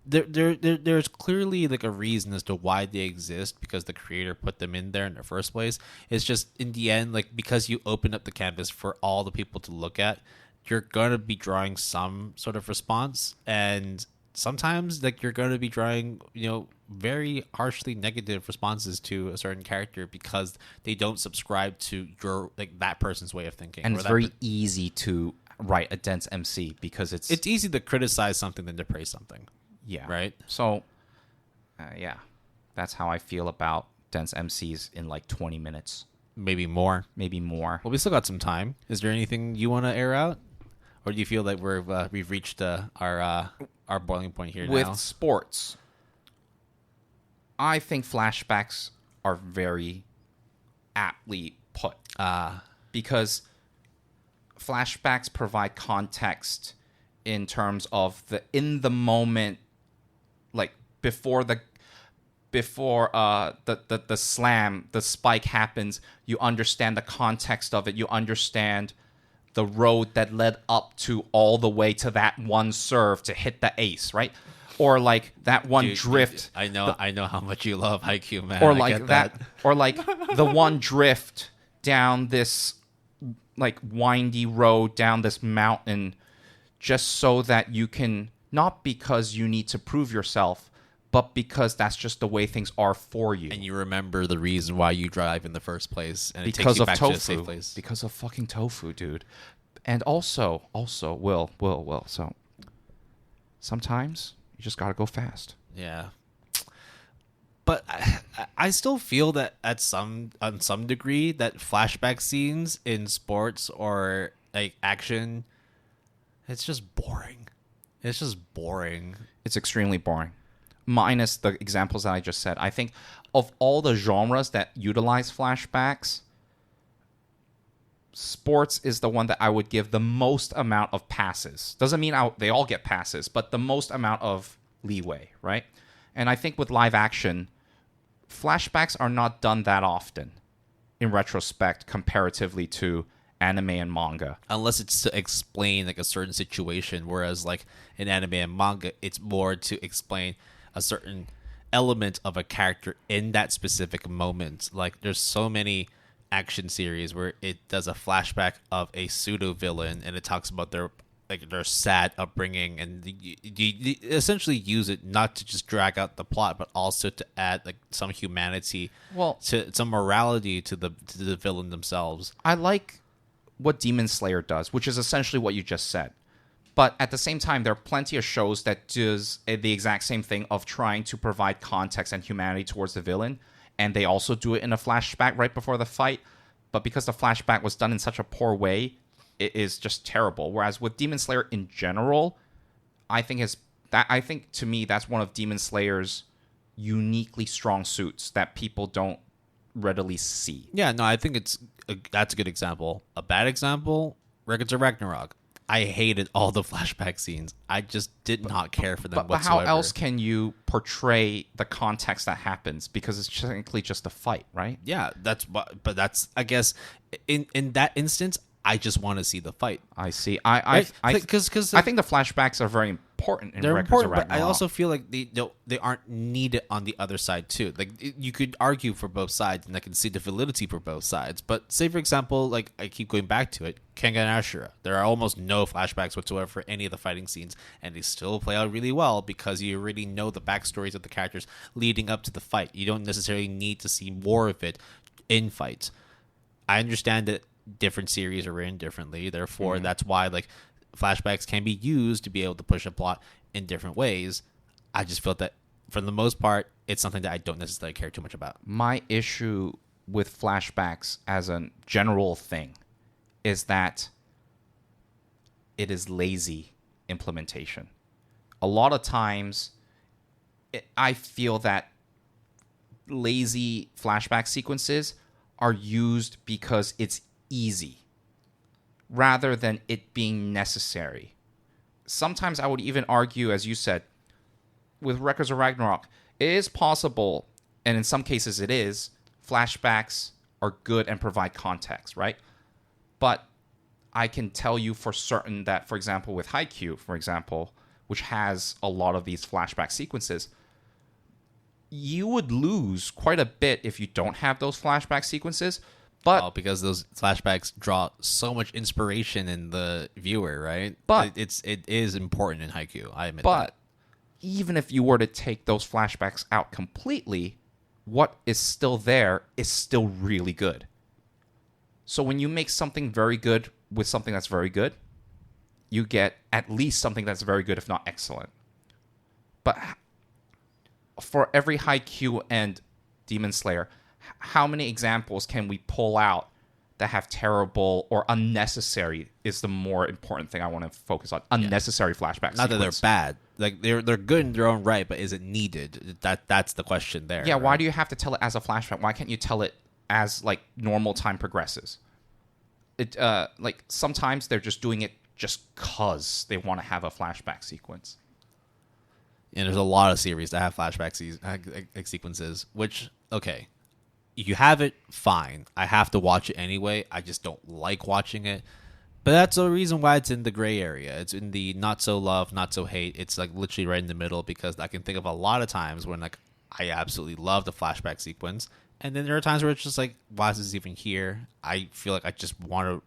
there's clearly like a reason as to why they exist, because the creator put them in there in the first place. It's just in the end, like, because you open up the canvas for all the people to look at, you're gonna be drawing some sort of response, and sometimes like you're gonna be drawing, you know, very harshly negative responses to a certain character because they don't subscribe to your like that person's way of thinking. And it's very easy to write a dense MC because it's easy to criticize something than to praise something. Yeah. Right. So, yeah, that's how I feel about dense MCs in like 20 minutes. Maybe more. Well, we still got some time. Is there anything you want to air out, or do you feel like we've reached our boiling point here with now? Sports, I think flashbacks are very aptly put. Because flashbacks provide context in terms of the in the moment, like before the slam, the spike happens, you understand the context of it. You understand the road that led up to all the way to that one serve to hit the ace, right? Or like that one drift. I know how much you love Haikyuu, man. Or like that. Or like the one drift down this like windy road down this mountain, just so that you can, not because you need to prove yourself, but because that's just the way things are for you. And you remember the reason why you drive in the first place, and it because takes you of back tofu. to a safe place. Because of fucking tofu, dude. And also, Will. So sometimes you just gotta go fast. Yeah. But I still feel that on some degree that flashback scenes in sports or like action, it's just boring. It's just boring. It's extremely boring. Minus the examples that I just said. I think of all the genres that utilize flashbacks, sports is the one that I would give the most amount of passes. Doesn't mean they all get passes, but the most amount of leeway, right? And I think with live action, flashbacks are not done that often in retrospect comparatively to anime and manga. Unless it's to explain like a certain situation, whereas like in anime and manga, it's more to explain a certain element of a character in that specific moment. Like there's so many action series where it does a flashback of a pseudo villain and it talks about their sad upbringing, and you essentially use it not to just drag out the plot, but also to add like some humanity, to some morality to the villain themselves. I like what Demon Slayer does, which is essentially what you just said. But at the same time, there are plenty of shows that does the exact same thing of trying to provide context and humanity towards the villain, and they also do it in a flashback right before the fight. But because the flashback was done in such a poor way, it is just terrible. Whereas with Demon Slayer in general, I think to me that's one of Demon Slayer's uniquely strong suits that people don't readily see. Yeah, no, I think that's a good example. A bad example, Records of Ragnarok. I hated all the flashback scenes. I just did not care for them whatsoever. But how else can you portray the context that happens? Because it's technically just a fight, right? Yeah, that's I guess in that instance, I just want to see the fight. I see. I think the flashbacks are very important in they're Records important, of Ragnarok. but I also feel like they aren't needed on the other side too. Like you could argue for both sides, and I can see the validity for both sides. But say for example, like I keep going back to it, Kengan Ashura. There are almost no flashbacks whatsoever for any of the fighting scenes, and they still play out really well because you already know the backstories of the characters leading up to the fight. You don't necessarily need to see more of it in fights. I understand that different series are written differently, therefore that's why like flashbacks can be used to be able to push a plot in different ways. I just felt that for the most part it's something that I don't necessarily care too much about. My issue with flashbacks as a general thing is that it is lazy implementation. A lot of times I feel that lazy flashback sequences are used because it's easy rather than it being necessary. Sometimes I would even argue, as you said, with Records of Ragnarok, it is possible, and in some cases it is, flashbacks are good and provide context, right? But I can tell you for certain that, for example, with Haikyuu, for example, which has a lot of these flashback sequences, you would lose quite a bit if you don't have those flashback sequences. But because those flashbacks draw so much inspiration in the viewer, right? But it is important in Haikyuu. I admit that. But even if you were to take those flashbacks out completely, what is still there is still really good. So when you make something very good with something that's very good, you get at least something that's very good, if not excellent. But for every Haikyuu and Demon Slayer, how many examples can we pull out that have terrible or unnecessary is the more important thing I want to focus on. Unnecessary flashbacks. Not that they're bad. Like they're good in their own right, but is it needed? That's the question there. Yeah, right? Why do you have to tell it as a flashback? Why can't you tell it as like normal time progresses? It like sometimes they're just doing it just cause they want to have a flashback sequence. And there's a lot of series that have flashback sequences, which, okay, you have it, fine. I have to watch it anyway. I just don't like watching it. But that's the reason why it's in the gray area. It's in the not so love, not so hate. It's like literally right in the middle, because I can think of a lot of times when like I absolutely love the flashback sequence. And then there are times where it's just like, why is this even here? I feel like I just want to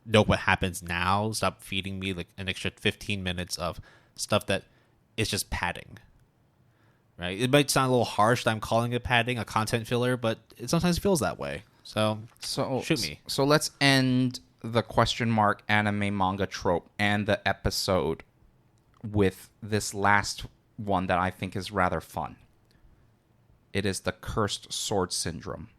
know what happens now. Stop feeding me like an extra 15 minutes of stuff that is just padding. Right? It might sound a little harsh that I'm calling it padding, a content filler, but it sometimes feels that way. So shoot me. So let's end the question mark anime manga trope and the episode with this last one that I think is rather fun. It is the cursed sword syndrome.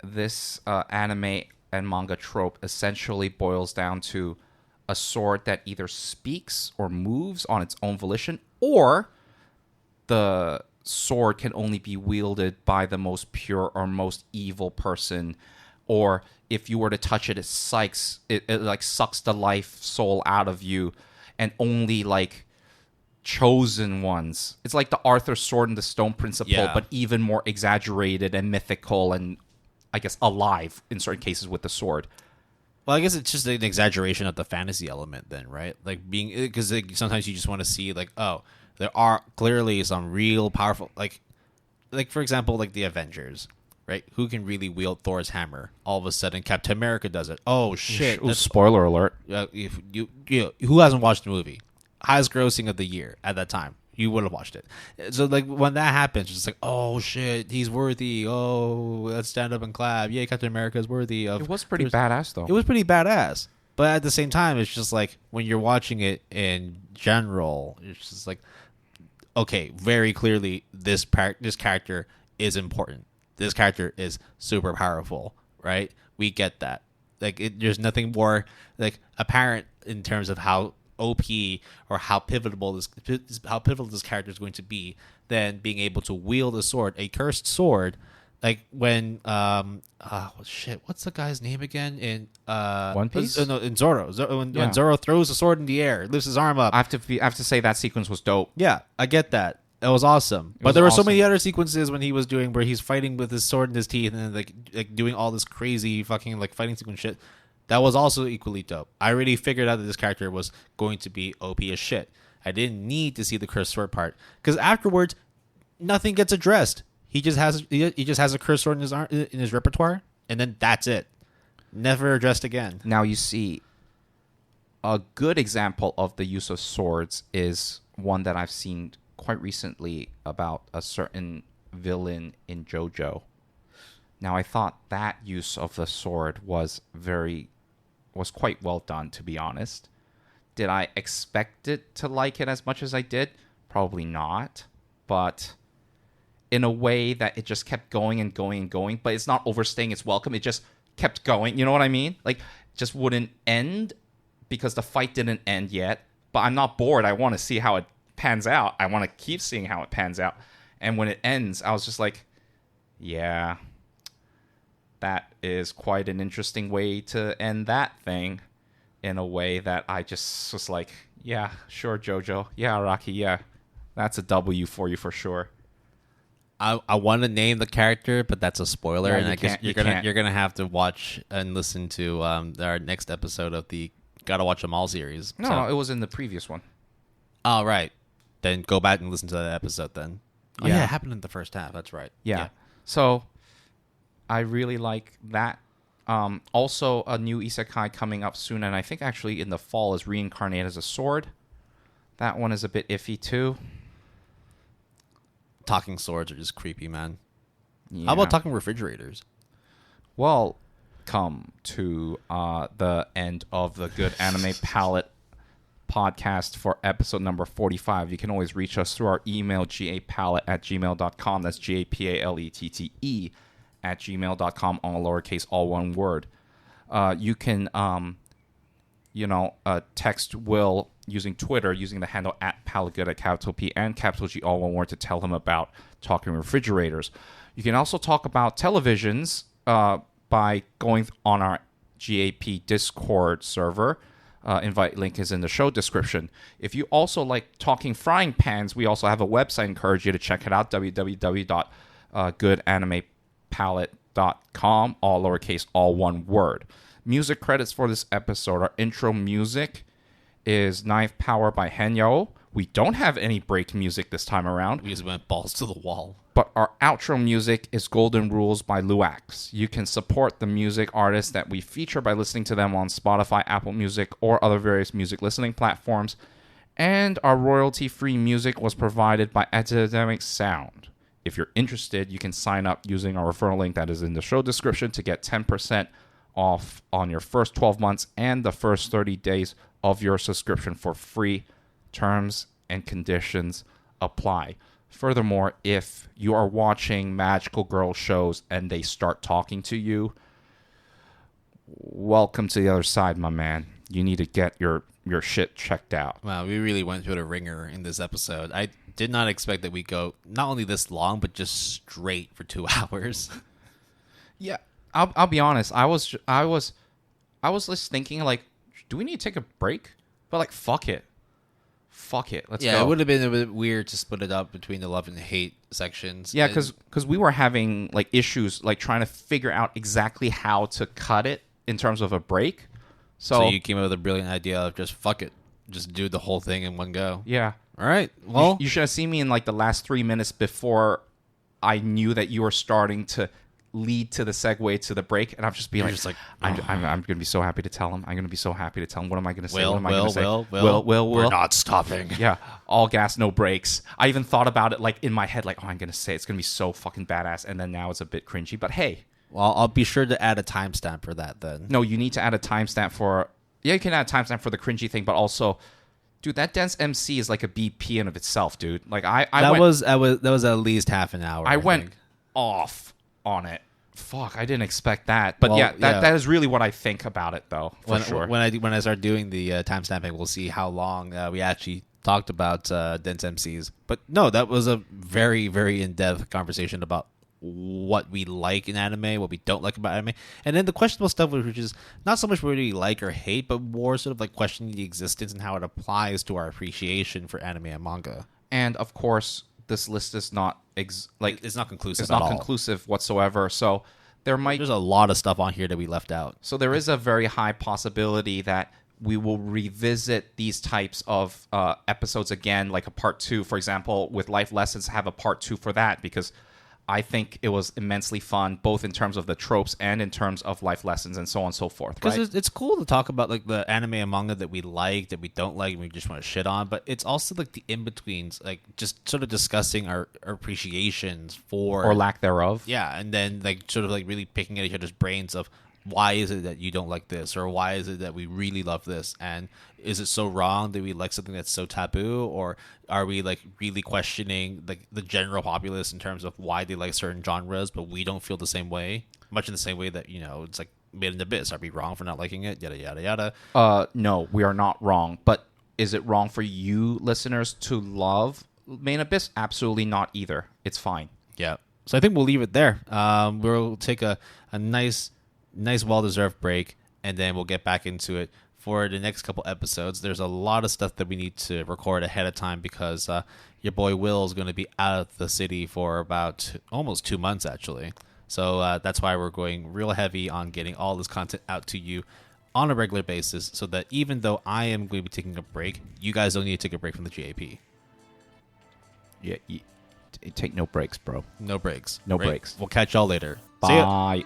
This anime and manga trope essentially boils down to a sword that either speaks or moves on its own volition, or the sword can only be wielded by the most pure or most evil person, or if you were to touch it, it like sucks the life soul out of you, and only like chosen ones. It's like the Arthur Sword and the Stone principle, but even more exaggerated and mythical, and I guess alive in certain cases with the sword. Well, I guess it's just an exaggeration of the fantasy element then, right? Like being, because sometimes you just want to see like, oh, there are clearly some real powerful, like for example, like the Avengers, right? Who can really wield Thor's hammer? All of a sudden, Captain America does it. Oh shit! Spoiler alert. If who hasn't watched the movie? Highest grossing of the year at that time. You would have watched it. So like when that happens, it's like, oh shit, he's worthy. Oh, let's stand up and clap. Yeah, Captain America is worthy of. It was pretty badass though. It was pretty badass. But at the same time, it's just like when you're watching it in general, it's just like, okay, very clearly this character is important. This character is super powerful, right? We get that. Like there's nothing more like apparent in terms of how OP or how pivotal this character is going to be than being able to wield a sword, a cursed sword. Like when what's the guy's name again in One Piece? No, in Zoro. When Zoro throws the sword in the air, lifts his arm up. I have to say that sequence was dope. Yeah, I get that. It was awesome. But there were so many other sequences when he was doing where he's fighting with his sword in his teeth and then like doing all this crazy fucking like fighting sequence shit. That was also equally dope. I already figured out that this character was going to be OP as shit. I didn't need to see the cursed sword part because afterwards, nothing gets addressed. He just has a cursed sword in his repertoire, and then that's it. Never addressed again. Now you see, a good example of the use of swords is one that I've seen quite recently about a certain villain in JoJo. Now I thought that use of the sword was quite well done, to be honest. Did I expect it to like it as much as I did? Probably not. But in a way that it just kept going and going and going, but it's not overstaying its welcome. It just kept going. You know what I mean? Like, just wouldn't end because the fight didn't end yet. But I'm not bored. I want to see how it pans out. I want to keep seeing how it pans out. And when it ends, I was just like, yeah, that is quite an interesting way to end that thing, in a way that I just was like, yeah, sure, JoJo. Yeah, Rocky, yeah. That's a W for you for sure. I want to name the character, but that's a spoiler, Yeah, and I guess you're gonna have to watch and listen to our next episode of the Gotta Watch Them All series. No, it was in the previous one. Oh, right. Then go back and listen to that episode then. Oh, yeah, it happened in the first half. That's right. Yeah. So I really like that. Also, a new Isekai coming up soon, and I think actually in the fall, is Reincarnate as a Sword. That one is a bit iffy too. Talking swords are just creepy, man. Yeah. How about talking refrigerators? Well, come to the end of the Good Anime Palette podcast for episode number 45. You can always reach us through our email, gapalette@gmail.com. That's GAPALETTE @gmail.com, all lowercase, all one word. You can, text Will using Twitter, using the handle @PaletteGood, capital P and capital G, all one word, to tell him about talking refrigerators. You can also talk about televisions by going on our GAP Discord server. invite link is in the show description. If you also like talking frying pans, we also have a website. I encourage you to check it out, www.goodanimepalette.com, all lowercase, all one word. Music credits for this episode. Our intro music is Ninth Power by Henyo. We don't have any break music this time around. We just went balls to the wall. But our outro music is Golden Rules by Luax. You can support the music artists that we feature by listening to them on Spotify, Apple Music, or other various music listening platforms. And our royalty-free music was provided by Academic Sound. If you're interested, you can sign up using our referral link that is in the show description to get 10% off on your first 12 months and the first 30 days of your subscription for free. Terms and conditions apply. Furthermore, if you are watching magical girl shows and they start talking to you, welcome to the other side, my man. You need to get your shit checked out. Wow, we really went through the ringer in this episode. I did not expect that we'd go not only this long, but just straight for 2 hours. Yeah, I'll be honest. I was just thinking, like, do we need to take a break? But like, fuck it. Let's go. Yeah, it would have been a bit weird to split it up between the love and hate sections. Yeah, because we were having like issues, like trying to figure out exactly how to cut it in terms of a break. So you came up with a brilliant idea of just fuck it, just do the whole thing in one go. Yeah. All right. Well, you should have seen me in like the last 3 minutes before I knew that you were starting to lead to the segue to the break, and I'm just being like, I'm going to be so happy to tell him. I'm going to be so happy to tell him. What am I going to say? What am I going to say? Will. We're not stopping. Yeah, all gas, no brakes. I even thought about it like in my head, like, oh, I'm going to say it. It's going to be so fucking badass, and then now it's a bit cringy. But hey, well, I'll be sure to add a timestamp for that then. No, you need to add a timestamp for. Yeah, you can add a timestamp for the cringy thing, but also, dude, that Dense MC is like a BP in of itself, dude. Like that was at least half an hour. I went off on it. Fuck, I didn't expect that. But that is really what I think about it, though. Sure. When I start doing the timestamping, we'll see how long we actually talked about Dense MCs. But no, that was a very, very in-depth conversation about what we like in anime, what we don't like about anime, and then the questionable stuff, which is not so much what we like or hate, but more sort of like questioning the existence and how it applies to our appreciation for anime and manga. And of course, this list is not it's not conclusive. It's not conclusive whatsoever. So there's a lot of stuff on here that we left out. So there is a very high possibility that we will revisit these types of episodes again, like a part 2, for example, with life lessons. Have a part 2 for that, because I think it was immensely fun, both in terms of the tropes and in terms of life lessons and so on and so forth. Because right? It's cool to talk about like the anime and manga that we like, that we don't like, and we just want to shit on. But it's also like the in-betweens, like just sort of discussing our appreciations for... Or lack thereof. Yeah, and then like sort of like really picking at each other's brains of why is it that you don't like this, or why is it that we really love this, and is it so wrong that we like something that's so taboo, or are we like really questioning like the general populace in terms of why they like certain genres, but we don't feel the same way, much in the same way that, you know, it's like Made in Abyss. Are we wrong for not liking it? Yada yada yada. No, we are not wrong. But is it wrong for you listeners to love Made in Abyss? Absolutely not either. It's fine. Yeah. So I think we'll leave it there. We'll take a nice well-deserved break, and then we'll get back into it for the next couple episodes. There's a lot of stuff that we need to record ahead of time because your boy Will is going to be out of the city for about almost 2 months, actually. So that's why we're going real heavy on getting all this content out to you on a regular basis, so that even though I am going to be taking a break, you guys don't need to take a break from the GAP. Yeah, take no breaks, bro. No breaks. No breaks. We'll catch y'all later. Bye.